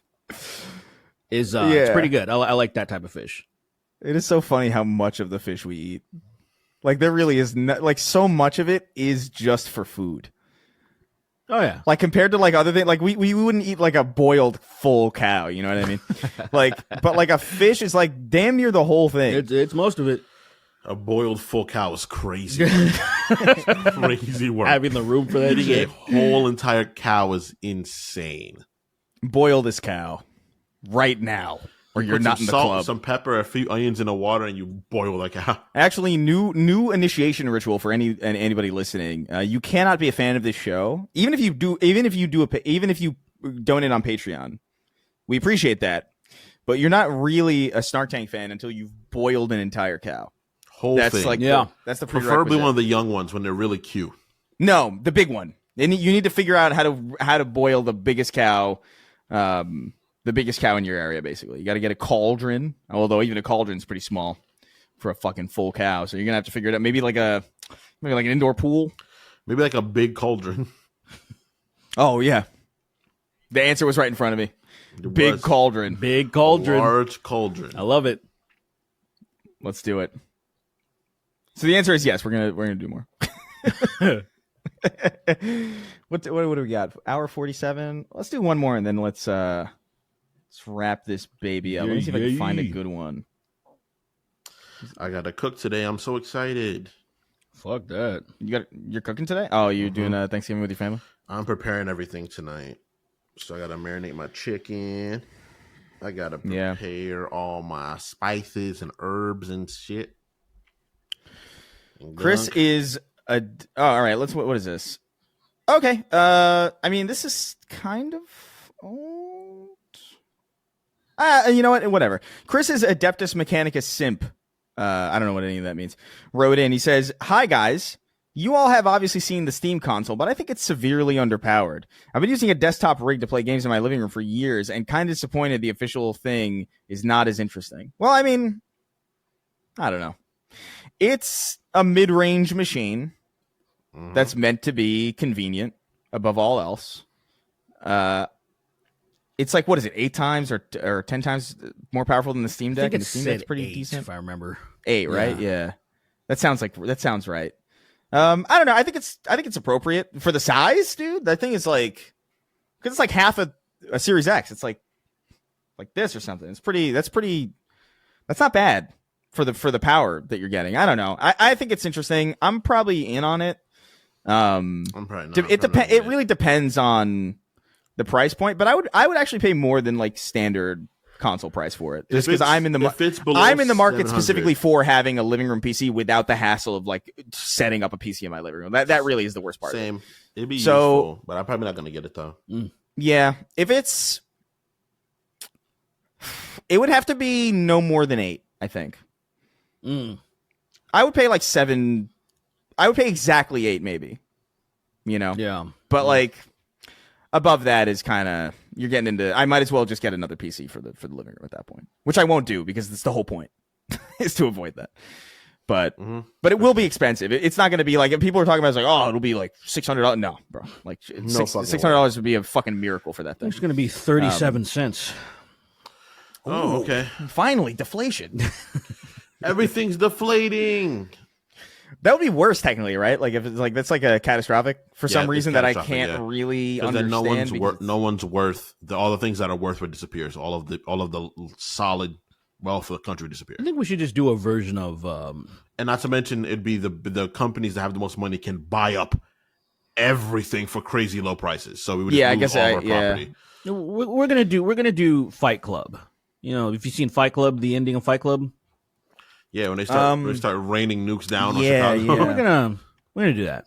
is it's pretty good. I like that type of fish. It is so funny how much of the fish we eat. Like there really is so much of it is just for food. Oh yeah. Like compared to like other things, like we wouldn't eat like a boiled full cow, you know what I mean? But like a fish is like damn near the whole thing. It's most of it. A boiled full cow is crazy. Crazy work. Having the room for that shit. A whole entire cow is insane. Boil this cow right now, or you're not in the club. Some pepper, a few onions in the water, and you boil that cow. Actually, new initiation ritual for anybody listening. You cannot be a fan of this show, even if you donate on Patreon. We appreciate that, but you're not really a Snark Tank fan until you've boiled an entire cow. That's thing. That's the preferably one of the young ones when they're really cute. No, the big one. And you need to figure out how to boil the biggest cow. The biggest cow in your area, basically. You got to get a cauldron, although even a cauldron's pretty small for a fucking full cow. So you're gonna have to figure it out. Maybe like an indoor pool. Maybe like a big cauldron. Oh yeah, the answer was right in front of me. Big cauldron. Big cauldron. Large cauldron. I love it. Let's do it. So the answer is yes. We're gonna do more. What do we got? Hour 47. Let's do one more and then let's wrap this baby up. Let me see if I can find a good one. I gotta cook today. I'm so excited. Fuck that. You're cooking today? Oh, you're doing Thanksgiving with your family? I'm preparing everything tonight. So I gotta marinate my chicken. I gotta prepare all my spices and herbs and shit. And Chris is all right, what is this? Okay. I mean, this is kind of old. You know what? Whatever. Chris is Adeptus Mechanicus Simp. I don't know what any of that means. Wrote in. He says, "Hi guys. You all have obviously seen the Steam console, but I think it's severely underpowered. I've been using a desktop rig to play games in my living room for years, and kind of disappointed the official thing is not as interesting. Well, I mean, I don't know. It's a mid-range machine that's meant to be convenient above all else. It's like, what is it, 8 times or 10 times more powerful than the Steam Deck? I think and the Steam Deck's pretty 8, decent, if I remember. 8, right? Yeah. That sounds right. I don't know. I think it's appropriate for the size, dude. That thing is like, because it's like half a Series X. It's like this or something. That's not bad for the power that you're getting. I don't know. I think it's interesting. I'm probably in on it. I'm probably not. It really depends on the price point, but I would actually pay more than like standard console price for it, just because I'm in the market specifically for having a living room PC without the hassle of like setting up a PC in my living room. That really is the worst part. Same. It'd be useful, but I'm probably not going to get it though. Yeah, it would have to be no more than 8, I think. I would pay like 7. I would pay exactly 8, maybe. You know. Yeah. But like above that is kind of you're getting into. I might as well just get another PC for the living room at that point, which I won't do because that's the whole point is to avoid that. But it will be expensive. It's not going to be like if people are talking about it's like, oh, it'll be like $600. No, bro. Like $600 would be a fucking miracle for that thing. It's going to be 37 cents. Oh, okay. Finally, deflation. Everything's deflating. That would be worse technically, right? Like if it's like that's like a catastrophic for some it's reason that I catastrophic, can't really Because then understand. no one's worth all the things that are worth would disappear. So all of the solid wealth of the country disappears. I think we should just do a version of And not to mention, it'd be the companies that have the most money can buy up everything for crazy low prices. So we would just lose all of our property. we're gonna do Fight Club. You know, if you've seen Fight Club, the ending of Fight Club. Yeah, when they start raining nukes down on yeah, Chicago. yeah. We're gonna do that.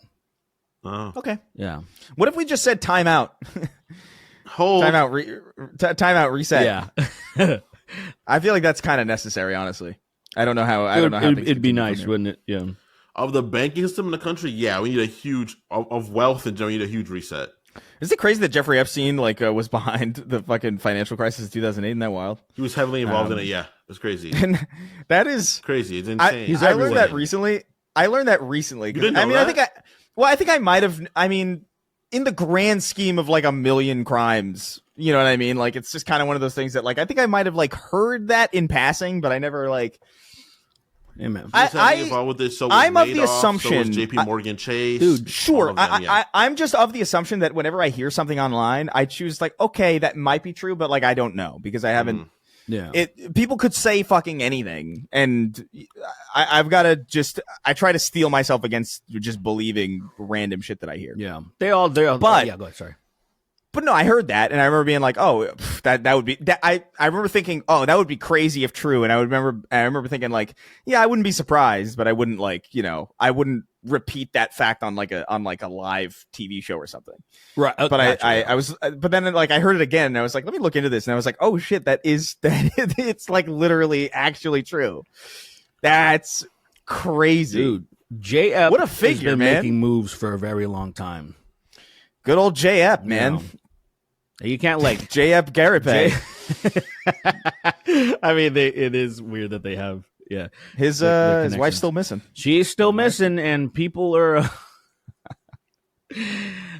Okay. Yeah. What if we just said timeout? Timeout reset. Yeah. I feel like that's kind of necessary, honestly. I don't know how. It'd be nice, wouldn't it? Yeah. Of the banking system in the country, yeah, we need a huge of wealth and we need a huge reset. Is it crazy that Jeffrey Epstein was behind the fucking financial crisis of 2008? Isn't that wild? He was heavily involved in it. Yeah, it's crazy. And that is crazy. It's insane. I learned that recently. You didn't know that? I think I might have. I mean, in the grand scheme of like a million crimes, you know what I mean? Like, it's just kind of one of those things that like I think I might have like heard that in passing, but I never like. Yeah, man. I'm of the assumption. So was JP Morgan Chase. Dude, sure. Them, I'm just of the assumption that whenever I hear something online, I choose like, okay, that might be true, but like I don't know because I haven't. Yeah. People could say fucking anything, and I've got to just. I try to steel myself against just believing random shit that I hear. Yeah. They all. But yeah. Go ahead. Sorry. But no, I heard that, and I remember being like, "Oh, that would be." I remember thinking, "Oh, that would be crazy if true." And I remember thinking like, "Yeah, I wouldn't be surprised, but I wouldn't like, I wouldn't repeat that fact on like a live TV show or something." Right. But I was, but then like I heard it again, and I was like, "Let me look into this," and I was like, "Oh shit, that it's like literally actually true." That's crazy, dude. JF, what a figure, has been man. Making moves for a very long time. Good old JF, man. Yeah. You can't like JF Garapay. I mean, it is weird that they have, his wife's still missing. She's still missing, and people are.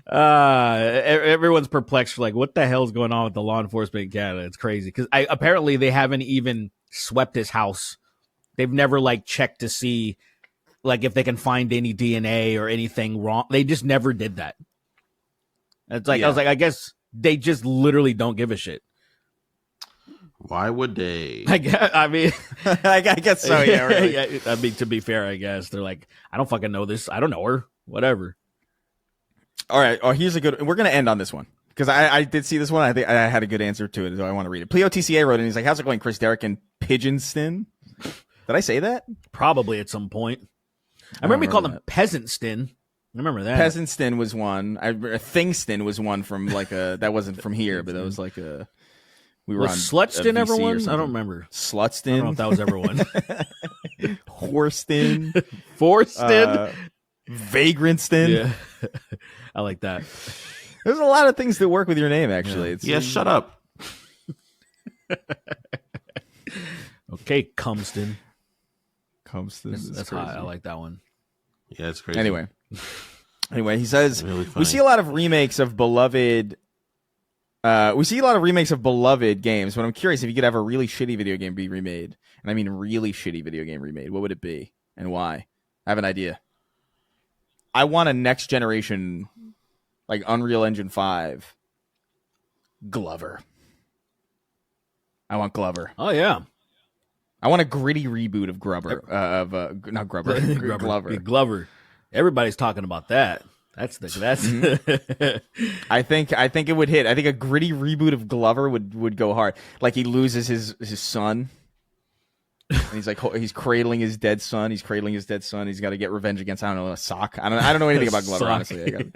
Everyone's perplexed. Like, what the hell's going on with the law enforcement in Canada? It's crazy because apparently they haven't even swept his house. They've never like checked to see like if they can find any DNA or anything wrong. They just never did that. It's like I was like, I guess. They just literally don't give a shit. Why would they? I mean, I guess so. Yeah, really. Yeah. I mean, to be fair, I guess they're like, I don't fucking know this. I don't know her. Whatever. All right. Oh, here's a good. We're gonna end on this one because I did see this one. I think I had a good answer to it, so I want to read it. Pleo TCA wrote, and he's like, "How's it going, Chris, Derek, and Pigeonston?" Did I say that? Probably at some point. I remember we called him Peasantston. I remember that. Peasantston was one. Thingston was one from like a that wasn't from here, but that was like a. We were on Slutston ever one? I don't remember. Slutston. I don't know if that was ever one. Horston. Forston. Vagrantston. Yeah. I like that. There's a lot of things that work with your name, actually. Yeah, shut up. Okay, Cumston. That's hot. I like that one. Yeah, it's crazy. Anyway, he says really we see a lot of remakes of beloved. We see a lot of remakes of beloved games, but I'm curious if you could have a really shitty video game be remade, and I mean really shitty video game remade. What would it be, and why? I have an idea. I want a next generation, like Unreal Engine 5. Glover. I want Glover. Oh yeah. I want a gritty reboot of not Grubber, Glover. Glover. Everybody's talking about that. That's. I think it would hit. I think a gritty reboot of Glover would go hard. Like he loses his son, and he's cradling his dead son. He's got to get revenge against a sock. I don't know anything about Glover, honestly.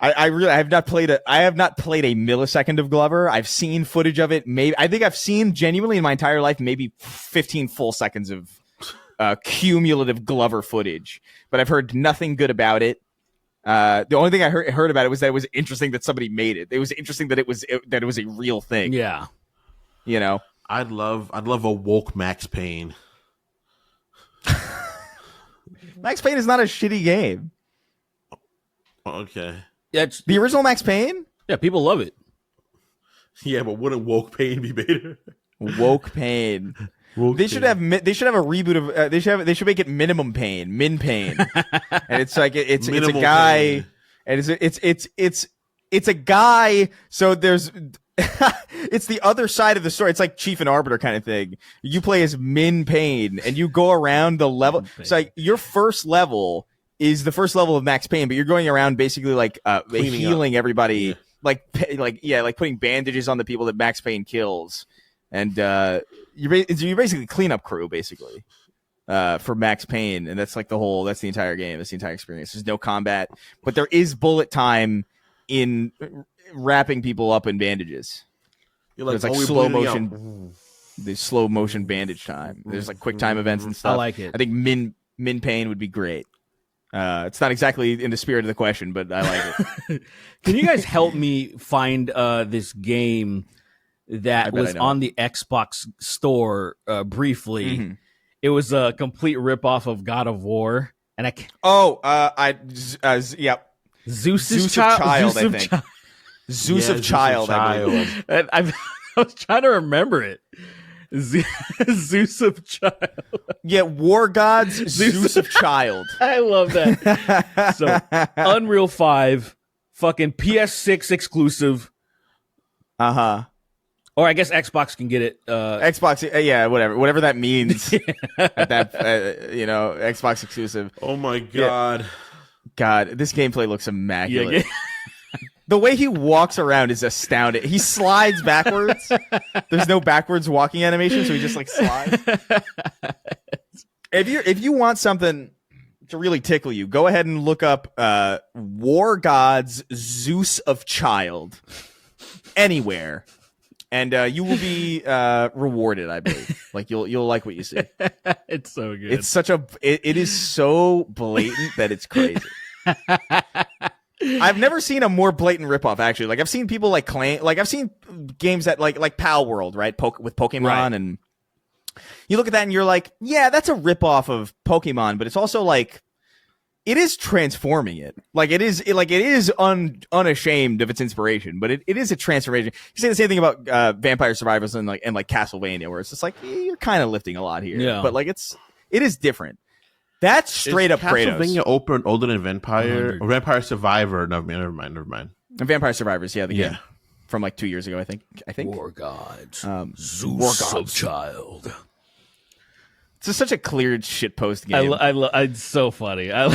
I have not played a millisecond of Glover. I've seen footage of it. I think I've seen genuinely in my entire life maybe 15 full seconds of cumulative Glover footage, but I've heard nothing good about it. The only thing I heard about it was that it was interesting that somebody made it. It was interesting that it was a real thing. Yeah, you know. I'd love a woke Max Payne. Max Payne is not a shitty game. Okay. Yeah, the original Max Payne. Yeah, people love it. Yeah, but wouldn't woke Payne be better? Woke Pain. They should have a reboot of. They should make it Minimum Pain, Min Pain, and it's like it's a guy, and it's a guy. So there's it's the other side of the story. It's like Chief and Arbiter kind of thing. You play as Min Pain, and you go around the level. It's like your first level is the first level of Max Payne, but you're going around basically like healing everybody, yeah. like putting bandages on the people that Max Payne kills. And you're basically cleanup crew, basically, for Max Payne, and that's the entire game, that's the entire experience. There's no combat, but there is bullet time in wrapping people up in bandages. There's like slow motion, the slow motion bandage time. There's like quick time events and stuff. I like it. I think Min Payne would be great. It's not exactly in the spirit of the question, but I like it. Can you guys help me find this game that was on the Xbox store briefly? Mm-hmm. It was a complete ripoff of God of War, and yep. Zeus Child, I think. Zeus of Child. I believe. I was trying to remember it. Zeus of Child. Yeah, War Gods, Zeus of Child. I love that. So Unreal 5, fucking PS6 exclusive. Uh-huh. Or I guess Xbox can get it. Xbox, yeah, whatever that means. At that, Xbox exclusive. Oh my god, God, this gameplay looks immaculate. The way he walks around is astounding. He slides backwards. There's no backwards walking animation, so he just like slides. If you want something to really tickle you, go ahead and look up War Gods Zeus of Child anywhere. And you will be rewarded, I believe. Like you'll like what you see. It's so good. It's it is so blatant that it's crazy. I've never seen a more blatant ripoff. Actually, like I've seen people like claim, like I've seen games that like Pal World, right? With Pokemon, right. And you look at that and you're like, yeah, that's a ripoff of Pokemon, but it's also like. It is transforming it. Like it is unashamed of its inspiration, but it is a transformation. You say the same thing about Vampire Survivors and like Castlevania, where it's just like you're kind of lifting a lot here. Yeah. But like it is different. That's straight up Kratos. Castlevania older than Vampire or Vampire Survivor? Never mind. And Vampire Survivors, yeah, the game from like 2 years ago, I think. War Gods, Zeus War Gods of Child. It's just such a clear shitpost game. It's so funny. I love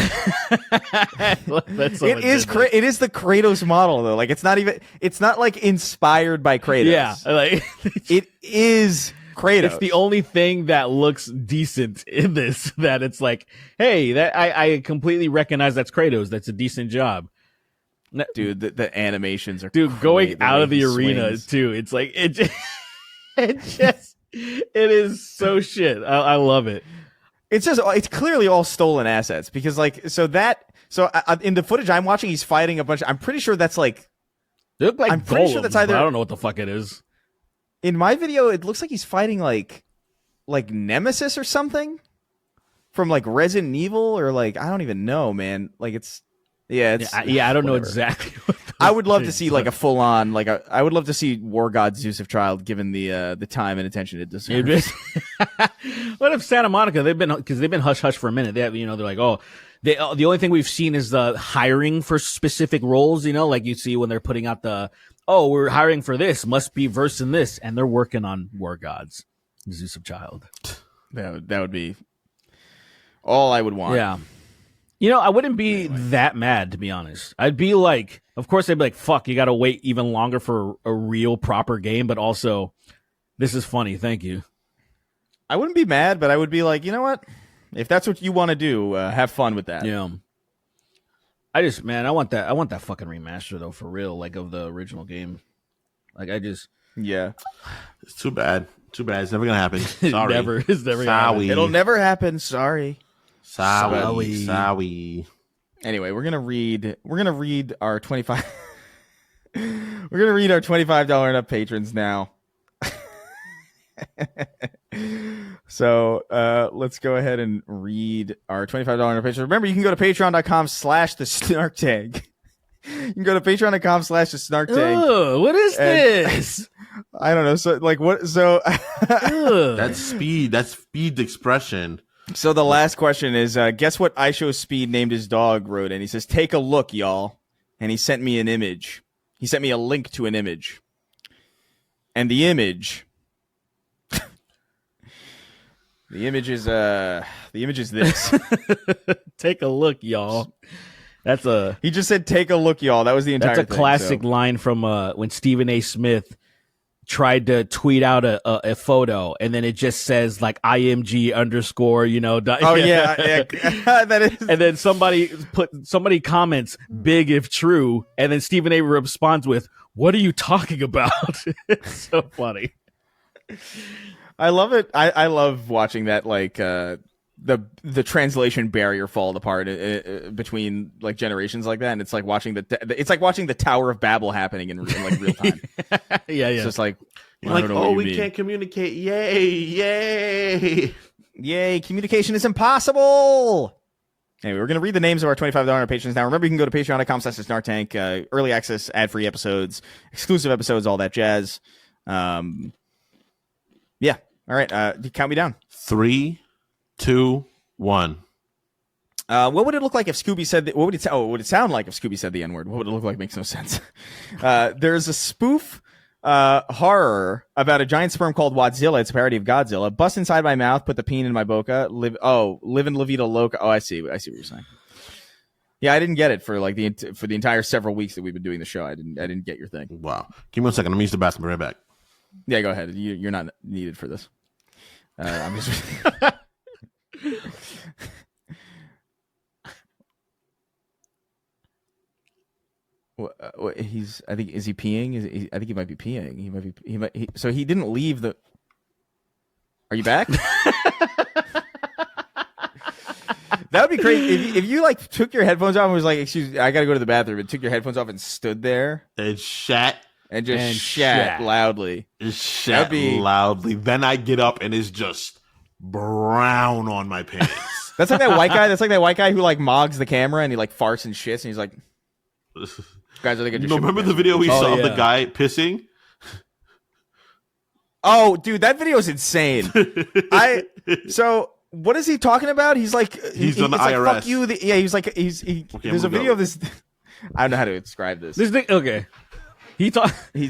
that so much. It is the Kratos model though. Like it's not like inspired by Kratos. Yeah, like it is Kratos. It's the only thing that looks decent in this. That it's like, hey, that I completely recognize that's Kratos. That's a decent job. Dude, the animations are going out of the arena too. It's like it is so shit. I love it. It's clearly all stolen assets because in the footage I'm watching, he's fighting a bunch. I'm pretty sure that's like. They look like I'm pretty sure that's either. I don't know what the fuck it is. In my video, it looks like he's fighting like Nemesis or something from like Resident Evil or like I don't even know, man. Like it's. Yeah, I don't know exactly. I would love to see like a full on I would love to see War God Zeus of Child given the time and attention it deserves. What if Santa Monica? They've been hush hush for a minute. They're like, the only thing we've seen is the hiring for specific roles. Like you see when they're putting out we're hiring for this, must be versed in this, and they're working on War Gods Zeus of Child. That would be all I would want. Yeah. I wouldn't be that mad, to be honest. I'd be like, of course, I'd be like, fuck, you got to wait even longer for a real proper game, but also, this is funny. Thank you. I wouldn't be mad, but I would be like, you know what? If that's what you want to do, have fun with that. Yeah. I want that fucking remaster, though, for real, like of the original game. Like, Yeah. It's too bad. Too bad. It's never gonna happen. Sorry. It's never gonna happen. It'll never happen. Sorry. Sorry. Anyway, we're gonna read our 25. We're gonna read our $25 and up patrons now. So let's go ahead and read our $25 and up patrons. Remember, you can go to patreon.com/the Snark Tank. You can go to patreon.com/the Snark Tank. Oh, what is this? I don't know. So like what? So That's speed. That's speed expression. So the last question is, guess what iShowSpeed named his dog wrote? And he says, take a look, y'all. And he sent me an image. He sent me a link to an image. And the image is this. Take a look, y'all. He just said, take a look, y'all. That was the entire thing. That's a classic line from when Stephen A. Smith tried to tweet out a photo, and then it just says like IMG underscore, Oh yeah. That is. And then somebody comments big if true, and then Stephen A. responds with, "What are you talking about?" It's so funny. I love it. I love watching that, like the translation barrier fall apart between like generations like that, and it's like watching the Tower of Babel happening in like real time. Yeah. It's just like, we can't communicate. Yay! Communication is impossible. Anyway, we're gonna read the names of our $25 patrons now. Remember, you can go to patreon.com/SnarkTank, early access, ad-free episodes, exclusive episodes, all that jazz. Yeah. All right. Count me down. 3, 2, 1. What would it look like if Scooby said? What would it sound like if Scooby said the N-word? What would it look like? Makes no sense. There's a spoof horror about a giant sperm called Wadzilla. It's a parody of Godzilla. Bust inside my mouth, put the peen in my boca. Live in La Vida Loca. Oh, I see what you're saying. Yeah, I didn't get it for like the entire several weeks that we've been doing the show. I didn't get your thing. Wow. Give me 1 second. I'm gonna use the bathroom. Right back. Yeah, go ahead. You're not needed for this. I'm just. I think, is he peeing? I think he might be peeing. So he didn't leave the. Are you back? That would be crazy if you like took your headphones off and was like, "Excuse me, I got to go to the bathroom," and took your headphones off and stood there and shat loudly. Loudly. Then I get up and it's just brown on my pants. That's like that white guy. That's like that white guy who like mogs the camera and he like farts and shits and he's like, guys, I think I just remember the video we saw of the guy pissing? Oh, dude, that video is insane. So what is he talking about? He's like, he's on the IRS. Like, fuck you. He's like, there's a video of this. I don't know how to describe this. Okay. He's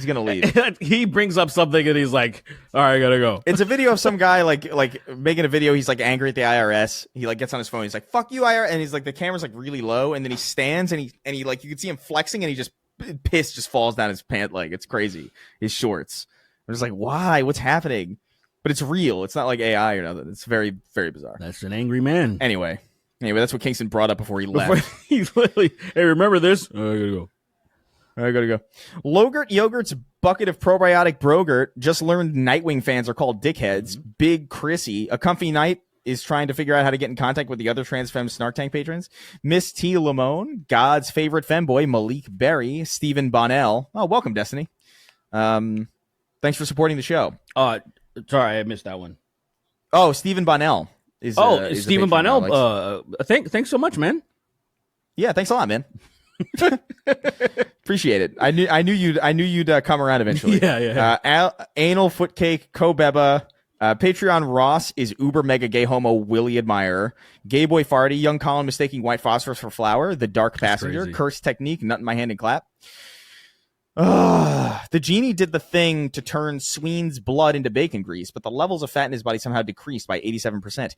gonna leave. He brings up something and he's like, "All right, I gotta go." It's a video of some guy like making a video. He's like angry at the IRS. He like gets on his phone. He's like, "Fuck you, IRS," and he's like the camera's like really low, and then he stands and he like you can see him flexing, and he just piss just falls down his pant leg. It's crazy. His shorts. I'm just like, why? What's happening? But it's real. It's not like AI or nothing. It's very, very bizarre. That's an angry man. Anyway, that's what Kingston brought up before he left. He's literally, hey, remember this? Oh, I gotta go. I gotta go. Logurt Yogurt's bucket of probiotic brogurt just learned Nightwing fans are called dickheads. Big Chrissy, a comfy night, is trying to figure out how to get in contact with the other trans femme Snark Tank patrons. Miss T. Lamone, God's favorite femboy, Malik Berry, Stephen Bonnell. Oh, welcome, Destiny. Thanks for supporting the show. Sorry, I missed that one. Oh, Stephen Bonnell is. Stephen Bonnell. Thanks so much, man. Yeah, thanks a lot, man. Appreciate it. I knew you'd come around eventually. Yeah. Anal Footcake Kobeba. Patreon Ross is uber mega gay homo Willie admirer. Gay boy farty. Young Colin mistaking white phosphorus for flour. The dark passenger. Curse technique. Nut in my hand and clap. The genie did the thing to turn Sween's blood into bacon grease, but the levels of fat in his body somehow decreased by 87%.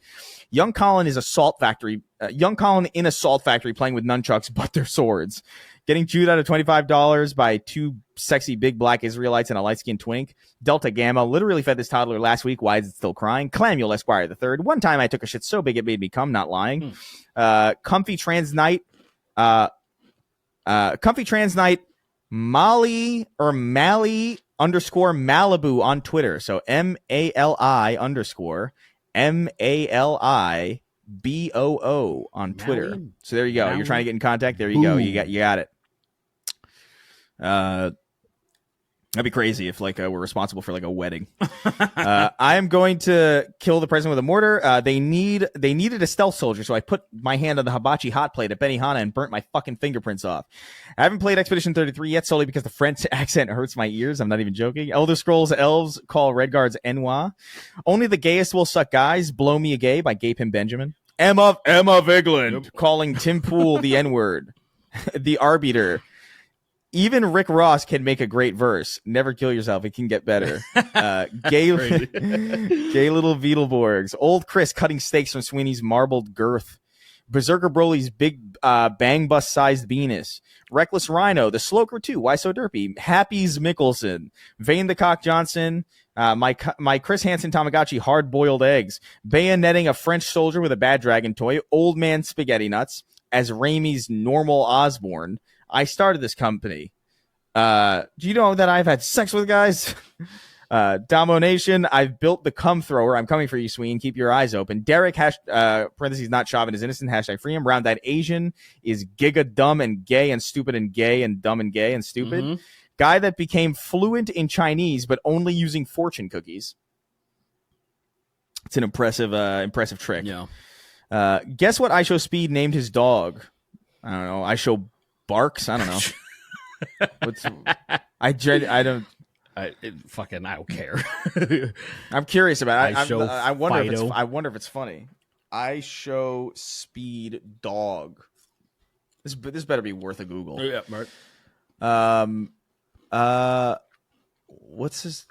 Young Colin is a salt factory. Young Colin in a salt factory playing with nunchucks, but they're swords. Getting chewed out of $25 by two sexy big black Israelites and a light-skinned twink. Delta Gamma literally fed this toddler last week. Why is it still crying? Clamuel Esquire the third. One time I took a shit so big it made me come. Not lying. Comfy Trans Night. Comfy Trans Night. Mally underscore Malibu on Twitter. So MALI underscore MALIBOO on Twitter. Mali- So there you go. You're trying to get in contact. There you go. You got it. That'd be crazy if like we're responsible for like a wedding. I am going to kill the president with a mortar. They needed a stealth soldier, so I put my hand on the hibachi hot plate at Benihana and burnt my fucking fingerprints off. I haven't played Expedition 33 yet, solely because the French accent hurts my ears. I'm not even joking. Elder Scrolls elves call Red Guards Enwa. Only the gayest will suck guys. Blow me a gay by Gay Pim Benjamin. Emma Vigland calling Tim Pool the N-word. The Arbiter. Even Rick Ross can make a great verse. Never kill yourself. It can get better. Gay little Beetleborgs. Old Chris cutting steaks from Sweeney's marbled girth. Berserker Broly's big bang bus sized penis. Reckless Rhino. The Sloker 2. Why so derpy? Happy's Mickelson. Vane the Cock Johnson. My Chris Hansen Tamagotchi hard boiled eggs. Bayonetting a French soldier with a bad dragon toy. Old man spaghetti nuts. As Raimi's normal Osborne. I started this company. Do you know that I've had sex with guys? Damo Nation, I've built the cum thrower. I'm coming for you, Sween. Keep your eyes open. Derek, parentheses, not Chauvin is innocent. Hashtag free him. Round-eyed Asian is giga dumb and gay and stupid and gay and dumb and gay and stupid. Mm-hmm. Guy that became fluent in Chinese, but only using fortune cookies. It's an impressive trick. Yeah. Guess what Speed named his dog? I don't know. Barks. I don't know. I don't care. I'm curious about it. I wonder if it's funny. I show Speed dog. This better be worth a Google. Yeah, Mark. What's his?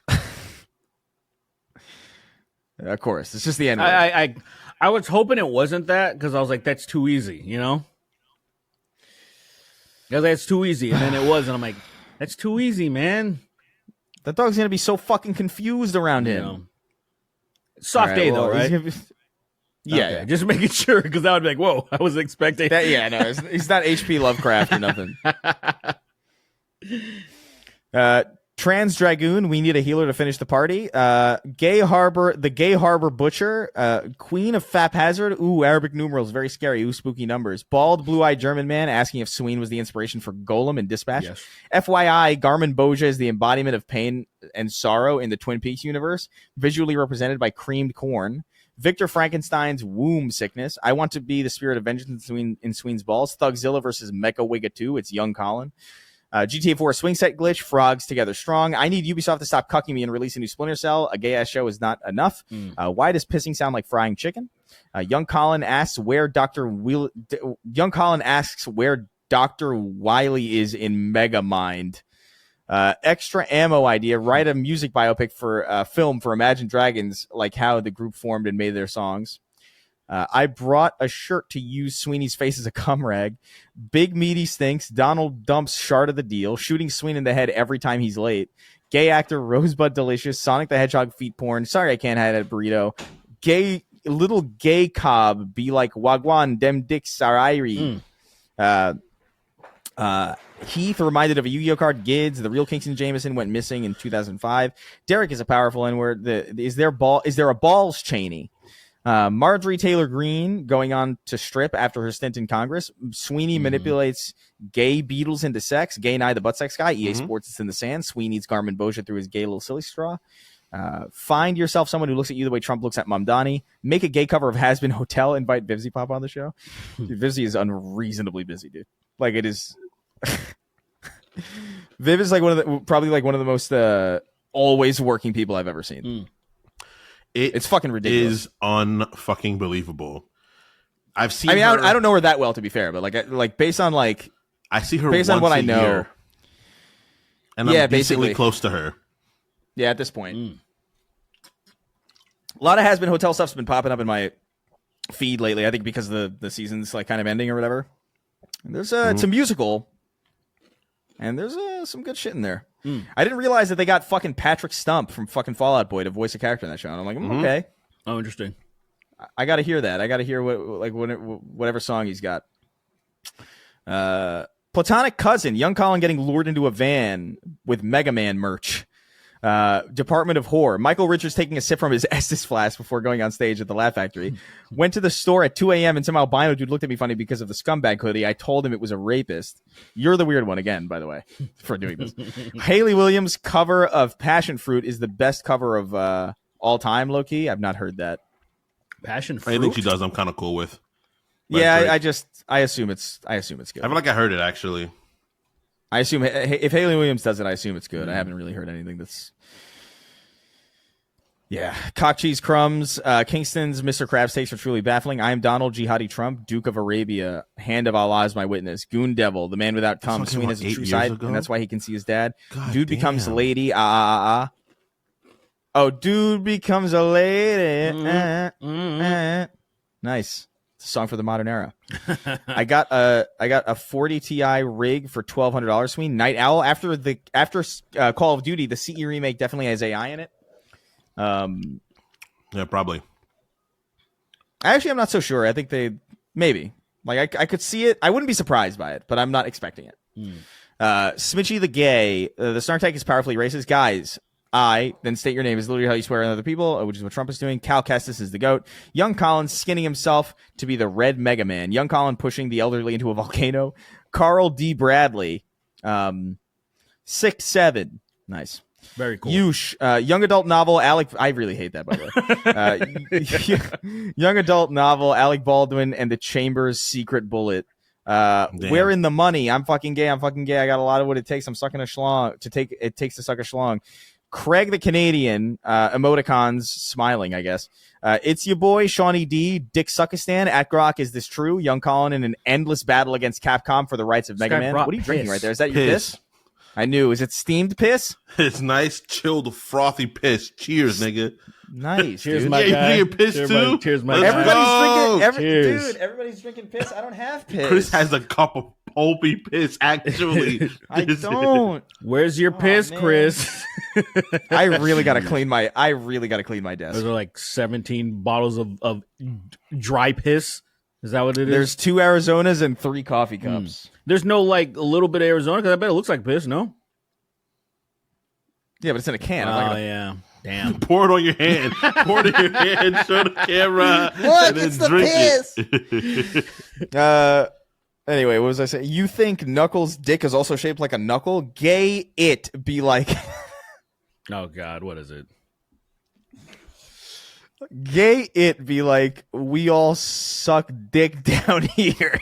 Of course, it's just the end. I was hoping it wasn't that because I was like, that's too easy, you know. Yeah, that's too easy, and then it was, and I'm like, that's too easy, man. That dog's gonna be so fucking confused around him. Know. Soft day though, right? Yeah, just making sure because I would be like, whoa, I was expecting that. Yeah, no, he's not HP Lovecraft or nothing. Trans Dragoon, we need a healer to finish the party. The Gay Harbor Butcher, Queen of Fap Hazard. Ooh, Arabic numerals, very scary. Ooh, spooky numbers. Bald, blue-eyed German man asking if Sween was the inspiration for Golem in Dispatch. Yes. FYI, Garmin Boja is the embodiment of pain and sorrow in the Twin Peaks universe, visually represented by creamed corn. Victor Frankenstein's womb sickness. I want to be the spirit of vengeance in Sween's balls. Thugzilla versus Mecha Wigga 2. It's young Colin. GTA 4 swing set glitch, frogs together strong. I need Ubisoft to stop cucking me and release a new Splinter Cell. A gay ass show is not enough. Why does pissing sound like frying chicken? Young Colin asks where Dr. Wiley is in Megamind. Extra ammo idea. Write a music biopic for film for Imagine Dragons, like how the group formed and made their songs. I brought a shirt to use Sweeney's face as a cum rag. Big Meaty stinks. Donald dumps shard of the deal. Shooting Sween in the head every time he's late. Gay actor Rosebud Delicious. Sonic the Hedgehog feet porn. Sorry I can't have a burrito. Little gay cob be like Wagwan dem dick sarairi. Heath reminded of a Yu-Gi-Oh card. Gids, the real Kingston Jameson went missing in 2005. Derek is a powerful N-word. Is there a balls Cheney? Marjorie Taylor Greene going on to strip after her stint in Congress. Sweeney manipulates gay Beatles into sex. Gay Nye the butt sex guy. EA Sports is in the sand. Sweeney needs Garmin Boja through his gay little silly straw. Find yourself someone who looks at you the way Trump looks at Mamdani. Make a gay cover of Has Been Hotel. Invite Vivzy Pop on the show. Dude, Vivzy is unreasonably busy, dude. Like it is. Viv is like probably one of the most always working people I've ever seen. It's fucking ridiculous. Is unfucking believable. I've seen. I mean, I don't know her that well, to be fair, but like based on like I see her based once on what a I know, year, and I'm basically close to her. Yeah, at this point, a lot of Has Been Hotel stuff's been popping up in my feed lately. I think because the season's like kind of ending or whatever. And there's it's a musical, and there's some good shit in there. I didn't realize that they got fucking Patrick Stump from fucking Fallout Boy to voice a character in that show. And I'm like, okay. Oh, interesting. I got to hear that. I got to hear whatever song he's got. Platonic cousin, young Colin getting lured into a van with Mega Man merch. Department of Horror. Michael Richards taking a sip from his Estes flask before going on stage at the Laugh Factory. Went to the store at 2 a.m. and some albino dude looked at me funny because of the scumbag hoodie. I told him it was a rapist. You're the weird one again, by the way, for doing this. Haley Williams' cover of Passion Fruit is the best cover of all time, low-key. I've not heard that. Passion Fruit? I think she does. I'm kind of cool with. Yeah, I assume it's good. I feel like I heard it, actually. I assume if Haley Williams does it, I assume it's good. I haven't really heard anything that's. Yeah. Cock cheese crumbs. Kingston's Mr. Krabs takes are truly baffling. I am Donald Jihadi Trump, Duke of Arabia. Hand of Allah is my witness. Goon Devil, the man without cum. Sween has a true side, and that's why he can see his dad. God dude damn. becomes lady. Oh, dude becomes a lady. Nice. It's a song for the modern era. I got a 40 Ti rig for $1,200. Sween Night Owl. After Call of Duty, the CE remake definitely has AI in it. Yeah, probably. Actually, I'm not so sure. I think they maybe like I could see it. I wouldn't be surprised by it, but I'm not expecting it. Smitchy the gay. The Snark Tech is powerfully racist. Guys, then state your name is literally how you swear on other people, which is what Trump is doing. Cal Kestis is the GOAT. Young Collins skinning himself to be the red Mega Man. Young Colin pushing the elderly into a volcano. Carl D. Bradley. 6'7". Nice. Very cool. Young adult novel, Alec. I really hate that, by the way. Young adult novel, Alec Baldwin and the Chamber's Secret Bullet. Where in the money? I'm fucking gay. I got a lot of what it takes. I'm sucking a schlong it takes to suck a schlong. Craig the Canadian, emoticons smiling, I guess. It's your boy, Shawnee D, Dick Suckistan. At Grok, is this true? Young Colin in an endless battle against Capcom for the rights of Mega Man. What are you drinking right there? Is that your piss? I knew. Is it steamed piss? It's nice, chilled, frothy piss. Cheers, nigga. Nice. Cheers, dude. my guy. You drink piss too? Cheers, my Let's guy. Everybody's go. drinking. Cheers. Dude, everybody's drinking piss. I don't have piss. Chris has a cup of pulpy piss, actually. I don't. Where's your piss, man. Chris? I really gotta clean my desk. Those are like 17 bottles of dry piss. Is that what it is? There's 2 Arizonas and 3 coffee cups. There's no like a little bit of Arizona because I bet it looks like piss. No. Yeah, but it's in a can. I'm not gonna- Yeah. Damn. Pour it on your hand. Pour it in your hand. Show the camera. Look, and then it's the drink piss. it. Anyway, what was I saying? You think Knuckles' dick is also shaped like a knuckle? Gay it be like. Oh God, what is it? Gay it be like, we all suck dick down here.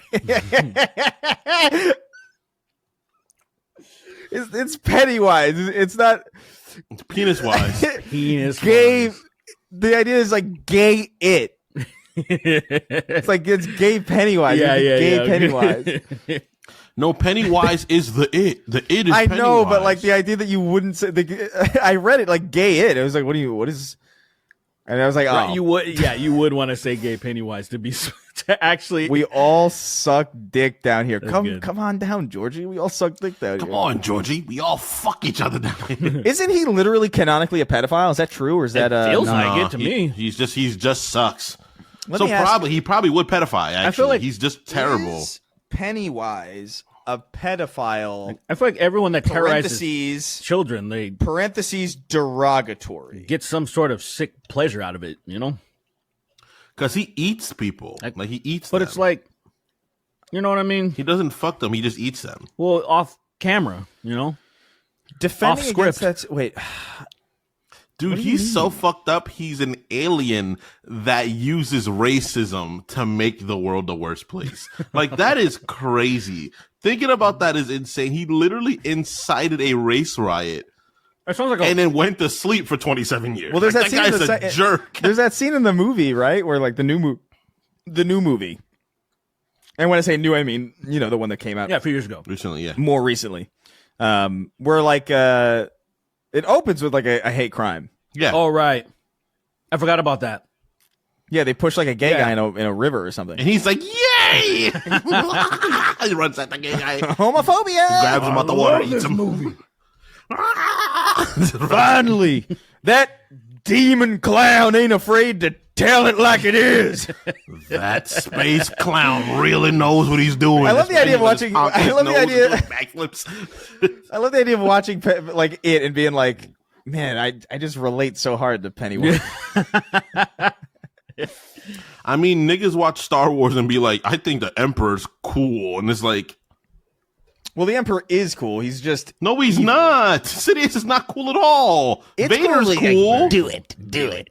It's Pennywise. It's not. It's penis wise. Penis. Gay. The idea is like gay it. It's like it's gay Pennywise. Yeah, It's yeah, gay yeah. Pennywise. No, Pennywise is the it. The it is I Pennywise. know, but like the idea that you wouldn't say. I read it like gay it. It was like, what is? And I was like, oh, Right, you would want to say gay Pennywise to be to actually. we all suck dick down here. good. Come on down, Georgie. We all suck dick down Come here. on, Georgie. We all fuck each other down here. Isn't he literally canonically a pedophile? Is that true, or is that feels no? like it to he- me. He's just sucks. Let So me ask he probably would pedify. Actually, feel like- he's just terrible. Is Pennywise a pedophile? I feel like everyone that terrorizes Parentheses. children, they Parentheses derogatory. get some sort of sick pleasure out of it, you know. Because he eats people. Like he eats But them. it's like, you know what I mean? He doesn't fuck them. He just eats them. Well, off camera, you know. Defending Off script. against that. Wait, Dude, he's so fucked up. He's an alien that uses racism to make the world the worst place. Like, that is crazy. Thinking about that is insane. He literally incited a race riot That sounds like and then went to sleep for 27 years. well, there's Like, that scene in guy's the a jerk. There's that scene in the movie, right, where like the new movie. And when I say new, I mean the one that came out a few years ago. Recently, yeah. more recently. Where like it opens with like a hate crime. Yeah. Oh right, I forgot about that. Yeah, they push like a gay Yeah. guy in a river or something. And he's like, yay! He runs at the gay guy, Homophobia. grabs him out the water, eats him. Finally, that demon clown ain't afraid to tell it like it is. That space clown really knows what he's doing. I love the idea of watching- I love the idea- Backflips. I love the idea of watching like it and being like, Man, I just relate so hard to Pennywise. I mean, niggas watch Star Wars and be like, I think the Emperor's cool. And it's like, Well, the Emperor is cool. He's just no, he's not. Sidious is not cool at all. It's Vader's cool. cool. Do it.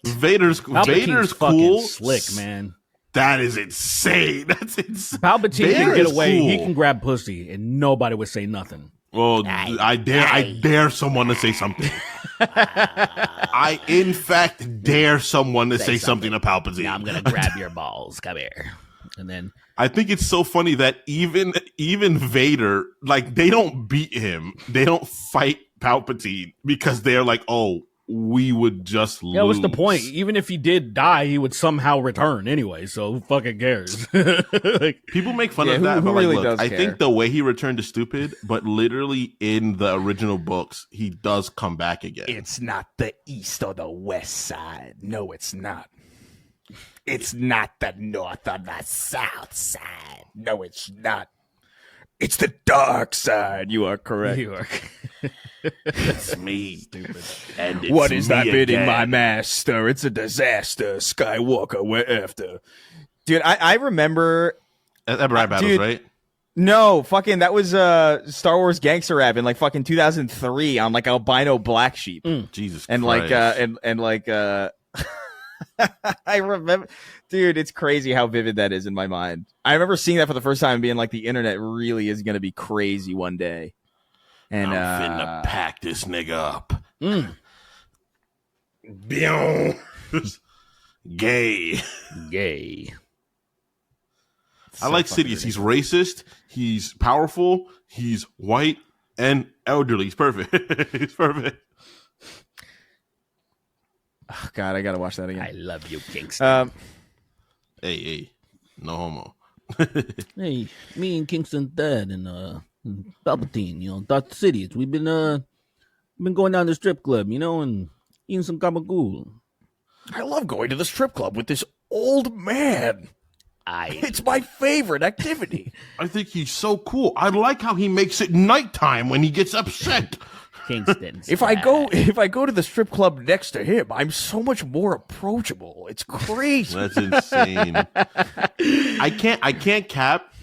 Vader's Palpatine's fucking cool. slick, man. That is insane. That's insane. Palpatine Vader can get is away. cool. He can grab pussy, and nobody would say nothing. Well, I dare someone to say something. I, in fact, dare someone to say something to Palpatine. Now I'm gonna grab your balls. Come here, and then I think it's so funny that even Vader, like, they don't beat him. They don't fight Palpatine because they're like, oh, we would just lose. yeah, what's the point? Even if he did die, he would somehow return anyway. So who fucking cares? Like, People make fun Yeah, of that, who but like, really look, does I care? think the way he returned is stupid, but literally in the original books, he does come back again. It's not the east or the west side. No, it's not. It's not the north or the south side. No, it's not. It's the dark side. You are correct. you are. It's me. Stupid. And it's What is me that bidding, again. my master? It's a disaster. Skywalker, we're after. Dude, I remember. At Rap Battles, Dude, right? No, fucking, that was Star Wars Gangster Rap in like fucking 2003 on like albino black sheep. Jesus And Christ. like and like I remember, dude, it's crazy how vivid that is in my mind. I remember seeing that for the first time and being like, the internet really is going to be crazy one day. And I'm finna pack this nigga up. Mm. Bion. Gay. Gay. I like Sidious. He's racist. He's powerful. He's white and elderly. He's perfect. He's perfect. Oh, God, I gotta watch that I again. love you, Kingston. Hey, no homo. Hey, me and Kingston Dad and Palpatine, Darth Sidious, we've been going down to the strip club, and eating some gabagool. I love going to the strip club with this old man. It's my favorite activity. I think he's so cool. I like how he makes it nighttime when he gets upset. Kingston. If I go to the strip club next to him, I'm so much more approachable. It's crazy. That's insane. I can't cap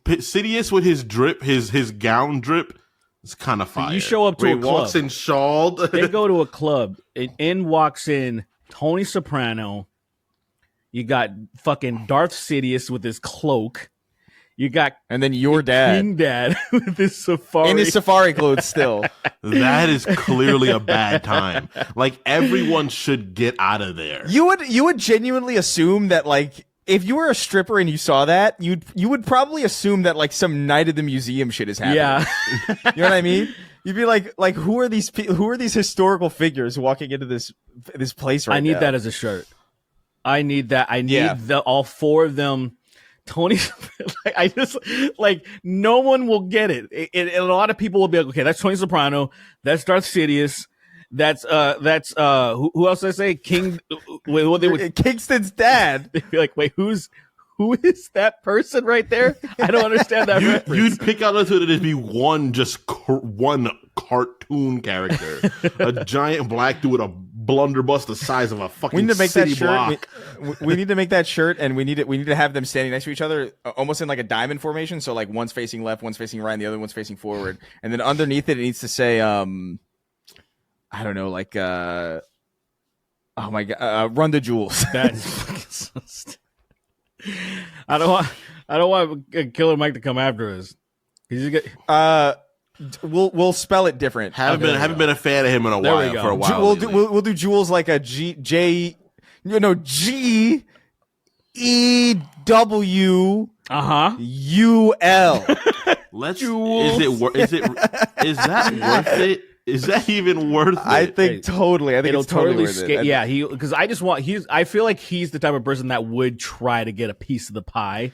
Sidious with his drip, his gown drip. It's kind of fire. You show up to Where a he walks club. in shawled. They go to a club, and in walks in Tony Soprano. You got fucking Darth Sidious with his cloak. You got And then your dad King Dad with his safari. in his safari clothes still. That is clearly a bad time. Like, everyone should get out of there. You would genuinely assume that, like, if you were a stripper and you saw that, you would probably assume that like some night of the museum shit is happening. Yeah. You know what I mean? You'd be like who are these historical figures walking into this place right now? I need that as a shirt. I need that. I need Yeah. all four of them. Tony, I just like no one will get it. And a lot of people will be like, okay, that's Tony Soprano, that's Darth Sidious, that's who else did I say? King. What they would Kingston's dad. they'd be like, wait, who is that person right there? I don't understand that reference. You'd pick out until it'd be one cartoon character, a giant black dude with a blunderbuss the size of a fucking We need to make that city shirt. block. We need to make that shirt, and we need to have them standing next to each other, almost in like a diamond formation. So like one's facing left, one's facing right, and the other one's facing forward. And then underneath it needs to say, I don't know, like, oh my god, Run the Jewels. That is fucking so stupid. I don't want Killer Mike to come after us. He's We'll spell it different. Haven't been a fan of him in a There we while. go. For a while, We'll lately. do Jewels like a G E W U L. Let's. Is that worth it? Is that even worth it? I think totally. I think it'll it's totally totally worth scale. it. Yeah, because I feel like he's the type of person that would try to get a piece of the pie.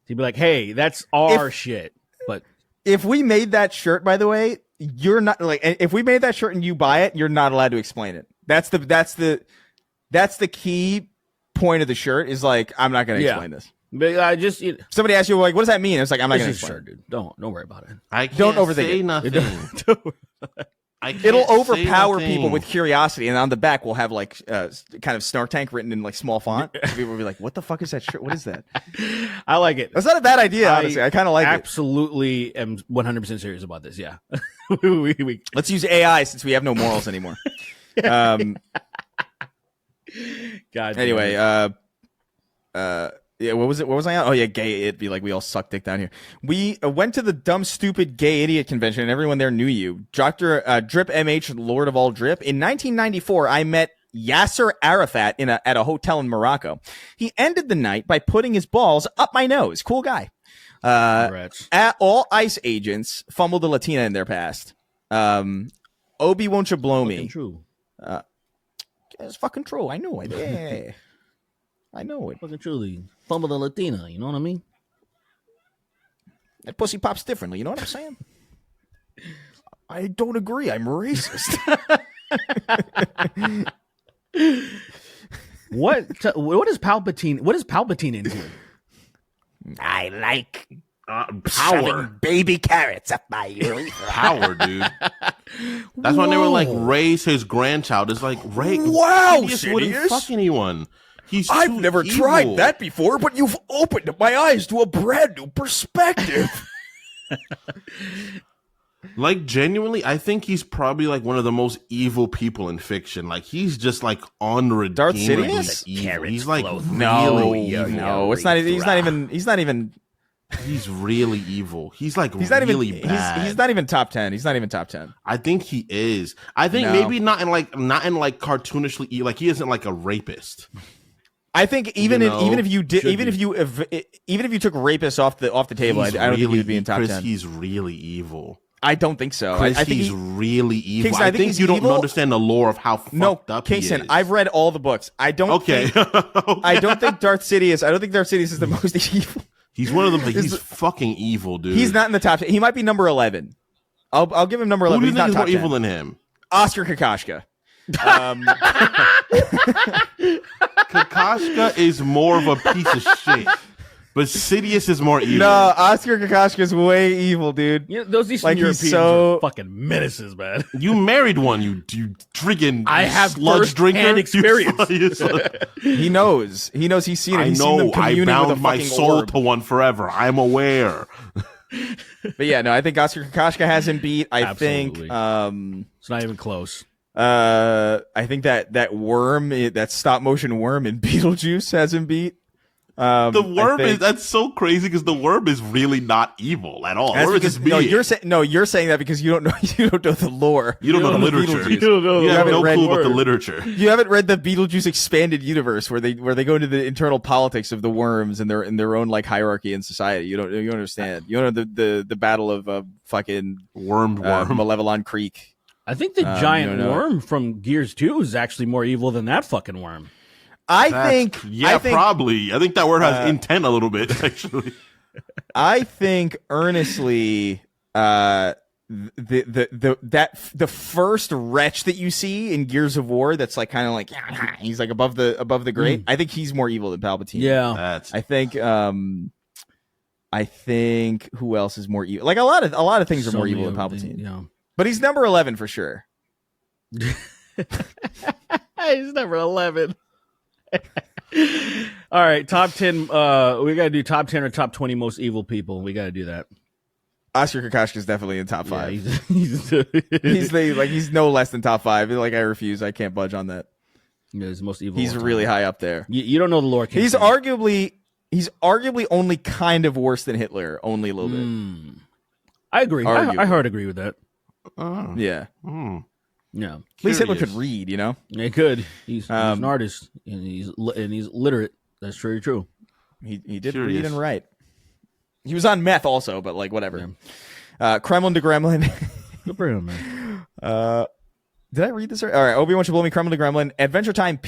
He'd be like, "Hey, that's our shit." But If we made that shirt, by the way, you're not like. If we made that shirt and you buy it, you're not allowed to explain it. That's the key point of the shirt. Is like, I'm not going to explain this. But I just Somebody asks you like, what does that mean? It's like, I'm not going to it's a explain. shirt, dude. Don't worry about it. I can't Don't overthink say it. nothing. Don't worry about it. It'll overpower people with curiosity, and on the back we'll have like kind of Snark Tank written in like small font. So people will be like, "What the fuck is that shirt? What is that?" I like it. That's not a bad idea, honestly. I kind of like it. Absolutely, am 100% serious about this. Yeah. Let's use AI since we have no morals anymore. God. Anyway, yeah, what was it? What was I on? Oh yeah, gay it. Be like, we all suck dick down here. We went to the dumb, stupid, gay idiot convention, and everyone there knew you. Dr. Drip MH, Lord of all drip. In 1994, I met Yasser Arafat at a hotel in Morocco. He ended the night by putting his balls up my nose. Cool guy. At all ICE agents fumbled a Latina in their past. Obi, won't you blow me? True. It's fucking true. I know it. Yeah. I know it. Fucking truly. Fumble the Latina, you know what I mean? That pussy pops differently, you know what I'm saying? I don't agree. I'm racist. What is Palpatine into? I like Power. shoving baby carrots up my urethra. Power, dude. That's why they were like, raise his grandchild. It's like, Wow, Sidious wouldn't Sidious. fuck anyone. He's I've too never evil. tried that before, but you've opened my eyes to a brand new perspective. Like, genuinely, I think he's probably like one of the most evil people in fiction. Like, he's just like unredeemably Darth Sidious? evil. He's like No, really evil. it's not. He's not even. He's really evil. He's like He's not really even. bad. He's not even top 10. He's not even top 10. I think he is. I think No. maybe not in like cartoonishly evil. Like, he isn't like a rapist. I think even You know, if you did, should even be. if you took rapists off the table, I He's don't think he really- would be in top Chris, 10. He's really evil. I don't think so. Chris, I think he's really evil. Kingston, I I think think he's you don't evil. understand the lore of how fucked up Kingston, he is. I've read all the books. I don't. Okay. Think, I don't think Darth Sidious. I don't think Darth Sidious is the most evil. He's one of them. He's fucking evil, dude. He's not in the top 10. He might be number 11. I'll give him number Who 11. do you He's think not is top more 10. evil than him? Oscar Kokoschka. Kokoschka is more of a piece of shit, but Sidious is more evil. No, Oscar Kokoschka is way evil, dude. You know, those Eastern Like, he's Europeans so- are fucking menaces, man. You married one, you freaking I have sludge drinker. first-hand experience. He knows. He knows. He's seen it. I He's seen them know. I communing with a bound my fucking soul orb. to one forever. I'm aware. But yeah, no, I think Oscar Kokoschka has him beat. I think. Absolutely. It's not even close. I think that worm, that stop motion worm in Beetlejuice has him beat. The worm that's so crazy because the worm is really not evil at all. That's Worm is because, just being. you're saying that because you don't know the lore. You don't know the literature. Beetlejuice. You don't know. You have haven't no read clue about the Word. literature. You haven't read the Beetlejuice expanded universe where they go into the internal politics of the worms and their own like hierarchy in society. You don't understand. You don't know the battle of fucking Worm. Malevelon Creek. I think the giant worm from Gears 2 is actually more evil than that fucking worm. I think probably. I think that word has intent a little bit, actually. I think earnestly, the first wretch that you see in Gears of War, that's like kind of like he's like above the grate. I think he's more evil than Palpatine. Yeah, I think who else is more evil? Like a lot of things are more evil than Palpatine. Yeah, but he's number 11 for sure. He's number 11. All right, top 10. We got to do top 10 or top 20 most evil people. We got to do that. Oscar Kokoschka is definitely in top 5. Yeah, he's no less than top 5. Like I refuse. I can't budge on that. He's the most evil. He's really high up there. You don't know the lore. He's arguably only kind of worse than Hitler, only a little bit. I agree. Arguably. I hard agree with that. Yeah. Yeah. At least Hitler could read, you know? He could. He's an artist and he's literate. That's very true. He did read and write. He was on meth also, but like whatever. Yeah. Kremlin to Gremlin. Good for him, man. Did I read this? All right. Obi-Wan should blow me. Kremlin to Gremlin. Adventure Time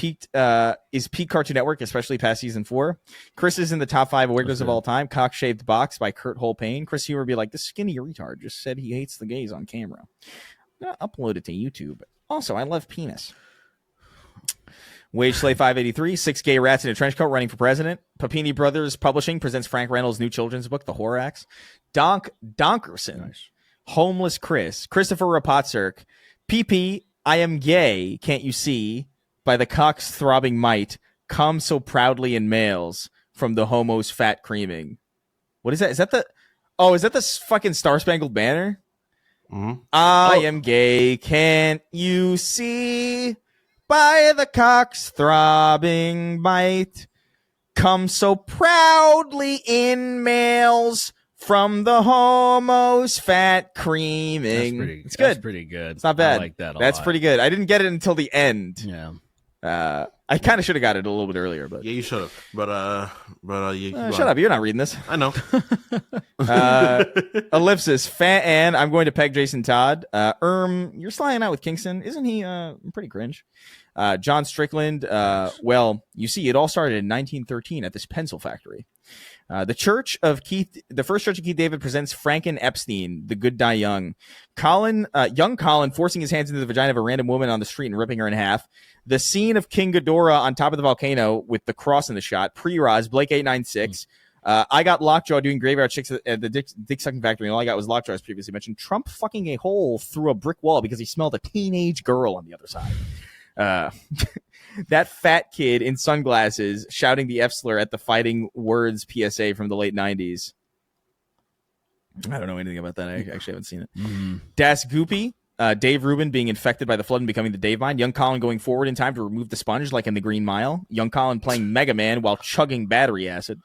is peak Cartoon Network, especially past season 4. Chris is in the top 5 weirdos of all time. Cock-Shaved Box by Kurt Holpain. Chris Humor would be like, this skinny retard just said he hates the gays on camera. I'm going to upload it to YouTube. Also, I love penis. Wage Slave 583, 6 gay rats in a trench coat running for president. Papini Brothers Publishing presents Frank Reynolds' new children's book, The Horax. Donkerson, nice. Homeless Chris, Christopher Rapotzerk, PP, I am gay, can't you see? By the cock's throbbing might, come so proudly in males from the homo's fat creaming. What is that? Is that the fucking Star Spangled Banner? Mhm. I am gay, can't you see? By the cock's throbbing might, come so proudly in males from the homo's fat creaming. It's good. That's pretty good. It's not bad. I like that a That's lot. pretty good. I didn't get it until the end. Yeah. I kind of should have got it a little bit earlier, but Yeah, you should have. But you shut up. You're not reading this. I know. Ellipsis. Fan. I'm going to peg Jason Todd. You're sliding out with Kingston. Isn't he pretty cringe? John Strickland. Well, you see, it all started in 1913 at this pencil factory. The first Church of Keith David presents Franken Epstein, The Good Die Young. Young Colin forcing his hands into the vagina of a random woman on the street and ripping her in half. The scene of King Ghidorah on top of the volcano with the cross in the shot. Pre-Roz, Blake 896. I got Lockjaw doing graveyard chicks at the dick sucking factory, and all I got was Lockjaw, as previously mentioned. Trump fucking a hole through a brick wall because he smelled a teenage girl on the other side. That fat kid in sunglasses shouting the F slur at the Fighting Words PSA from the late 90s. I don't know anything about that. I actually haven't seen it. Das Goopy, Dave Rubin being infected by the flood and becoming the Dave Vine. Young Colin going forward in time to remove the sponge like in the Green Mile. Young Colin playing Mega Man while chugging battery acid.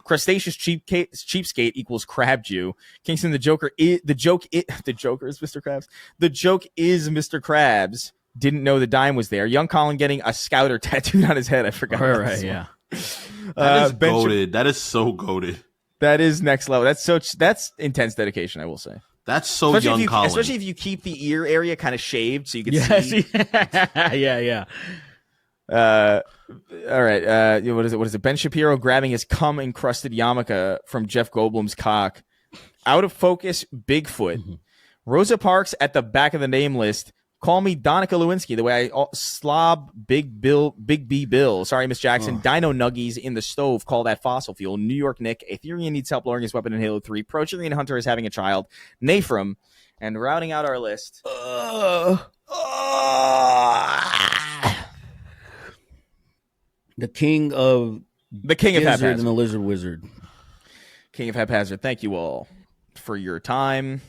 Crustaceous cheapskate equals crab Jew. Kingston, the joke is Mr. Krabs. The joke is Mr. Krabs. Didn't know the dime was there. Young Colin getting a scouter tattooed on his head. I forgot. All right, yeah. That is goated. That is so goated. That is next level. That's intense dedication, I will say. That's so Young Colin. Especially if you keep the ear area kind of shaved so you can see. Yeah. All right. What is it? Ben Shapiro grabbing his cum-encrusted yarmulke from Jeff Goldblum's cock. Out of focus, Bigfoot. Rosa Parks at the back of the name list. Call me Donica Lewinsky, the way I slob Big B Bill. Sorry, Miss Jackson. Dino Nuggies in the stove. Call that fossil fuel. New York Nick. Aetherian needs help lowering his weapon in Halo 3. Prochilian Hunter is having a child. Nafram. And rounding out our list. The king of Haphazard. And the Lizard Wizard. King of Haphazard. Thank you all for your time.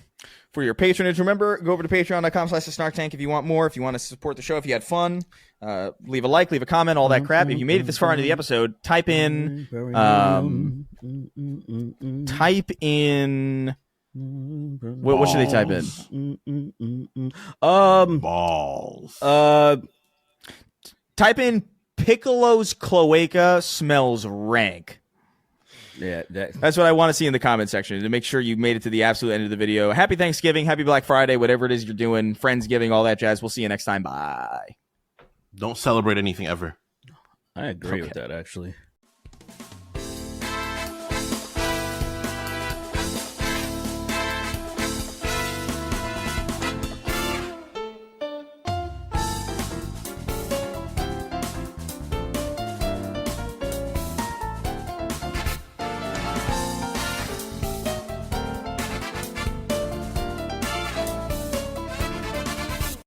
For your patronage. Remember, go over to patreon.com/snarktank if you want more, if you want to support the show, if you had fun. Leave a like, leave a comment, all that crap. If you made it this far into the episode, type in what should they type in? Balls. Type in Piccolo's cloaca smells rank. Yeah, that's what I want to see in the comment section, to make sure you made it to the absolute end of the video. Happy Thanksgiving, happy Black Friday, whatever it is you're doing, Friendsgiving, all that jazz. We'll see you next time. Bye. Don't celebrate anything ever. I agree with that, actually.